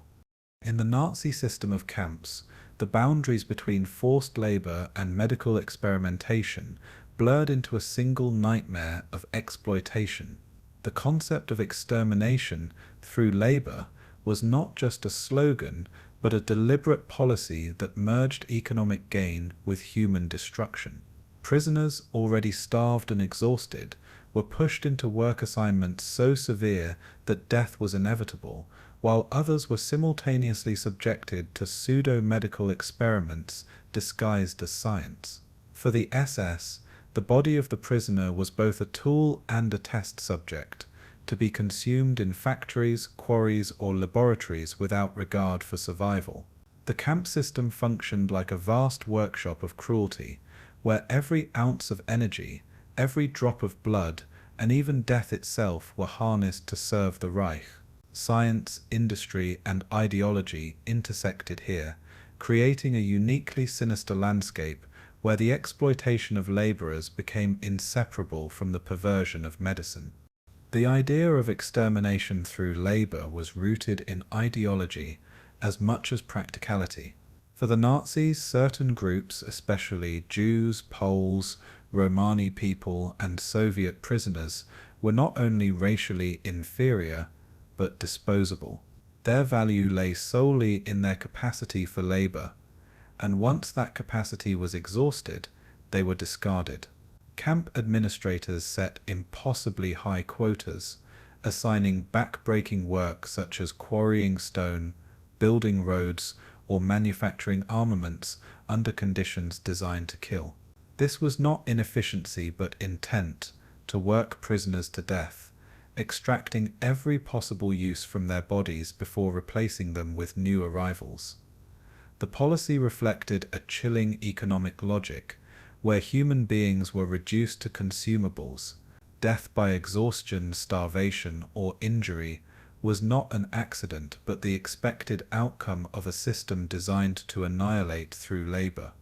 In the Nazi system of camps, the boundaries between forced labor and medical experimentation blurred into a single nightmare of exploitation. The concept of extermination through labor was not just a slogan, but a deliberate policy that merged economic gain with human destruction. Prisoners, already starved and exhausted, were pushed into work assignments so severe that death was inevitable, while others were simultaneously subjected to pseudo-medical experiments disguised as science. For the SS, the body of the prisoner was both a tool and a test subject, to be consumed in factories, quarries, or laboratories without regard for survival. The camp system functioned like a vast workshop of cruelty, where every ounce of energy, every drop of blood, and even death itself were harnessed to serve the Reich. Science, industry, and ideology intersected here, creating a uniquely sinister landscape where the exploitation of laborers became inseparable from the perversion of medicine. The idea of extermination through labor was rooted in ideology as much as practicality. For the Nazis, certain groups, especially Jews, Poles, Romani people, and Soviet prisoners, were not only racially inferior, but disposable. Their value lay solely in their capacity for labor, and once that capacity was exhausted, they were discarded. Camp administrators set impossibly high quotas, assigning back-breaking work such as quarrying stone, building roads, or manufacturing armaments under conditions designed to kill. This was not inefficiency but intent, to work prisoners to death, extracting every possible use from their bodies before replacing them with new arrivals. The policy reflected a chilling economic logic, where human beings were reduced to consumables. Death by exhaustion, starvation, or injury was not an accident but the expected outcome of a system designed to annihilate through labor.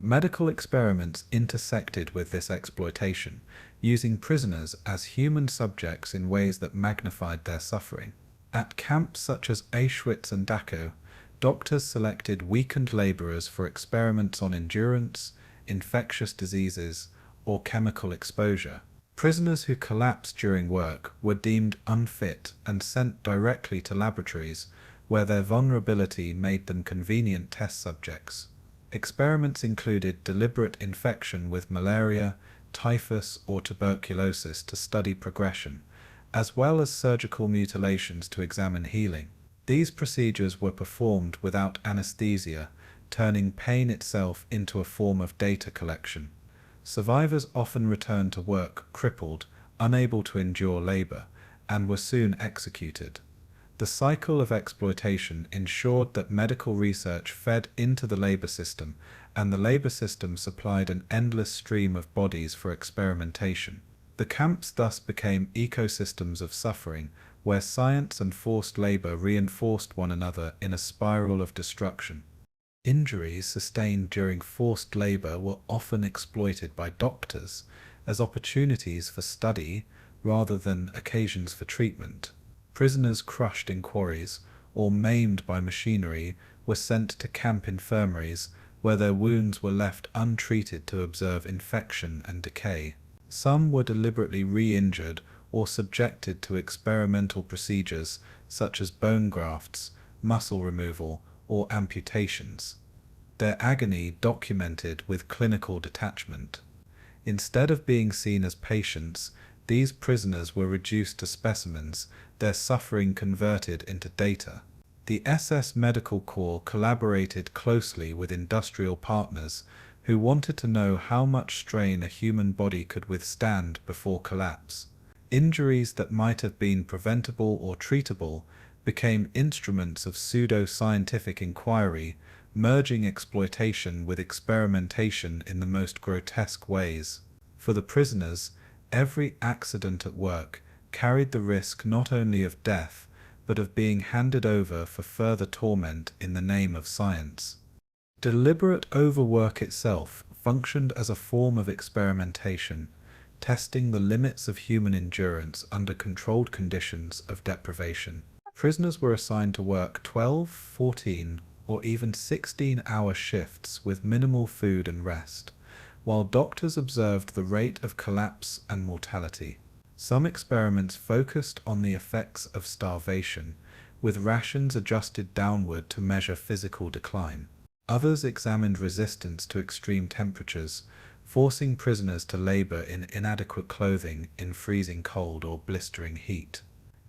Medical experiments intersected with this exploitation, using prisoners as human subjects in ways that magnified their suffering. At camps such as Auschwitz and Dachau, doctors selected weakened laborers for experiments on endurance, infectious diseases, or chemical exposure. Prisoners who collapsed during work were deemed unfit and sent directly to laboratories, where their vulnerability made them convenient test subjects. Experiments included deliberate infection with malaria, typhus, or tuberculosis to study progression, as well as surgical mutilations to examine healing. These procedures were performed without anesthesia, turning pain itself into a form of data collection. Survivors often returned to work crippled, unable to endure labor, and were soon executed. The cycle of exploitation ensured that medical research fed into the labor system, and the labor system supplied an endless stream of bodies for experimentation. The camps thus became ecosystems of suffering, where science and forced labor reinforced one another in a spiral of destruction. Injuries sustained during forced labor were often exploited by doctors as opportunities for study rather than occasions for treatment. Prisoners crushed in quarries or maimed by machinery were sent to camp infirmaries where their wounds were left untreated to observe infection and decay. Some were deliberately re-injured or subjected to experimental procedures such as bone grafts, muscle removal, or amputations. Their agony documented with clinical detachment. Instead of being seen as patients, these prisoners were reduced to specimens, their suffering converted into data. The SS Medical Corps collaborated closely with industrial partners who wanted to know how much strain a human body could withstand before collapse. Injuries that might have been preventable or treatable became instruments of pseudo-scientific inquiry, merging exploitation with experimentation in the most grotesque ways. For the prisoners, every accident at work carried the risk not only of death, but of being handed over for further torment in the name of science. Deliberate overwork itself functioned as a form of experimentation, testing the limits of human endurance under controlled conditions of deprivation. Prisoners were assigned to work 12, 14, or even 16-hour shifts with minimal food and rest, while doctors observed the rate of collapse and mortality. Some experiments focused on the effects of starvation, with rations adjusted downward to measure physical decline. Others examined resistance to extreme temperatures, forcing prisoners to labor in inadequate clothing in freezing cold or blistering heat.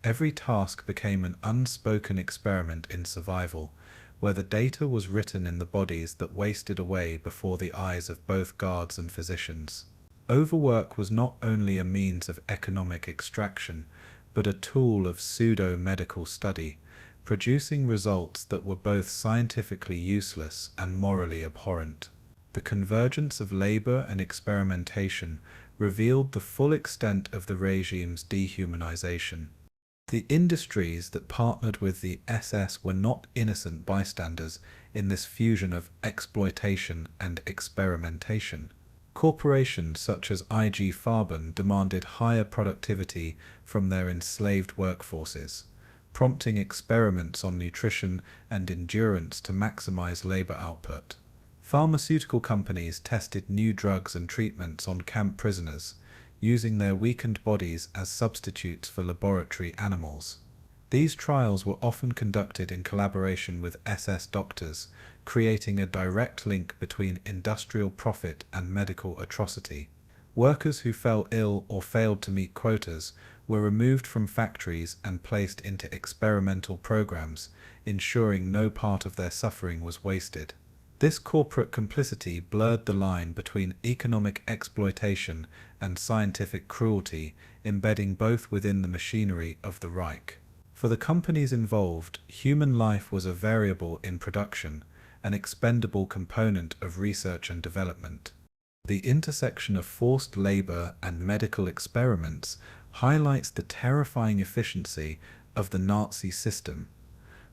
Every task became an unspoken experiment in survival, where the data was written in the bodies that wasted away before the eyes of both guards and physicians. Overwork was not only a means of economic extraction, but a tool of pseudo-medical study, producing results that were both scientifically useless and morally abhorrent. The convergence of labor and experimentation revealed the full extent of the regime's dehumanization. The industries that partnered with the SS were not innocent bystanders in this fusion of exploitation and experimentation. Corporations such as IG Farben demanded higher productivity from their enslaved workforces, prompting experiments on nutrition and endurance to maximize labor output. Pharmaceutical companies tested new drugs and treatments on camp prisoners, using their weakened bodies as substitutes for laboratory animals. These trials were often conducted in collaboration with SS doctors, creating a direct link between industrial profit and medical atrocity. Workers who fell ill or failed to meet quotas were removed from factories and placed into experimental programs, ensuring no part of their suffering was wasted. This corporate complicity blurred the line between economic exploitation and scientific cruelty, embedding both within the machinery of the Reich. For the companies involved, human life was a variable in production, an expendable component of research and development. The intersection of forced labor and medical experiments highlights the terrifying efficiency of the Nazi system,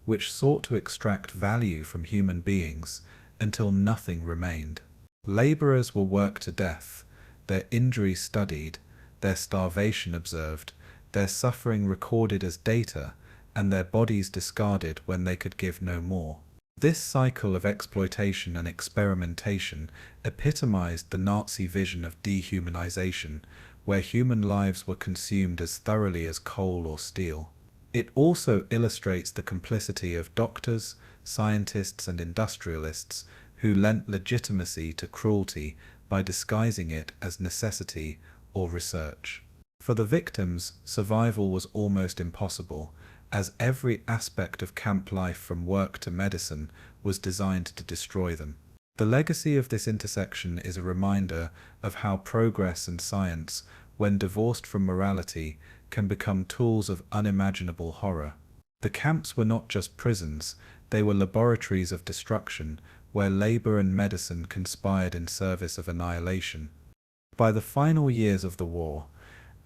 which sought to extract value from human beings until nothing remained. Laborers were worked to death, their injuries studied, their starvation observed, their suffering recorded as data, and their bodies discarded when they could give no more. This cycle of exploitation and experimentation epitomized the Nazi vision of dehumanization, where human lives were consumed as thoroughly as coal or steel. It also illustrates the complicity of doctors, scientists, and industrialists who lent legitimacy to cruelty by disguising it as necessity or research. For the victims, survival was almost impossible, as every aspect of camp life from work to medicine was designed to destroy them. The legacy of this intersection is a reminder of how progress and science, when divorced from morality, can become tools of unimaginable horror. The camps were not just prisons, they were laboratories of destruction, where labor and medicine conspired in service of annihilation. By the final years of the war,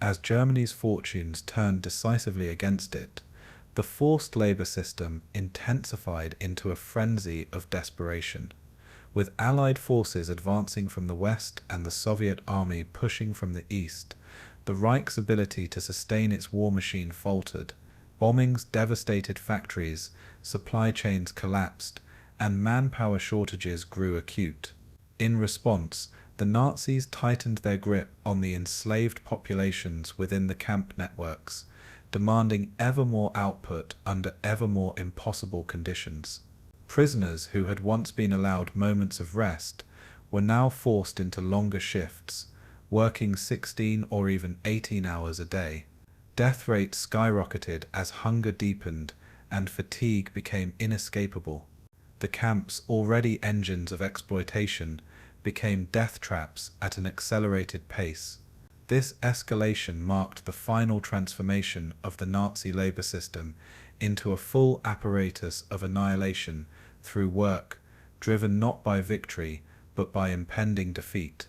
as Germany's fortunes turned decisively against it, the forced labor system intensified into a frenzy of desperation. With Allied forces advancing from the west and the Soviet army pushing from the east, the Reich's ability to sustain its war machine faltered. Bombings devastated factories, supply chains collapsed, and manpower shortages grew acute. In response, the Nazis tightened their grip on the enslaved populations within the camp networks, demanding ever more output under ever more impossible conditions. Prisoners who had once been allowed moments of rest were now forced into longer shifts, working 16 or even 18 hours a day. Death rates skyrocketed as hunger deepened and fatigue became inescapable. The camps, already engines of exploitation, became death traps at an accelerated pace. This escalation marked the final transformation of the Nazi labor system into a full apparatus of annihilation through work, driven not by victory, but by impending defeat.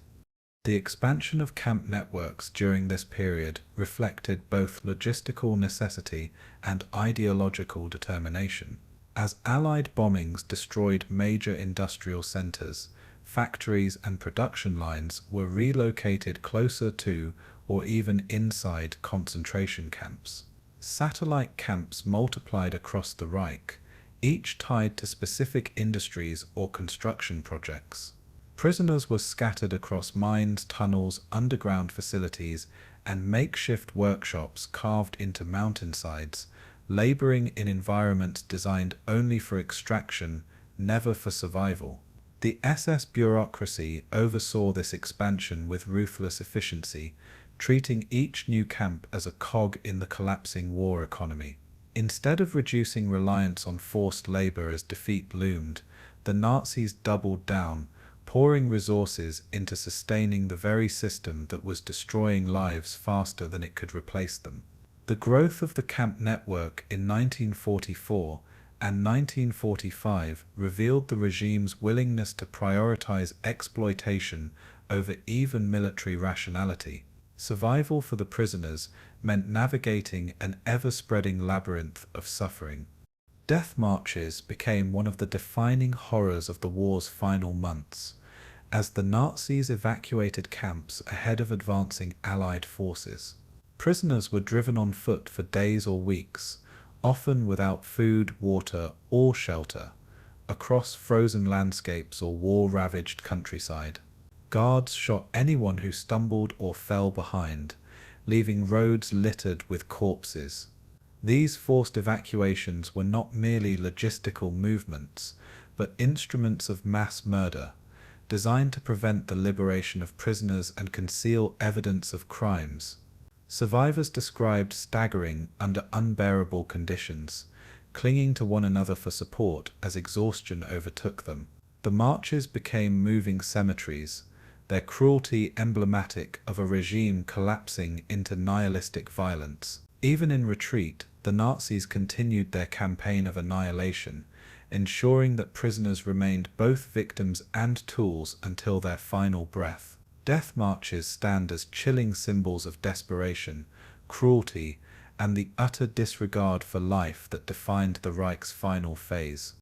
The expansion of camp networks during this period reflected both logistical necessity and ideological determination. As Allied bombings destroyed major industrial centers, factories and production lines were relocated closer to or even inside concentration camps. Satellite camps multiplied across the Reich, each tied to specific industries or construction projects. Prisoners were scattered across mines, tunnels, underground facilities, and makeshift workshops carved into mountainsides, laboring in environments designed only for extraction, never for survival. The SS bureaucracy oversaw this expansion with ruthless efficiency, treating each new camp as a cog in the collapsing war economy. Instead of reducing reliance on forced labor as defeat loomed, the Nazis doubled down, pouring resources into sustaining the very system that was destroying lives faster than it could replace them. The growth of the camp network in 1944 and 1945 revealed the regime's willingness to prioritize exploitation over even military rationality. Survival for the prisoners meant navigating an ever-spreading labyrinth of suffering. Death marches became one of the defining horrors of the war's final months, as the Nazis evacuated camps ahead of advancing Allied forces. Prisoners were driven on foot for days or weeks, often without food, water, or shelter, across frozen landscapes or war-ravaged countryside. Guards shot anyone who stumbled or fell behind, leaving roads littered with corpses. These forced evacuations were not merely logistical movements, but instruments of mass murder, designed to prevent the liberation of prisoners and conceal evidence of crimes. Survivors described staggering under unbearable conditions, clinging to one another for support as exhaustion overtook them. The marches became moving cemeteries, their cruelty emblematic of a regime collapsing into nihilistic violence. Even in retreat, the Nazis continued their campaign of annihilation, ensuring that prisoners remained both victims and tools until their final breath. Death marches stand as chilling symbols of desperation, cruelty, and the utter disregard for life that defined the Reich's final phase.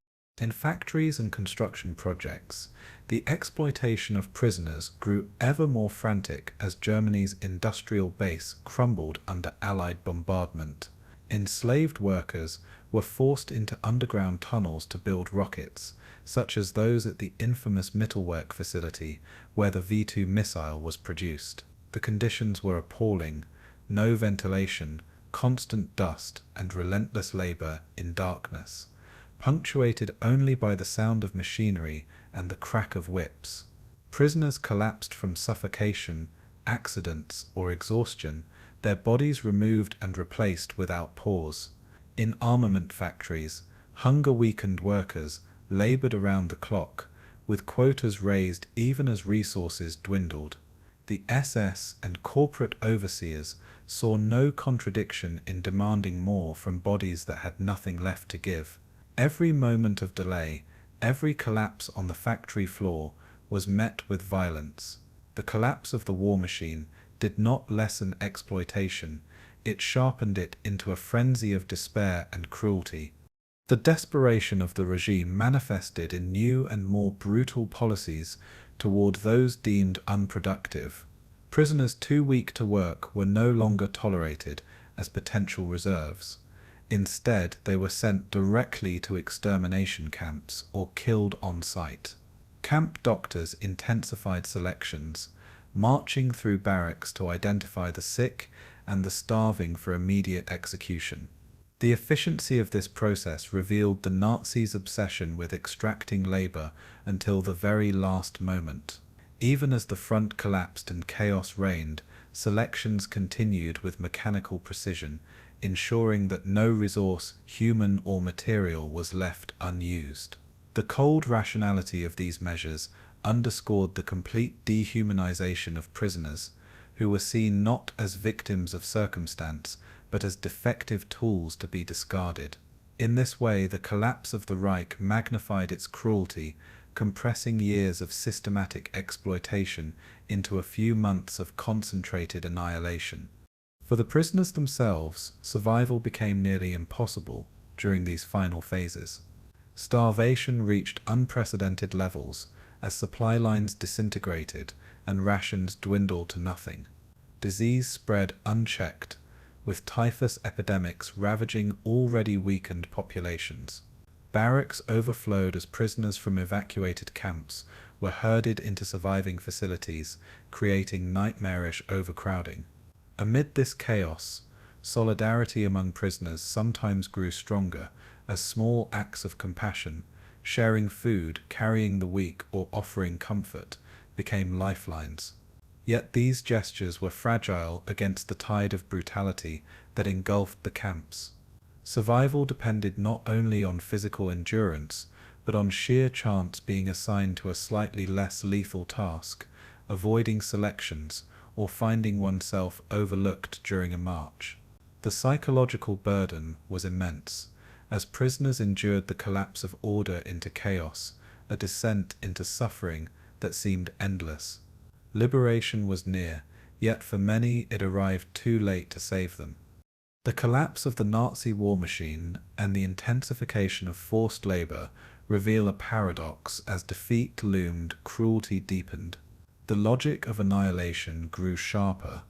In factories and construction projects, the exploitation of prisoners grew ever more frantic as Germany's industrial base crumbled under Allied bombardment. Enslaved workers were forced into underground tunnels to build rockets, such as those at the infamous Mittelwerk facility where the V2 missile was produced. The conditions were appalling: no ventilation, constant dust, and relentless labor in darkness, punctuated only by the sound of machinery and the crack of whips. Prisoners collapsed from suffocation, accidents, or exhaustion, their bodies removed and replaced without pause. In armament factories, hunger-weakened workers, labored around the clock, with quotas raised even as resources dwindled. The SS and corporate overseers saw no contradiction in demanding more from bodies that had nothing left to give. Every moment of delay, every collapse on the factory floor was met with violence. The collapse of the war machine did not lessen exploitation, it sharpened it into a frenzy of despair and cruelty. The desperation of the regime manifested in new and more brutal policies toward those deemed unproductive. Prisoners too weak to work were no longer tolerated as potential reserves. Instead, they were sent directly to extermination camps or killed on site. Camp doctors intensified selections, marching through barracks to identify the sick and the starving for immediate execution. The efficiency of this process revealed the Nazis' obsession with extracting labor until the very last moment. Even as the front collapsed and chaos reigned, selections continued with mechanical precision, ensuring that no resource, human or material, was left unused. The cold rationality of these measures underscored the complete dehumanization of prisoners, who were seen not as victims of circumstance, but as defective tools to be discarded. In this way, the collapse of the Reich magnified its cruelty, compressing years of systematic exploitation into a few months of concentrated annihilation. For the prisoners themselves, survival became nearly impossible during these final phases. Starvation reached unprecedented levels as supply lines disintegrated and rations dwindled to nothing. Disease spread unchecked, with typhus epidemics ravaging already weakened populations. Barracks overflowed as prisoners from evacuated camps were herded into surviving facilities, creating nightmarish overcrowding. Amid this chaos, solidarity among prisoners sometimes grew stronger as small acts of compassion, sharing food, carrying the weak, or offering comfort, became lifelines. Yet these gestures were fragile against the tide of brutality that engulfed the camps. Survival depended not only on physical endurance, but on sheer chance being assigned to a slightly less lethal task, avoiding selections, or finding oneself overlooked during a march. The psychological burden was immense, as prisoners endured the collapse of order into chaos, a descent into suffering that seemed endless. Liberation was near, yet for many it arrived too late to save them. The collapse of the Nazi war machine and the intensification of forced labor reveal a paradox. As defeat loomed, cruelty deepened. The logic of annihilation grew sharper,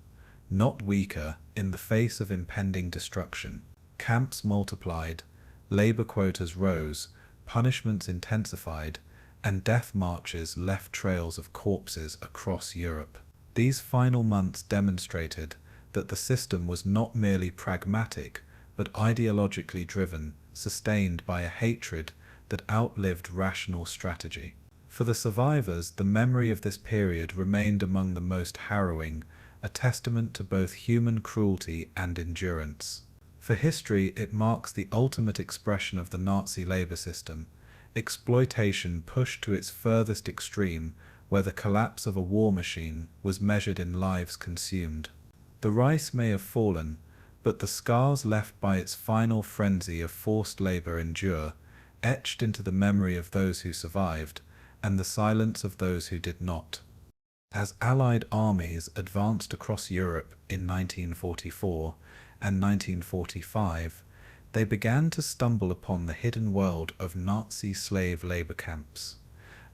not weaker, in the face of impending destruction. Camps multiplied, labor quotas rose, punishments intensified, and death marches left trails of corpses across Europe. These final months demonstrated that the system was not merely pragmatic, but ideologically driven, sustained by a hatred that outlived rational strategy. For the survivors, the memory of this period remained among the most harrowing, a testament to both human cruelty and endurance. For history, it marks the ultimate expression of the Nazi labor system, exploitation pushed to its furthest extreme, where the collapse of a war machine was measured in lives consumed. The Reich may have fallen, but the scars left by its final frenzy of forced labor endure, etched into the memory of those who survived, and the silence of those who did not. As Allied armies advanced across Europe in 1944 and 1945, they began to stumble upon the hidden world of Nazi slave labor camps,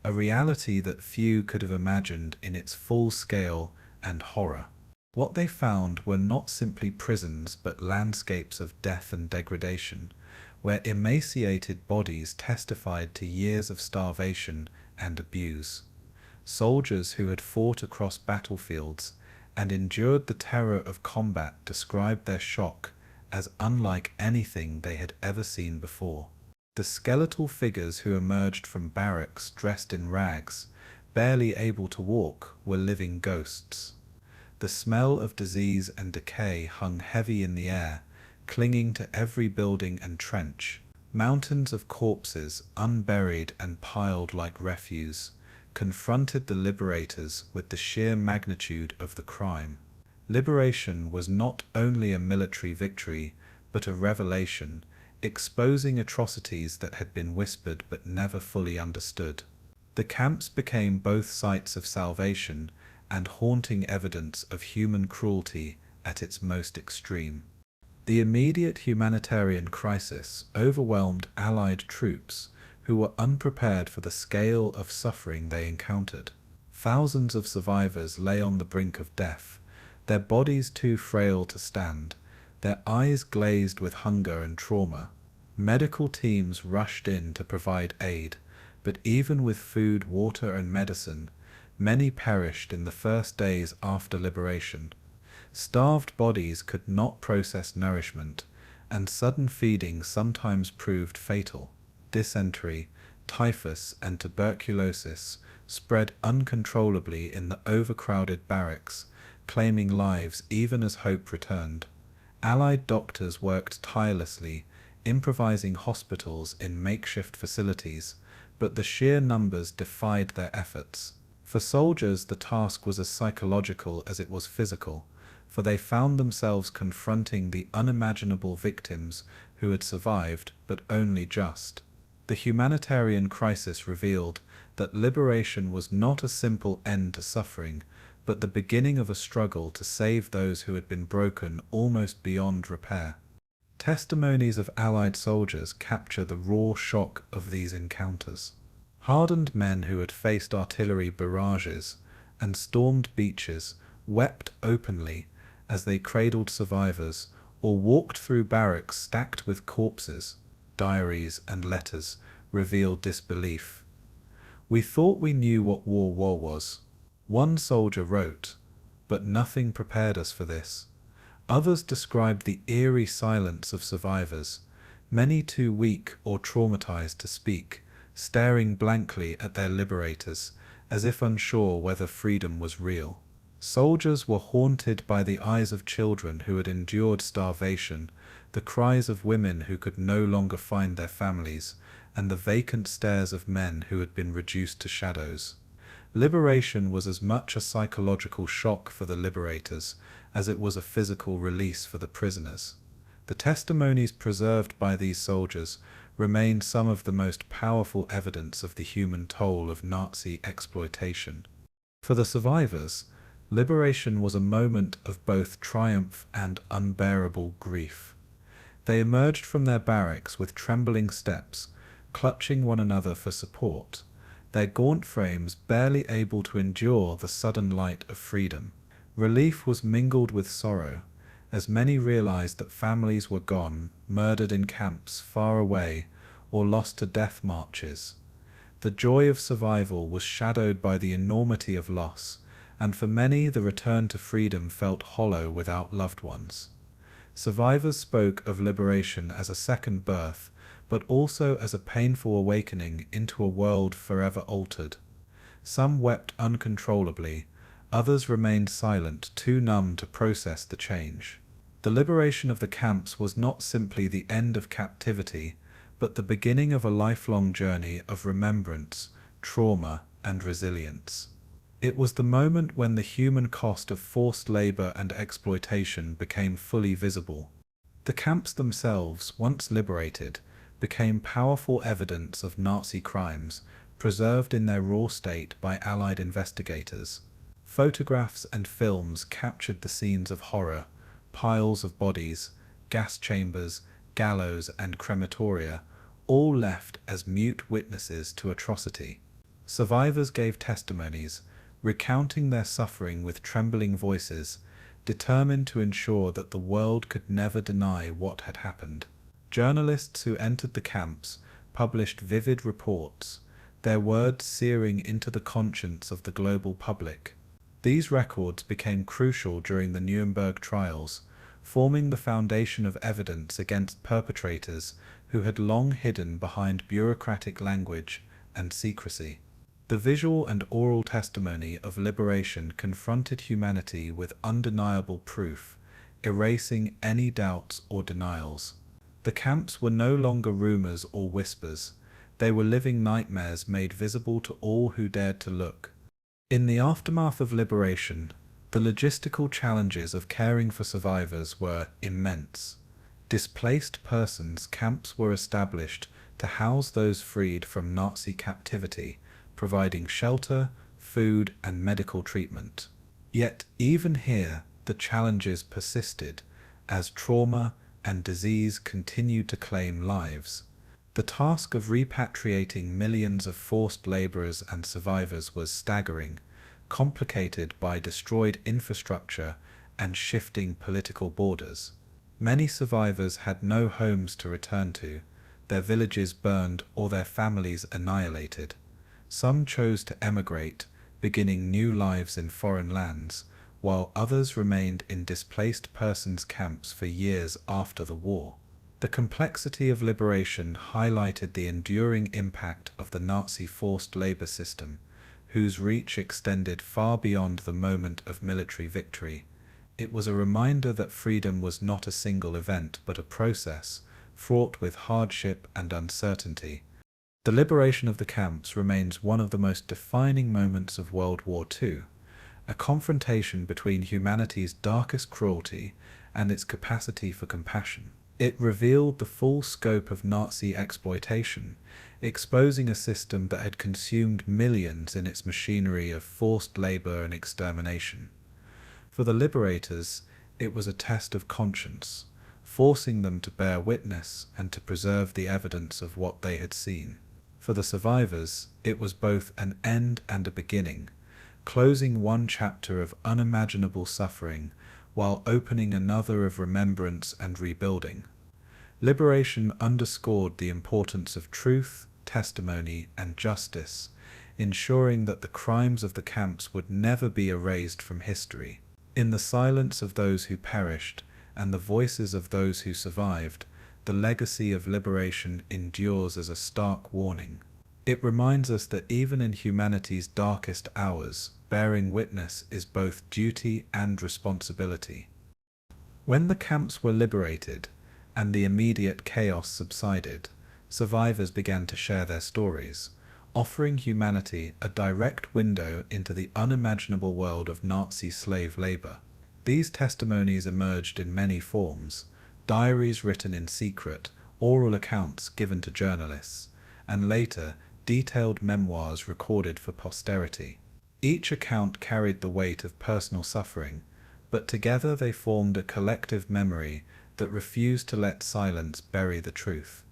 a reality that few could have imagined in its full scale and horror. What they found were not simply prisons but landscapes of death and degradation, where emaciated bodies testified to years of starvation and abuse. Soldiers who had fought across battlefields and endured the terror of combat described their shock as unlike anything they had ever seen before. The skeletal figures who emerged from barracks dressed in rags, barely able to walk, were living ghosts. The smell of disease and decay hung heavy in the air, clinging to every building and trench. Mountains of corpses, unburied and piled like refuse, confronted the liberators with the sheer magnitude of the crime. Liberation was not only a military victory, but a revelation, exposing atrocities that had been whispered but never fully understood. The camps became both sites of salvation and haunting evidence of human cruelty at its most extreme. The immediate humanitarian crisis overwhelmed Allied troops who were unprepared for the scale of suffering they encountered. Thousands of survivors lay on the brink of death, their bodies too frail to stand, their eyes glazed with hunger and trauma. Medical teams rushed in to provide aid, but even with food, water, and medicine, many perished in the first days after liberation. Starved bodies could not process nourishment, and sudden feeding sometimes proved fatal. Dysentery, typhus, and tuberculosis spread uncontrollably in the overcrowded barracks, claiming lives even as hope returned. Allied doctors worked tirelessly, improvising hospitals in makeshift facilities, but the sheer numbers defied their efforts. For soldiers, the task was as psychological as it was physical, for they found themselves confronting the unimaginable victims who had survived, but only just. The humanitarian crisis revealed that liberation was not a simple end to suffering, but the beginning of a struggle to save those who had been broken almost beyond repair. Testimonies of Allied soldiers capture the raw shock of these encounters. Hardened men who had faced artillery barrages and stormed beaches wept openly as they cradled survivors or walked through barracks stacked with corpses. Diaries and letters revealed disbelief. "We thought we knew what war was," one soldier wrote, "but nothing prepared us for this." Others described the eerie silence of survivors, many too weak or traumatized to speak, staring blankly at their liberators, as if unsure whether freedom was real. Soldiers were haunted by the eyes of children who had endured starvation, the cries of women who could no longer find their families, and the vacant stares of men who had been reduced to shadows. Liberation was as much a psychological shock for the liberators as it was a physical release for the prisoners. The testimonies preserved by these soldiers remain some of the most powerful evidence of the human toll of Nazi exploitation. For the survivors, liberation was a moment of both triumph and unbearable grief. They emerged from their barracks with trembling steps, clutching one another for support, their gaunt frames barely able to endure the sudden light of freedom. Relief was mingled with sorrow, as many realized that families were gone, murdered in camps far away, or lost to death marches. The joy of survival was shadowed by the enormity of loss, and for many the return to freedom felt hollow without loved ones. Survivors spoke of liberation as a second birth, but also as a painful awakening into a world forever altered. Some wept uncontrollably, others remained silent, too numb to process the change. The liberation of the camps was not simply the end of captivity, but the beginning of a lifelong journey of remembrance, trauma, and resilience. It was the moment when the human cost of forced labor and exploitation became fully visible. The camps themselves, once liberated, became powerful evidence of Nazi crimes, preserved in their raw state by Allied investigators. Photographs and films captured the scenes of horror: piles of bodies, gas chambers, gallows, and crematoria, all left as mute witnesses to atrocity. Survivors gave testimonies, recounting their suffering with trembling voices, determined to ensure that the world could never deny what had happened. Journalists who entered the camps published vivid reports, their words searing into the conscience of the global public. These records became crucial during the Nuremberg trials, forming the foundation of evidence against perpetrators who had long hidden behind bureaucratic language and secrecy. The visual and oral testimony of liberation confronted humanity with undeniable proof, erasing any doubts or denials. The camps were no longer rumors or whispers. They were living nightmares made visible to all who dared to look. In the aftermath of liberation, the logistical challenges of caring for survivors were immense. Displaced persons camps were established to house those freed from Nazi captivity, providing shelter, food, and medical treatment. Yet even here, the challenges persisted, as trauma and disease continued to claim lives. The task of repatriating millions of forced laborers and survivors was staggering, complicated by destroyed infrastructure and shifting political borders. Many survivors had no homes to return to, their villages burned or their families annihilated. Some chose to emigrate, beginning new lives in foreign lands, while others remained in displaced persons camps for years after the war. The complexity of liberation highlighted the enduring impact of the Nazi forced labor system, whose reach extended far beyond the moment of military victory. It was a reminder that freedom was not a single event but a process, fraught with hardship and uncertainty. The liberation of the camps remains one of the most defining moments of World War II, a confrontation between humanity's darkest cruelty and its capacity for compassion. It revealed the full scope of Nazi exploitation, exposing a system that had consumed millions in its machinery of forced labor and extermination. For the liberators, it was a test of conscience, forcing them to bear witness and to preserve the evidence of what they had seen. For the survivors, it was both an end and a beginning, closing one chapter of unimaginable suffering while opening another of remembrance and rebuilding. Liberation underscored the importance of truth, testimony, and justice, ensuring that the crimes of the camps would never be erased from history. In the silence of those who perished and the voices of those who survived, the legacy of liberation endures as a stark warning. It reminds us that even in humanity's darkest hours, bearing witness is both duty and responsibility. When the camps were liberated and the immediate chaos subsided, survivors began to share their stories, offering humanity a direct window into the unimaginable world of Nazi slave labor. These testimonies emerged in many forms: diaries written in secret, oral accounts given to journalists, and later, detailed memoirs recorded for posterity. Each account carried the weight of personal suffering, but together they formed a collective memory that refused to let silence bury the truth.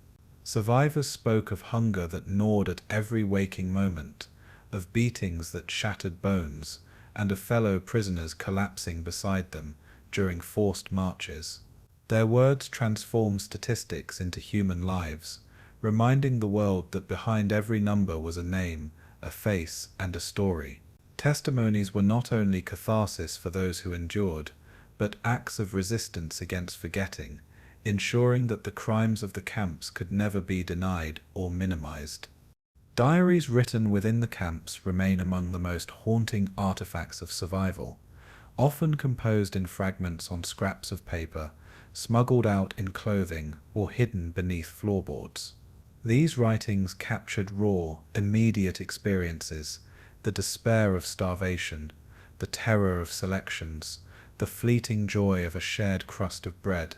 Survivors spoke of hunger that gnawed at every waking moment, of beatings that shattered bones, and of fellow prisoners collapsing beside them during forced marches. Their words transformed statistics into human lives, reminding the world that behind every number was a name, a face, and a story. Testimonies were not only catharsis for those who endured, but acts of resistance against forgetting, ensuring that the crimes of the camps could never be denied or minimized. Diaries written within the camps remain among the most haunting artifacts of survival, often composed in fragments on scraps of paper, smuggled out in clothing, or hidden beneath floorboards. These writings captured raw, immediate experiences, the despair of starvation, the terror of selections, the fleeting joy of a shared crust of bread.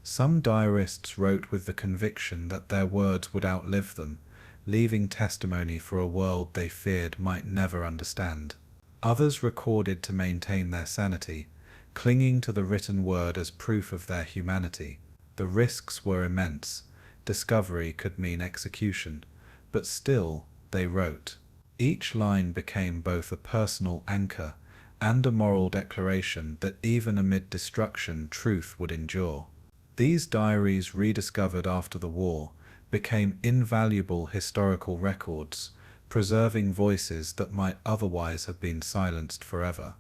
Some diarists wrote with the conviction that their words would outlive them, leaving testimony for a world they feared might never understand. Others recorded to maintain their sanity, clinging to the written word as proof of their humanity. The risks were immense. Discovery could mean execution, but still, they wrote. Each line became both a personal anchor and a moral declaration that even amid destruction, truth would endure. These diaries, rediscovered after the war, became invaluable historical records, preserving voices that might otherwise have been silenced forever.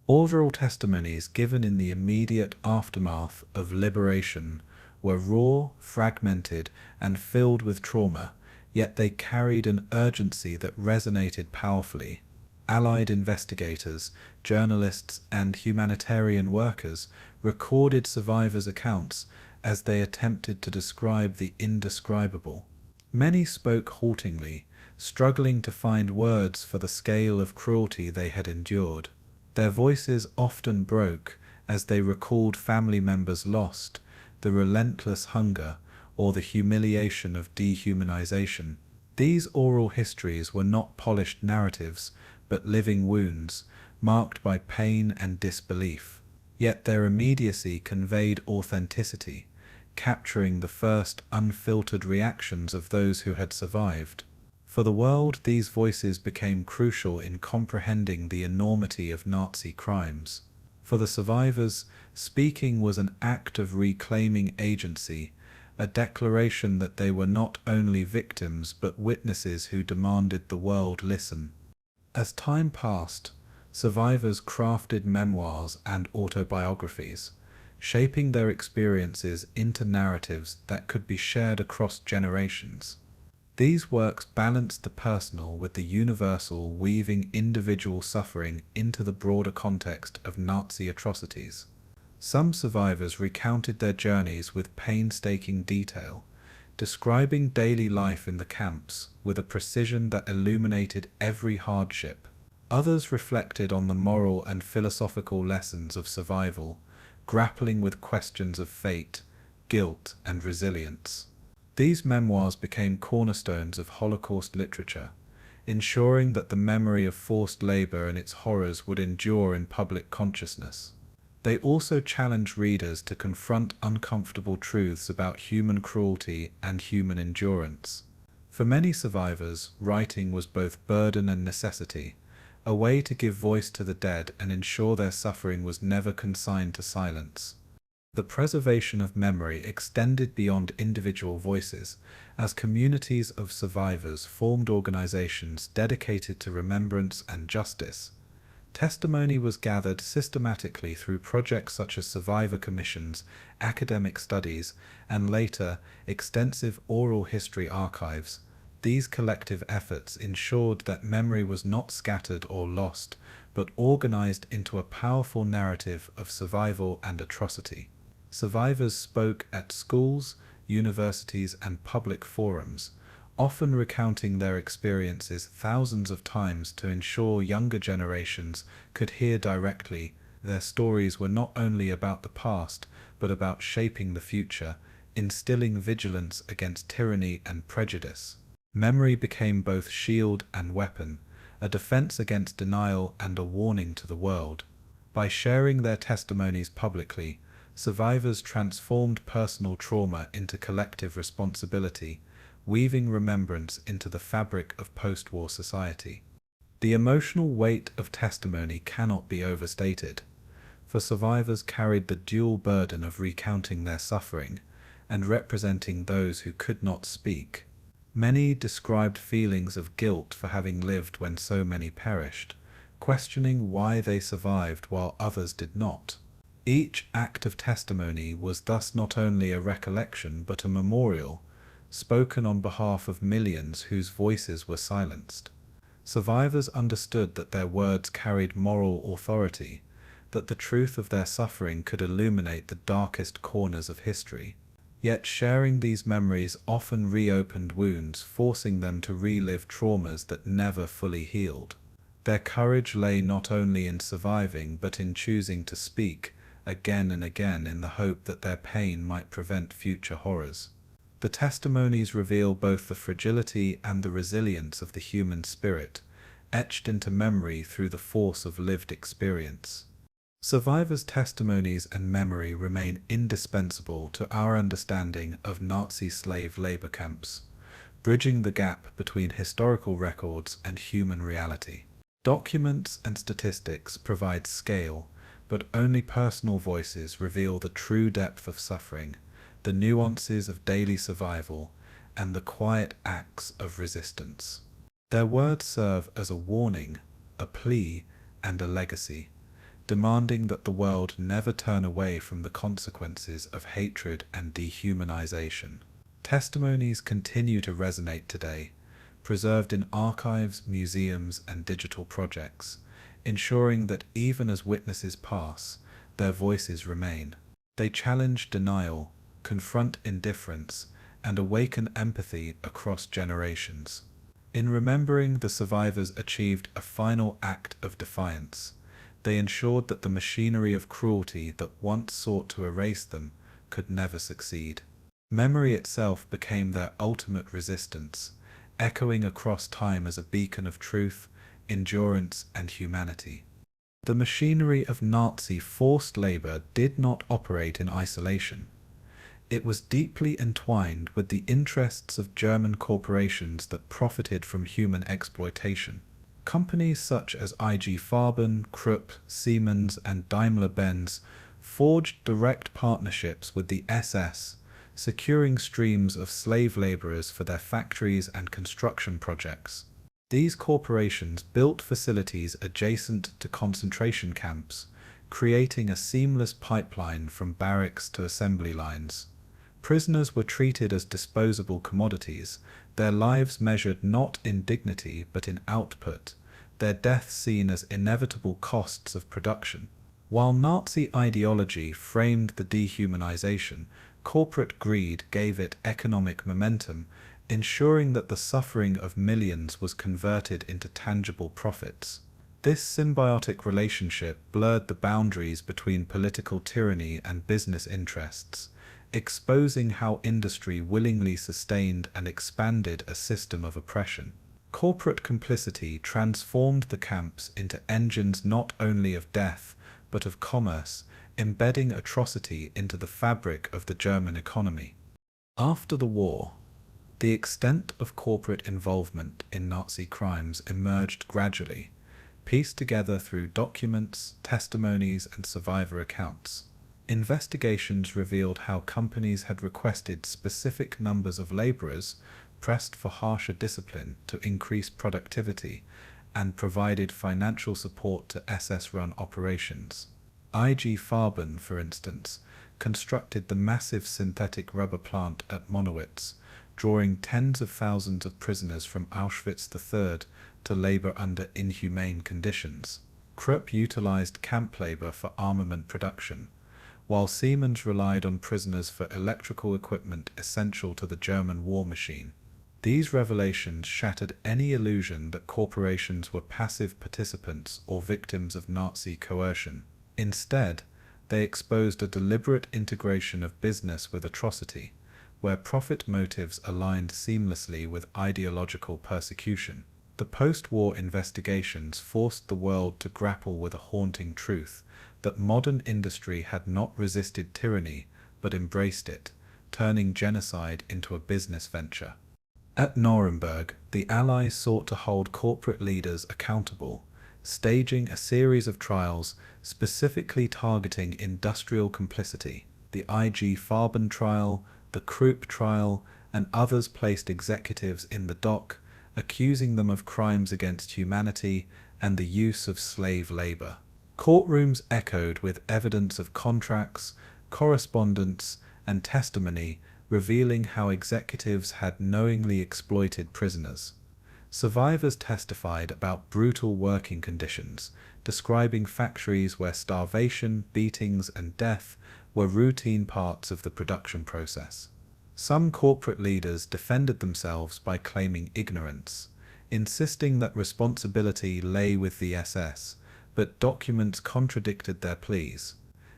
Oral testimonies given in the immediate aftermath of liberation were raw, fragmented, and filled with trauma, yet they carried an urgency that resonated powerfully. Allied investigators, journalists, and humanitarian workers recorded survivors' accounts as they attempted to describe the indescribable. Many spoke haltingly, struggling to find words for the scale of cruelty they had endured. Their voices often broke as they recalled family members lost, the relentless hunger, or the humiliation of dehumanization. These oral histories were not polished narratives, but living wounds, marked by pain and disbelief. Yet their immediacy conveyed authenticity, capturing the first unfiltered reactions of those who had survived. For the world, these voices became crucial in comprehending the enormity of Nazi crimes. For the survivors, speaking was an act of reclaiming agency, a declaration that they were not only victims but witnesses who demanded the world listen. As time passed, survivors crafted memoirs and autobiographies, shaping their experiences into narratives that could be shared across generations. These works balanced the personal with the universal, weaving individual suffering into the broader context of Nazi atrocities. Some survivors recounted their journeys with painstaking detail, describing daily life in the camps with a precision that illuminated every hardship. Others reflected on the moral and philosophical lessons of survival, grappling with questions of fate, guilt, and resilience. These memoirs became cornerstones of Holocaust literature, ensuring that the memory of forced labor and its horrors would endure in public consciousness. They also challenged readers to confront uncomfortable truths about human cruelty and human endurance. For many survivors, writing was both burden and necessity, a way to give voice to the dead and ensure their suffering was never consigned to silence. The preservation of memory extended beyond individual voices, as communities of survivors formed organizations dedicated to remembrance and justice. Testimony was gathered systematically through projects such as survivor commissions, academic studies, and later, extensive oral history archives. These collective efforts ensured that memory was not scattered or lost, but organized into a powerful narrative of survival and atrocity. Survivors spoke at schools, universities, and public forums, often recounting their experiences thousands of times to ensure younger generations could hear directly. Their stories were not only about the past, but about shaping the future, instilling vigilance against tyranny and prejudice. Memory became both shield and weapon, a defense against denial and a warning to the world. By sharing their testimonies publicly, survivors transformed personal trauma into collective responsibility, weaving remembrance into the fabric of post-war society. The emotional weight of testimony cannot be overstated, for survivors carried the dual burden of recounting their suffering and representing those who could not speak. Many described feelings of guilt for having lived when so many perished, questioning why they survived while others did not. Each act of testimony was thus not only a recollection but a memorial, spoken on behalf of millions whose voices were silenced. Survivors understood that their words carried moral authority, that the truth of their suffering could illuminate the darkest corners of history. Yet sharing these memories often reopened wounds, forcing them to relive traumas that never fully healed. Their courage lay not only in surviving but in choosing to speak again and again in the hope that their pain might prevent future horrors. The testimonies reveal both the fragility and the resilience of the human spirit, etched into memory through the force of lived experience. Survivors' testimonies and memory remain indispensable to our understanding of Nazi slave labor camps, bridging the gap between historical records and human reality. Documents and statistics provide scale, but only personal voices reveal the true depth of suffering, the nuances of daily survival, and the quiet acts of resistance. Their words serve as a warning, a plea, and a legacy, demanding that the world never turn away from the consequences of hatred and dehumanization. Testimonies continue to resonate today, preserved in archives, museums, and digital projects, ensuring that even as witnesses pass, their voices remain. They challenge denial, confront indifference, and awaken empathy across generations. In remembering, the survivors achieved a final act of defiance. They ensured that the machinery of cruelty that once sought to erase them could never succeed. Memory itself became their ultimate resistance, echoing across time as a beacon of truth, endurance, and humanity. The machinery of Nazi forced labor did not operate in isolation. It was deeply entwined with the interests of German corporations that profited from human exploitation. Companies such as IG Farben, Krupp, Siemens, and Daimler-Benz forged direct partnerships with the SS, securing streams of slave laborers for their factories and construction projects. These corporations built facilities adjacent to concentration camps, creating a seamless pipeline from barracks to assembly lines. Prisoners were treated as disposable commodities, their lives measured not in dignity but in output, their deaths seen as inevitable costs of production. While Nazi ideology framed the dehumanization, corporate greed gave it economic momentum, ensuring that the suffering of millions was converted into tangible profits. This symbiotic relationship blurred the boundaries between political tyranny and business interests, exposing how industry willingly sustained and expanded a system of oppression. Corporate complicity transformed the camps into engines not only of death, but of commerce, embedding atrocity into the fabric of the German economy. After the war, the extent of corporate involvement in Nazi crimes emerged gradually, pieced together through documents, testimonies, and survivor accounts. Investigations revealed how companies had requested specific numbers of laborers, pressed for harsher discipline to increase productivity, and provided financial support to SS-run operations. IG Farben, for instance, constructed the massive synthetic rubber plant at Monowitz, drawing tens of thousands of prisoners from Auschwitz III to labor under inhumane conditions. Krupp utilized camp labor for armament production, while Siemens relied on prisoners for electrical equipment essential to the German war machine. These revelations shattered any illusion that corporations were passive participants or victims of Nazi coercion. Instead, they exposed a deliberate integration of business with atrocity, where profit motives aligned seamlessly with ideological persecution. The post-war investigations forced the world to grapple with a haunting truth, that modern industry had not resisted tyranny, but embraced it, turning genocide into a business venture. At Nuremberg, the Allies sought to hold corporate leaders accountable, staging a series of trials specifically targeting industrial complicity. The IG Farben trial, the Krupp trial, and others placed executives in the dock, accusing them of crimes against humanity and the use of slave labor. Courtrooms echoed with evidence of contracts, correspondence, and testimony, revealing how executives had knowingly exploited prisoners. Survivors testified about brutal working conditions, describing factories where starvation, beatings, and death were routine parts of the production process. Some corporate leaders defended themselves by claiming ignorance, insisting that responsibility lay with the SS, but documents contradicted their pleas.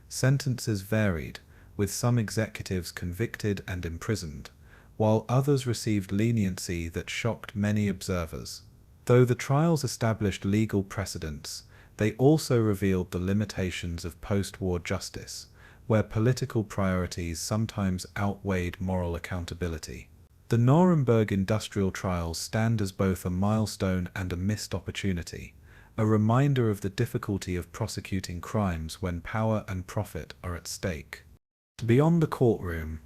Sentences varied, with some executives convicted and imprisoned, while others received leniency that shocked many observers. Though the trials established legal precedents, they also revealed the limitations of post-war justice, where political priorities sometimes outweighed moral accountability. The Nuremberg industrial trials stand as both a milestone and a missed opportunity, a reminder of the difficulty of prosecuting crimes when power and profit are at stake. Beyond the courtroom,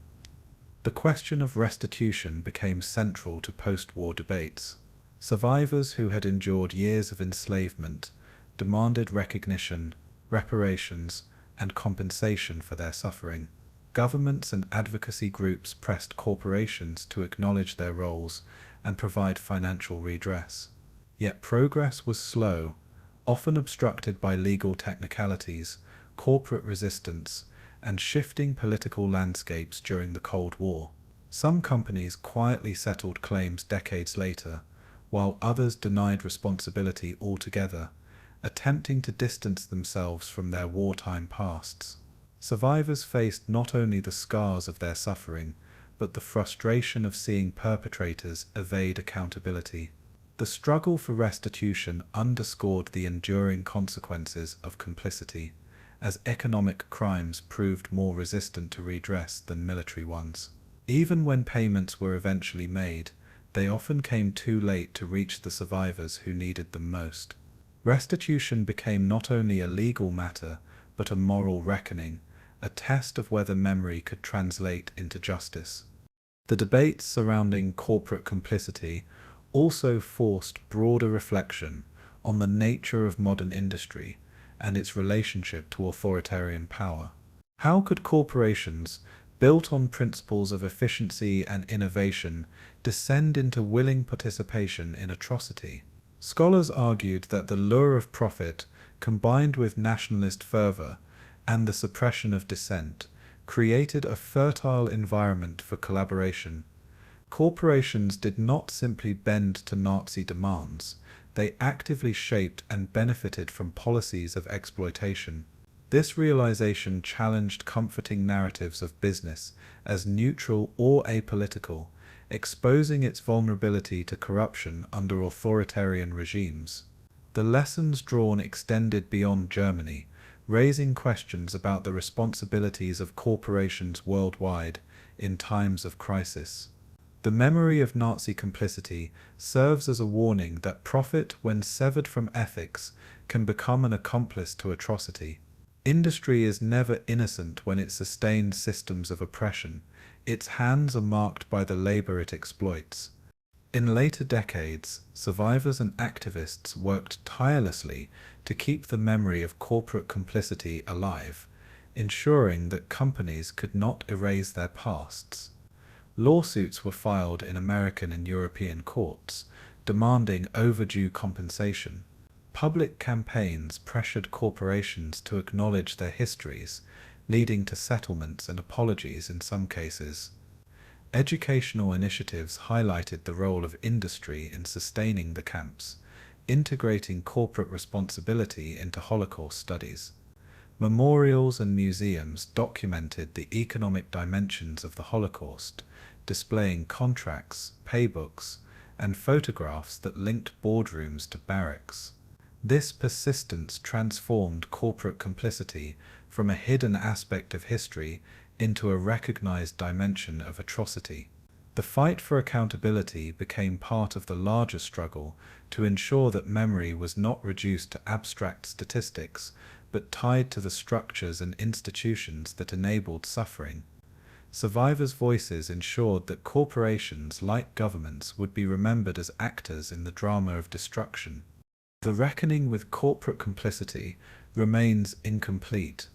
the question of restitution became central to post-war debates. Survivors who had endured years of enslavement demanded recognition, reparations, and compensation for their suffering. Governments and advocacy groups pressed corporations to acknowledge their roles and provide financial redress. Yet progress was slow, often obstructed by legal technicalities, corporate resistance, and shifting political landscapes during the Cold War. Some companies quietly settled claims decades later, while others denied responsibility altogether, attempting to distance themselves from their wartime pasts. Survivors faced not only the scars of their suffering, but the frustration of seeing perpetrators evade accountability. The struggle for restitution underscored the enduring consequences of complicity, as economic crimes proved more resistant to redress than military ones. Even when payments were eventually made, they often came too late to reach the survivors who needed them most. Restitution became not only a legal matter, but a moral reckoning, a test of whether memory could translate into justice. The debates surrounding corporate complicity also forced broader reflection on the nature of modern industry and its relationship to authoritarian power. How could corporations, built on principles of efficiency and innovation, descend into willing participation in atrocity? Scholars argued that the lure of profit, combined with nationalist fervor and the suppression of dissent, created a fertile environment for collaboration. Corporations did not simply bend to Nazi demands, they actively shaped and benefited from policies of exploitation. This realization challenged comforting narratives of business as neutral or apolitical, exposing its vulnerability to corruption under authoritarian regimes. The lessons drawn extended beyond Germany, raising questions about the responsibilities of corporations worldwide in times of crisis. The memory of Nazi complicity serves as a warning that profit, when severed from ethics, can become an accomplice to atrocity. Industry is never innocent when it sustains systems of oppression. Its hands are marked by the labor it exploits. In later decades, survivors and activists worked tirelessly to keep the memory of corporate complicity alive, ensuring that companies could not erase their pasts. Lawsuits were filed in American and European courts, demanding overdue compensation. Public campaigns pressured corporations to acknowledge their histories, leading to settlements and apologies in some cases. Educational initiatives highlighted the role of industry in sustaining the camps, integrating corporate responsibility into Holocaust studies. Memorials and museums documented the economic dimensions of the Holocaust, displaying contracts, paybooks, and photographs that linked boardrooms to barracks. This persistence transformed corporate complicity from a hidden aspect of history into a recognized dimension of atrocity. The fight for accountability became part of the larger struggle to ensure that memory was not reduced to abstract statistics, but tied to the structures and institutions that enabled suffering. Survivors' voices ensured that corporations, like governments, would be remembered as actors in the drama of destruction. The reckoning with corporate complicity remains incomplete,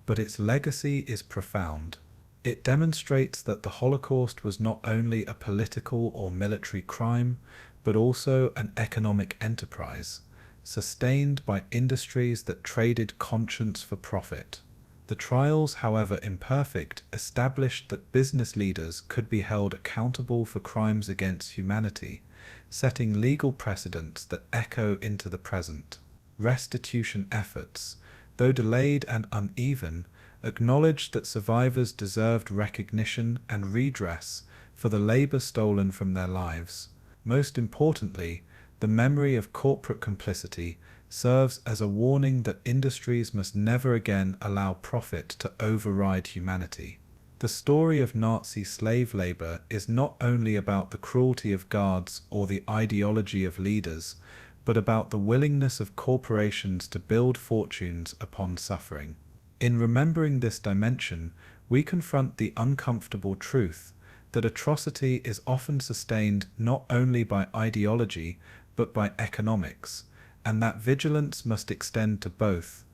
but its legacy is profound. It demonstrates that the Holocaust was not only a political or military crime, but also an economic enterprise, sustained by industries that traded conscience for profit. The trials, however imperfect, established that business leaders could be held accountable for crimes against humanity, setting legal precedents that echo into the present. Restitution efforts, though delayed and uneven, acknowledged that survivors deserved recognition and redress for the labor stolen from their lives. Most importantly, the memory of corporate complicity serves as a warning that industries must never again allow profit to override humanity. The story of Nazi slave labor is not only about the cruelty of guards or the ideology of leaders, but about the willingness of corporations to build fortunes upon suffering. In remembering this dimension, we confront the uncomfortable truth that atrocity is often sustained not only by ideology, but by economics, and that vigilance must extend to both.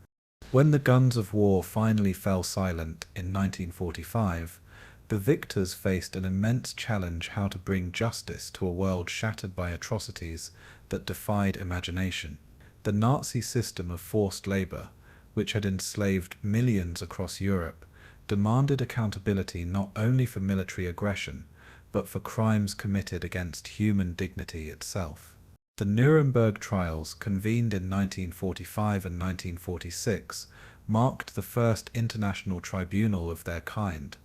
When the guns of war finally fell silent in 1945, the victors faced an immense challenge: how to bring justice to a world shattered by atrocities that defied imagination. The Nazi system of forced labor, which had enslaved millions across Europe, demanded accountability not only for military aggression, but for crimes committed against human dignity itself. The Nuremberg trials, convened in 1945 and 1946, marked the first international tribunal of their kind,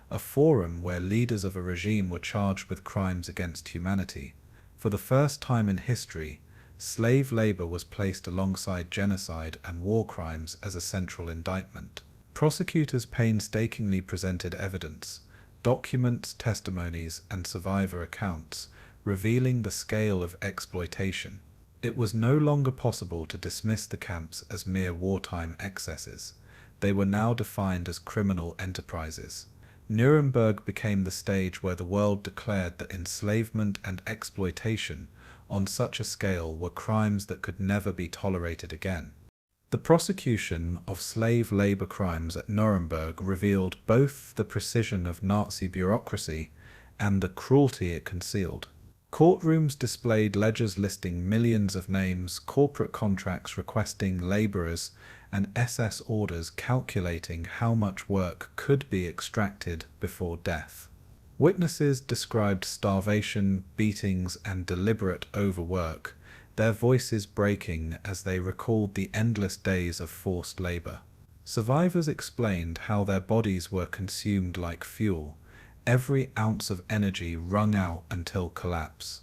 a forum where leaders of a regime were charged with crimes against humanity. For the first time in history, slave labor was placed alongside genocide and war crimes as a central indictment. Prosecutors painstakingly presented evidence, documents, testimonies, and survivor accounts, revealing the scale of exploitation. It was no longer possible to dismiss the camps as mere wartime excesses. They were now defined as criminal enterprises. Nuremberg became the stage where the world declared that enslavement and exploitation on such a scale were crimes that could never be tolerated again. The prosecution of slave labor crimes at Nuremberg revealed both the precision of Nazi bureaucracy and the cruelty it concealed. Courtrooms displayed ledgers listing millions of names, corporate contracts requesting laborers, and SS orders calculating how much work could be extracted before death. Witnesses described starvation, beatings, and deliberate overwork, their voices breaking as they recalled the endless days of forced labor. Survivors explained how their bodies were consumed like fuel, every ounce of energy wrung out until collapse.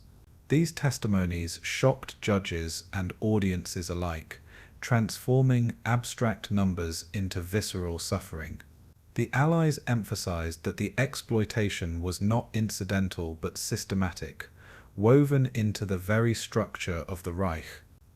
These testimonies shocked judges and audiences alike, transforming abstract numbers into visceral suffering. The Allies emphasized that the exploitation was not incidental but systematic, woven into the very structure of the Reich.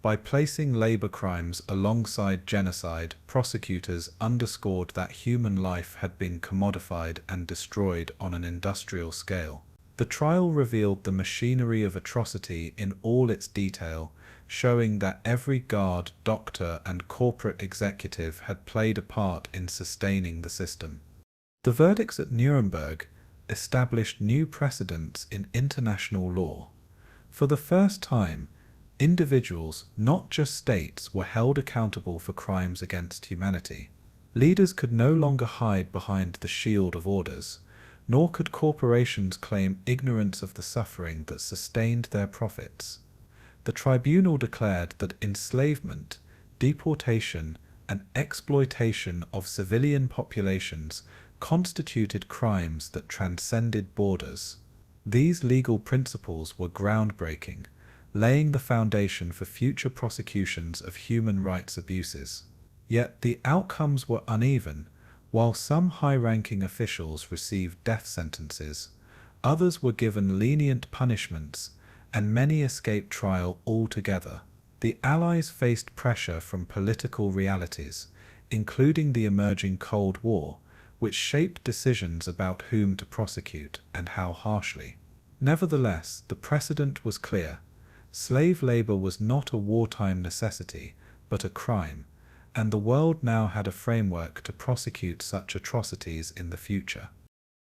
By placing labor crimes alongside genocide, prosecutors underscored that human life had been commodified and destroyed on an industrial scale. The trial revealed the machinery of atrocity in all its detail, showing that every guard, doctor, and corporate executive had played a part in sustaining the system. The verdicts at Nuremberg established new precedents in international law. For the first time, individuals, not just states, were held accountable for crimes against humanity. Leaders could no longer hide behind the shield of orders, nor could corporations claim ignorance of the suffering that sustained their profits. The tribunal declared that enslavement, deportation, and exploitation of civilian populations constituted crimes that transcended borders. These legal principles were groundbreaking, laying the foundation for future prosecutions of human rights abuses. Yet the outcomes were uneven. While some high-ranking officials received death sentences, others were given lenient punishments, and many escaped trial altogether. The Allies faced pressure from political realities, including the emerging Cold War, which shaped decisions about whom to prosecute and how harshly. Nevertheless, the precedent was clear. Slave labor was not a wartime necessity, but a crime, and the world now had a framework to prosecute such atrocities in the future.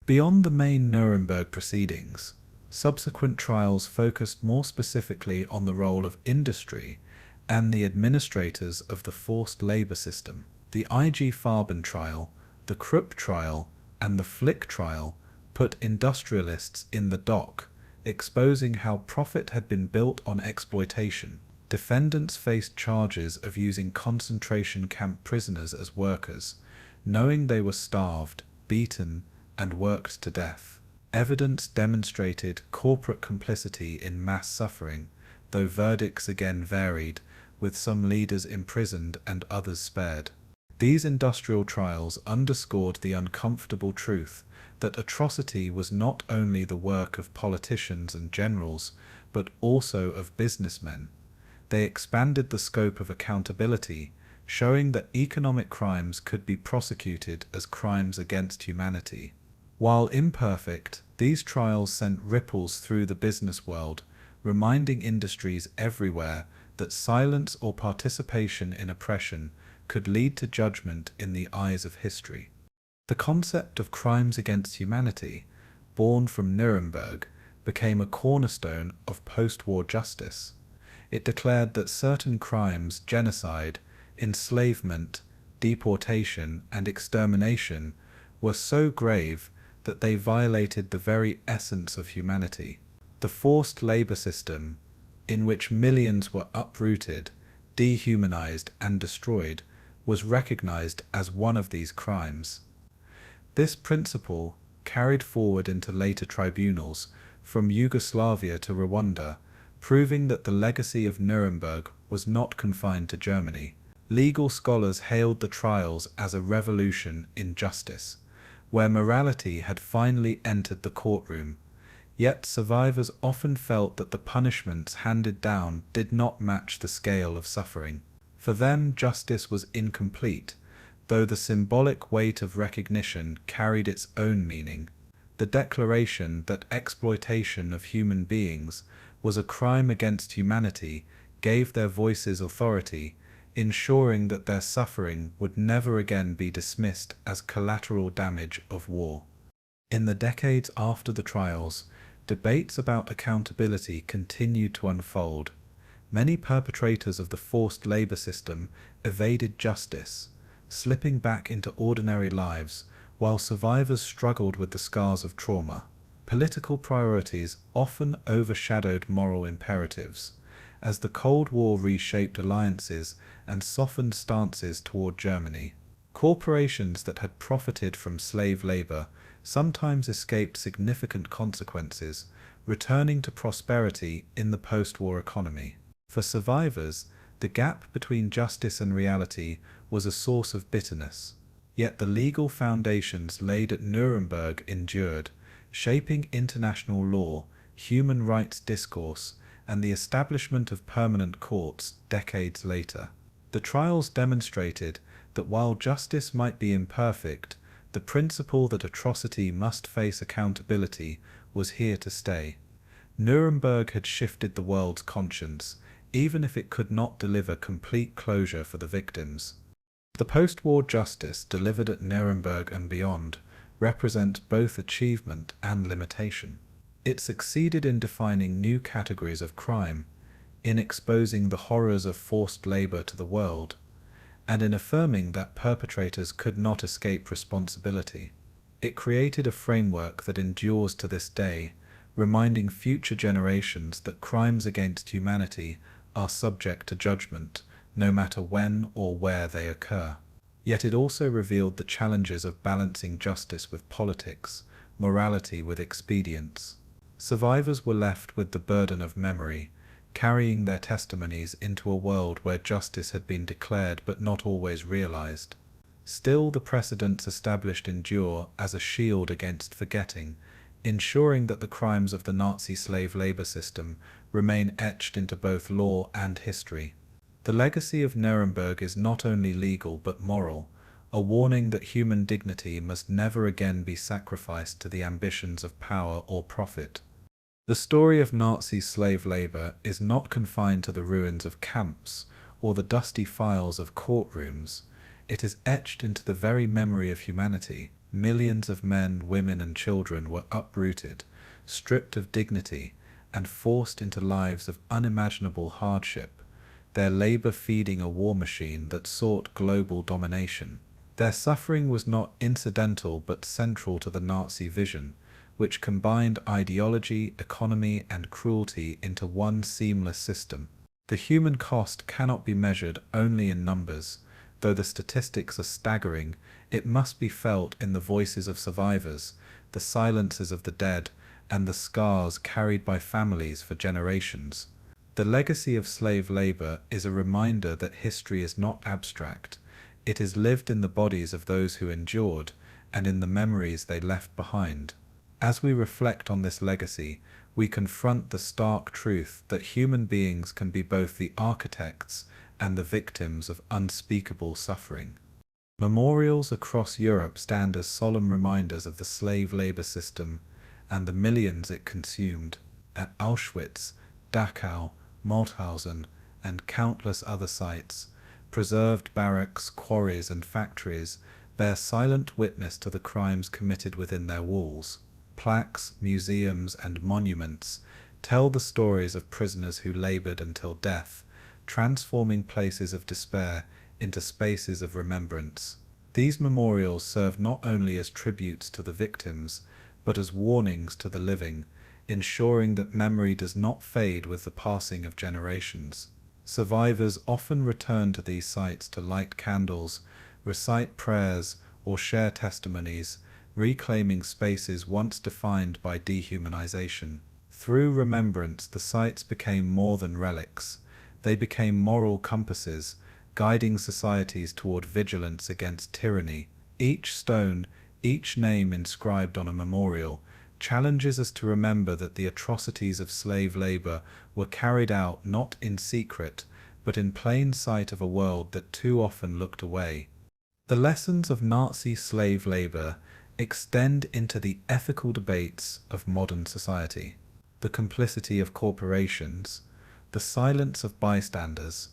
Beyond the main Nuremberg proceedings, subsequent trials focused more specifically on the role of industry and the administrators of the forced labor system. The IG Farben trial, the Krupp trial, and the Flick trial put industrialists in the dock, exposing how profit had been built on exploitation. Defendants faced charges of using concentration camp prisoners as workers, knowing they were starved, beaten, and worked to death. Evidence demonstrated corporate complicity in mass suffering, though verdicts again varied, with some leaders imprisoned and others spared. These industrial trials underscored the uncomfortable truth that atrocity was not only the work of politicians and generals, but also of businessmen. They expanded the scope of accountability, showing that economic crimes could be prosecuted as crimes against humanity. While imperfect, these trials sent ripples through the business world, reminding industries everywhere that silence or participation in oppression could lead to judgment in the eyes of history. The concept of crimes against humanity, born from Nuremberg, became a cornerstone of post-war justice. It declared that certain crimes, genocide, enslavement, deportation, and extermination, were so grave that they violated the very essence of humanity. The forced labor system, in which millions were uprooted, dehumanized, and destroyed, was recognized as one of these crimes. This principle, carried forward into later tribunals, from Yugoslavia to Rwanda, proving that the legacy of Nuremberg was not confined to Germany. Legal scholars hailed the trials as a revolution in justice, where morality had finally entered the courtroom. Yet survivors often felt that the punishments handed down did not match the scale of suffering. For them, justice was incomplete, though the symbolic weight of recognition carried its own meaning. The declaration that exploitation of human beings was a crime against humanity gave their voices authority, ensuring that their suffering would never again be dismissed as collateral damage of war. In the decades after the trials, debates about accountability continued to unfold. Many perpetrators of the forced labor system evaded justice, slipping back into ordinary lives, while survivors struggled with the scars of trauma. Political priorities often overshadowed moral imperatives, as the Cold War reshaped alliances and softened stances toward Germany. Corporations that had profited from slave labor sometimes escaped significant consequences, returning to prosperity in the post-war economy. For survivors, the gap between justice and reality was a source of bitterness. Yet the legal foundations laid at Nuremberg endured, shaping international law, human rights discourse, and the establishment of permanent courts decades later. The trials demonstrated that while justice might be imperfect, the principle that atrocity must face accountability was here to stay. Nuremberg had shifted the world's conscience, even if it could not deliver complete closure for the victims. The post-war justice delivered at Nuremberg and beyond represents both achievement and limitation. It succeeded in defining new categories of crime, in exposing the horrors of forced labor to the world, and in affirming that perpetrators could not escape responsibility. It created a framework that endures to this day, reminding future generations that crimes against humanity are subject to judgment, no matter when or where they occur. Yet it also revealed the challenges of balancing justice with politics, morality with expedience. Survivors were left with the burden of memory, carrying their testimonies into a world where justice had been declared but not always realized. Still, the precedents established endure as a shield against forgetting, ensuring that the crimes of the Nazi slave labor system remain etched into both law and history. The legacy of Nuremberg is not only legal but moral, a warning that human dignity must never again be sacrificed to the ambitions of power or profit. The story of Nazi slave labor is not confined to the ruins of camps or the dusty files of courtrooms. It is etched into the very memory of humanity. Millions of men, women, and children were uprooted, stripped of dignity, and forced into lives of unimaginable hardship, their labor feeding a war machine that sought global domination. Their suffering was not incidental but central to the Nazi vision, which combined ideology, economy, and cruelty into one seamless system. The human cost cannot be measured only in numbers. Though the statistics are staggering, it must be felt in the voices of survivors, the silences of the dead, and the scars carried by families for generations. The legacy of slave labor is a reminder that history is not abstract. It is lived in the bodies of those who endured, and in the memories they left behind. As we reflect on this legacy, we confront the stark truth that human beings can be both the architects and the victims of unspeakable suffering. Memorials across Europe stand as solemn reminders of the slave labor system and the millions it consumed. At Auschwitz, Dachau, Mauthausen, and countless other sites, preserved barracks, quarries, and factories bear silent witness to the crimes committed within their walls. Plaques, museums, and monuments tell the stories of prisoners who labored until death, transforming places of despair into spaces of remembrance. These memorials serve not only as tributes to the victims, but as warnings to the living, ensuring that memory does not fade with the passing of generations. Survivors often return to these sites to light candles, recite prayers, or share testimonies, reclaiming spaces once defined by dehumanization. Through remembrance, the sites became more than relics. They became moral compasses, guiding societies toward vigilance against tyranny. Each stone, each name inscribed on a memorial, challenges us to remember that the atrocities of slave labor were carried out not in secret, but in plain sight of a world that too often looked away. The lessons of Nazi slave labor extend into the ethical debates of modern society. The complicity of corporations, the silence of bystanders,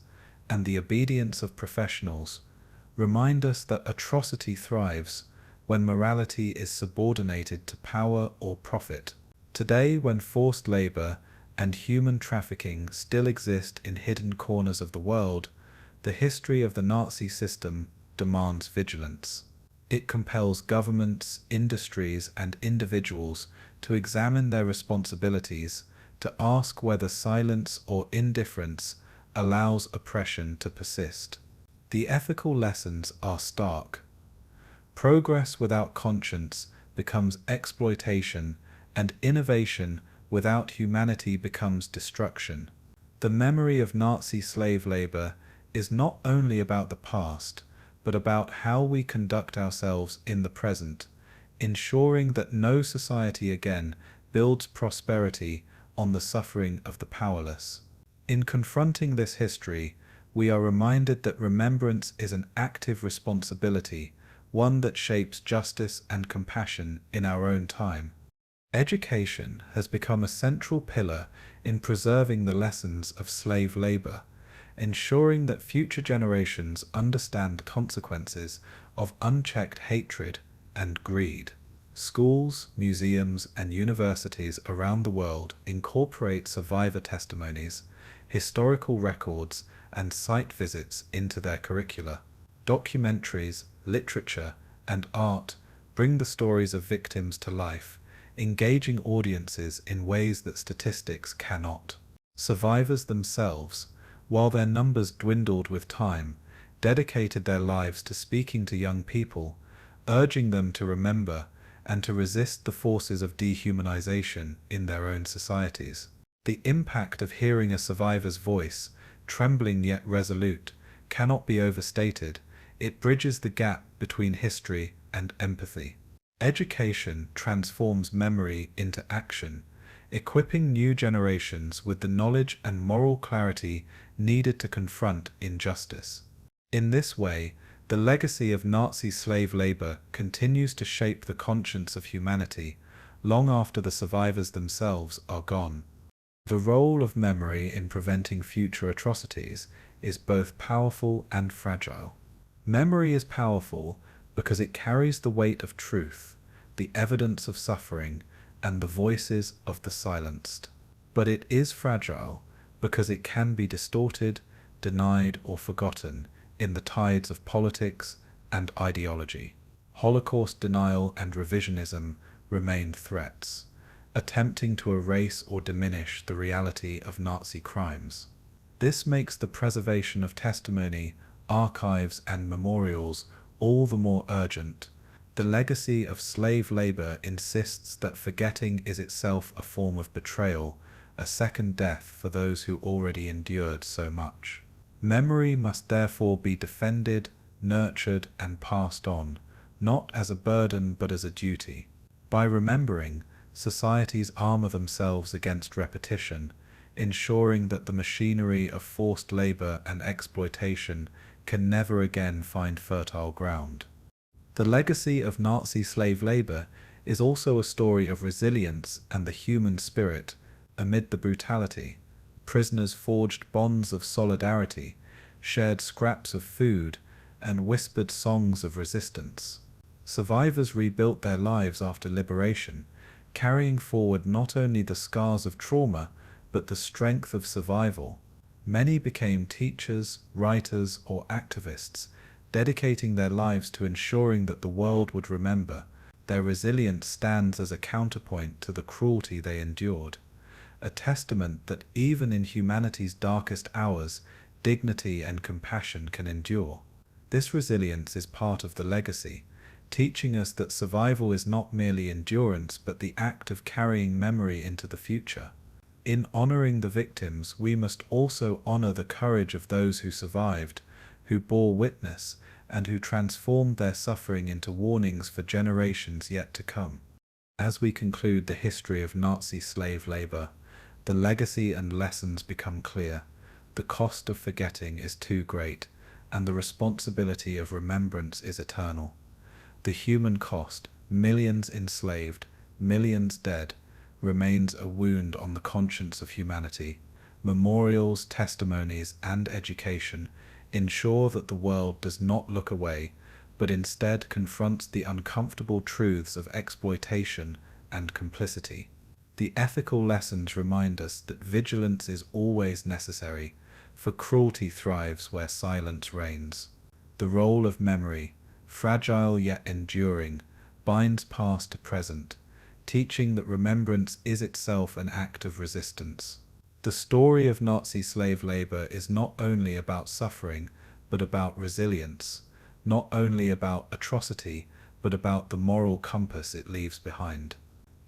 and the obedience of professionals remind us that atrocity thrives when morality is subordinated to power or profit. Today, when forced labor and human trafficking still exist in hidden corners of the world, the history of the Nazi system demands vigilance. It compels governments, industries, and individuals to examine their responsibilities, to ask whether silence or indifference allows oppression to persist. The ethical lessons are stark. Progress without conscience becomes exploitation, and innovation without humanity becomes destruction. The memory of Nazi slave labor is not only about the past, but about how we conduct ourselves in the present, ensuring that no society again builds prosperity on the suffering of the powerless. In confronting this history, we are reminded that remembrance is an active responsibility, one that shapes justice and compassion in our own time. Education has become a central pillar in preserving the lessons of slave labor, ensuring that future generations understand consequences of unchecked hatred and greed. Schools, museums, and universities around the world incorporate survivor testimonies, historical records, and site visits into their curricula. Documentaries, literature, and art bring the stories of victims to life, engaging audiences in ways that statistics cannot. Survivors themselves, while their numbers dwindled with time, dedicated their lives to speaking to young people, urging them to remember and to resist the forces of dehumanization in their own societies. The impact of hearing a survivor's voice, trembling yet resolute, cannot be overstated. It bridges the gap between history and empathy. Education transforms memory into action, equipping new generations with the knowledge and moral clarity needed to confront injustice. In this way, the legacy of Nazi slave labor continues to shape the conscience of humanity long after the survivors themselves are gone. The role of memory in preventing future atrocities is both powerful and fragile. Memory is powerful because it carries the weight of truth, the evidence of suffering, and the voices of the silenced. But it is fragile because it can be distorted, denied, or forgotten in the tides of politics and ideology. Holocaust denial and revisionism remain threats, attempting to erase or diminish the reality of Nazi crimes. This makes the preservation of testimony, archives, and memorials all the more urgent. The legacy of slave labor insists that forgetting is itself a form of betrayal, a second death for those who already endured so much. Memory must therefore be defended, nurtured, and passed on, not as a burden but as a duty. By remembering, societies armor themselves against repetition, ensuring that the machinery of forced labor and exploitation can never again find fertile ground. The legacy of Nazi slave labor is also a story of resilience and the human spirit amid the brutality. Prisoners forged bonds of solidarity, shared scraps of food, and whispered songs of resistance. Survivors rebuilt their lives after liberation, carrying forward not only the scars of trauma, but the strength of survival. Many became teachers, writers, or activists, dedicating their lives to ensuring that the world would remember. Their resilience stands as a counterpoint to the cruelty they endured, a testament that even in humanity's darkest hours, dignity and compassion can endure. This resilience is part of the legacy, teaching us that survival is not merely endurance but the act of carrying memory into the future. In honoring the victims, we must also honor the courage of those who survived, who bore witness, and who transformed their suffering into warnings for generations yet to come. As we conclude the history of Nazi slave labor, the legacy and lessons become clear. The cost of forgetting is too great, and the responsibility of remembrance is eternal. The human cost, millions enslaved, millions dead, remains a wound on the conscience of humanity. Memorials, testimonies, and education ensure that the world does not look away, but instead confronts the uncomfortable truths of exploitation and complicity. The ethical lessons remind us that vigilance is always necessary, for cruelty thrives where silence reigns. The role of memory, fragile yet enduring, binds past to present, teaching that remembrance is itself an act of resistance. The story of Nazi slave labor is not only about suffering, but about resilience, not only about atrocity, but about the moral compass it leaves behind.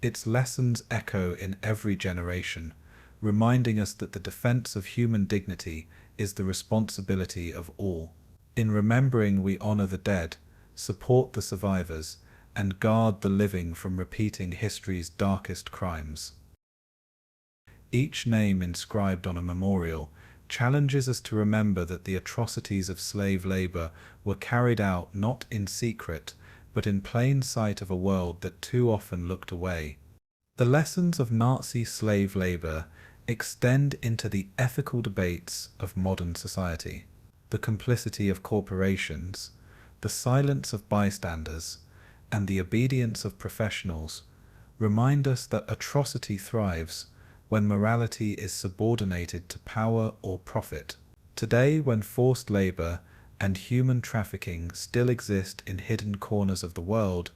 Its lessons echo in every generation, reminding us that the defense of human dignity is the responsibility of all. In remembering, we honor the dead, support the survivors, and guard the living from repeating history's darkest crimes. Each name inscribed on a memorial challenges us to remember that the atrocities of slave labor were carried out not in secret, but in plain sight of a world that too often looked away. The lessons of Nazi slave labor extend into the ethical debates of modern society. The complicity of corporations, the silence of bystanders, and the obedience of professionals remind us that atrocity thrives when morality is subordinated to power or profit. Today, when forced labor and human trafficking still exist in hidden corners of the world,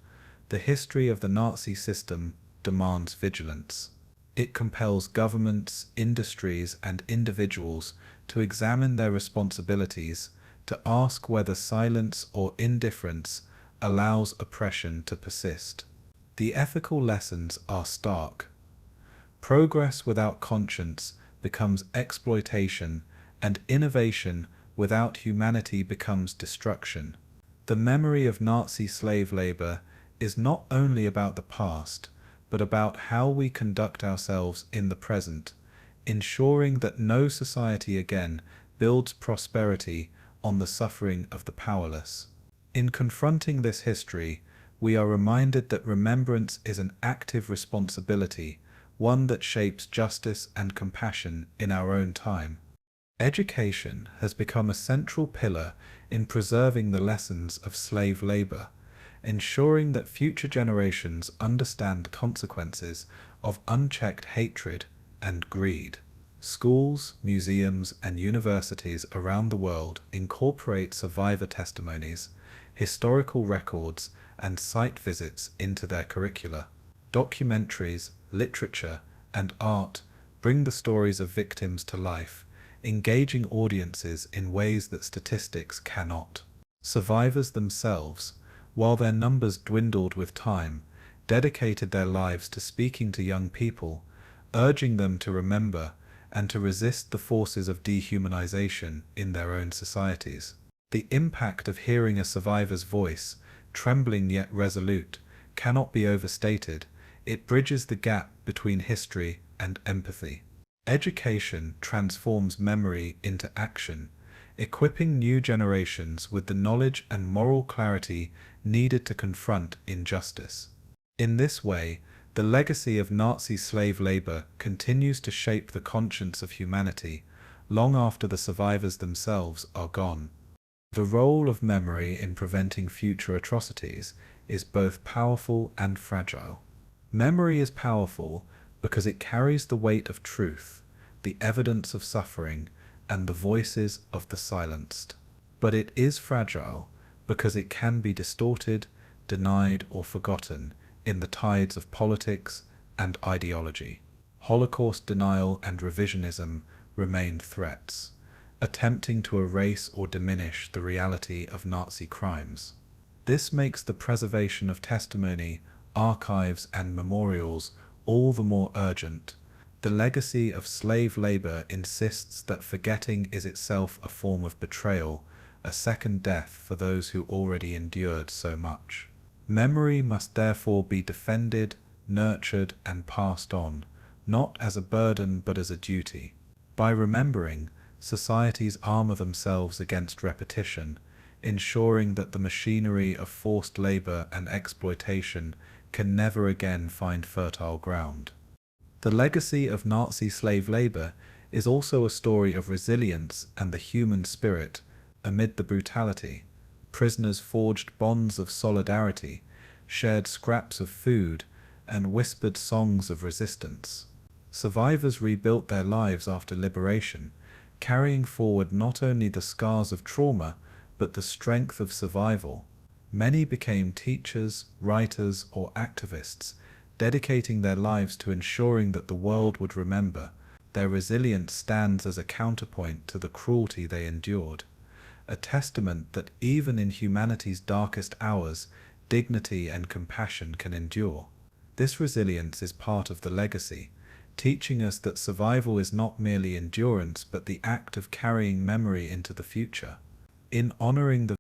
the history of the Nazi system demands vigilance. It compels governments, industries, and individuals to examine their responsibilities, to ask whether silence or indifference allows oppression to persist. The ethical lessons are stark. Progress without conscience becomes exploitation, and innovation without humanity becomes destruction. The memory of Nazi slave labor is not only about the past, but about how we conduct ourselves in the present, ensuring that no society again builds prosperity on the suffering of the powerless. In confronting this history, we are reminded that remembrance is an active responsibility, one that shapes justice and compassion in our own time. Education has become a central pillar in preserving the lessons of slave labor, ensuring that future generations understand the consequences of unchecked hatred and greed. Schools, museums, and universities around the world incorporate survivor testimonies, historical records, and site visits into their curricula. Documentaries, literature, and art bring the stories of victims to life, engaging audiences in ways that statistics cannot. Survivors themselves, while their numbers dwindled with time, dedicated their lives to speaking to young people, urging them to remember and to resist the forces of dehumanization in their own societies. The impact of hearing a survivor's voice, trembling yet resolute, cannot be overstated. It bridges the gap between history and empathy. Education transforms memory into action, equipping new generations with the knowledge and moral clarity needed to confront injustice. In this way, the legacy of Nazi slave labor continues to shape the conscience of humanity long after the survivors themselves are gone. The role of memory in preventing future atrocities is both powerful and fragile. Memory is powerful because it carries the weight of truth, the evidence of suffering, and the voices of the silenced. But it is fragile because it can be distorted, denied, or forgotten in the tides of politics and ideology. Holocaust denial and revisionism remain threats, attempting to erase or diminish the reality of Nazi crimes. This makes the preservation of testimony, archives, and memorials all the more urgent. The legacy of slave labor insists that forgetting is itself a form of betrayal, a second death for those who already endured so much. Memory must therefore be defended, nurtured, and passed on, not as a burden but as a duty. By remembering, societies armor themselves against repetition, ensuring that the machinery of forced labor and exploitation can never again find fertile ground. The legacy of Nazi slave labor is also a story of resilience and the human spirit amid the brutality. Prisoners forged bonds of solidarity, shared scraps of food, and whispered songs of resistance. Survivors rebuilt their lives after liberation, carrying forward not only the scars of trauma, but the strength of survival. Many became teachers, writers, or activists, dedicating their lives to ensuring that the world would remember. Their resilience stands as a counterpoint to the cruelty they endured, a testament that even in humanity's darkest hours, dignity and compassion can endure. This resilience is part of the legacy, teaching us that survival is not merely endurance but the act of carrying memory into the future. In honoring the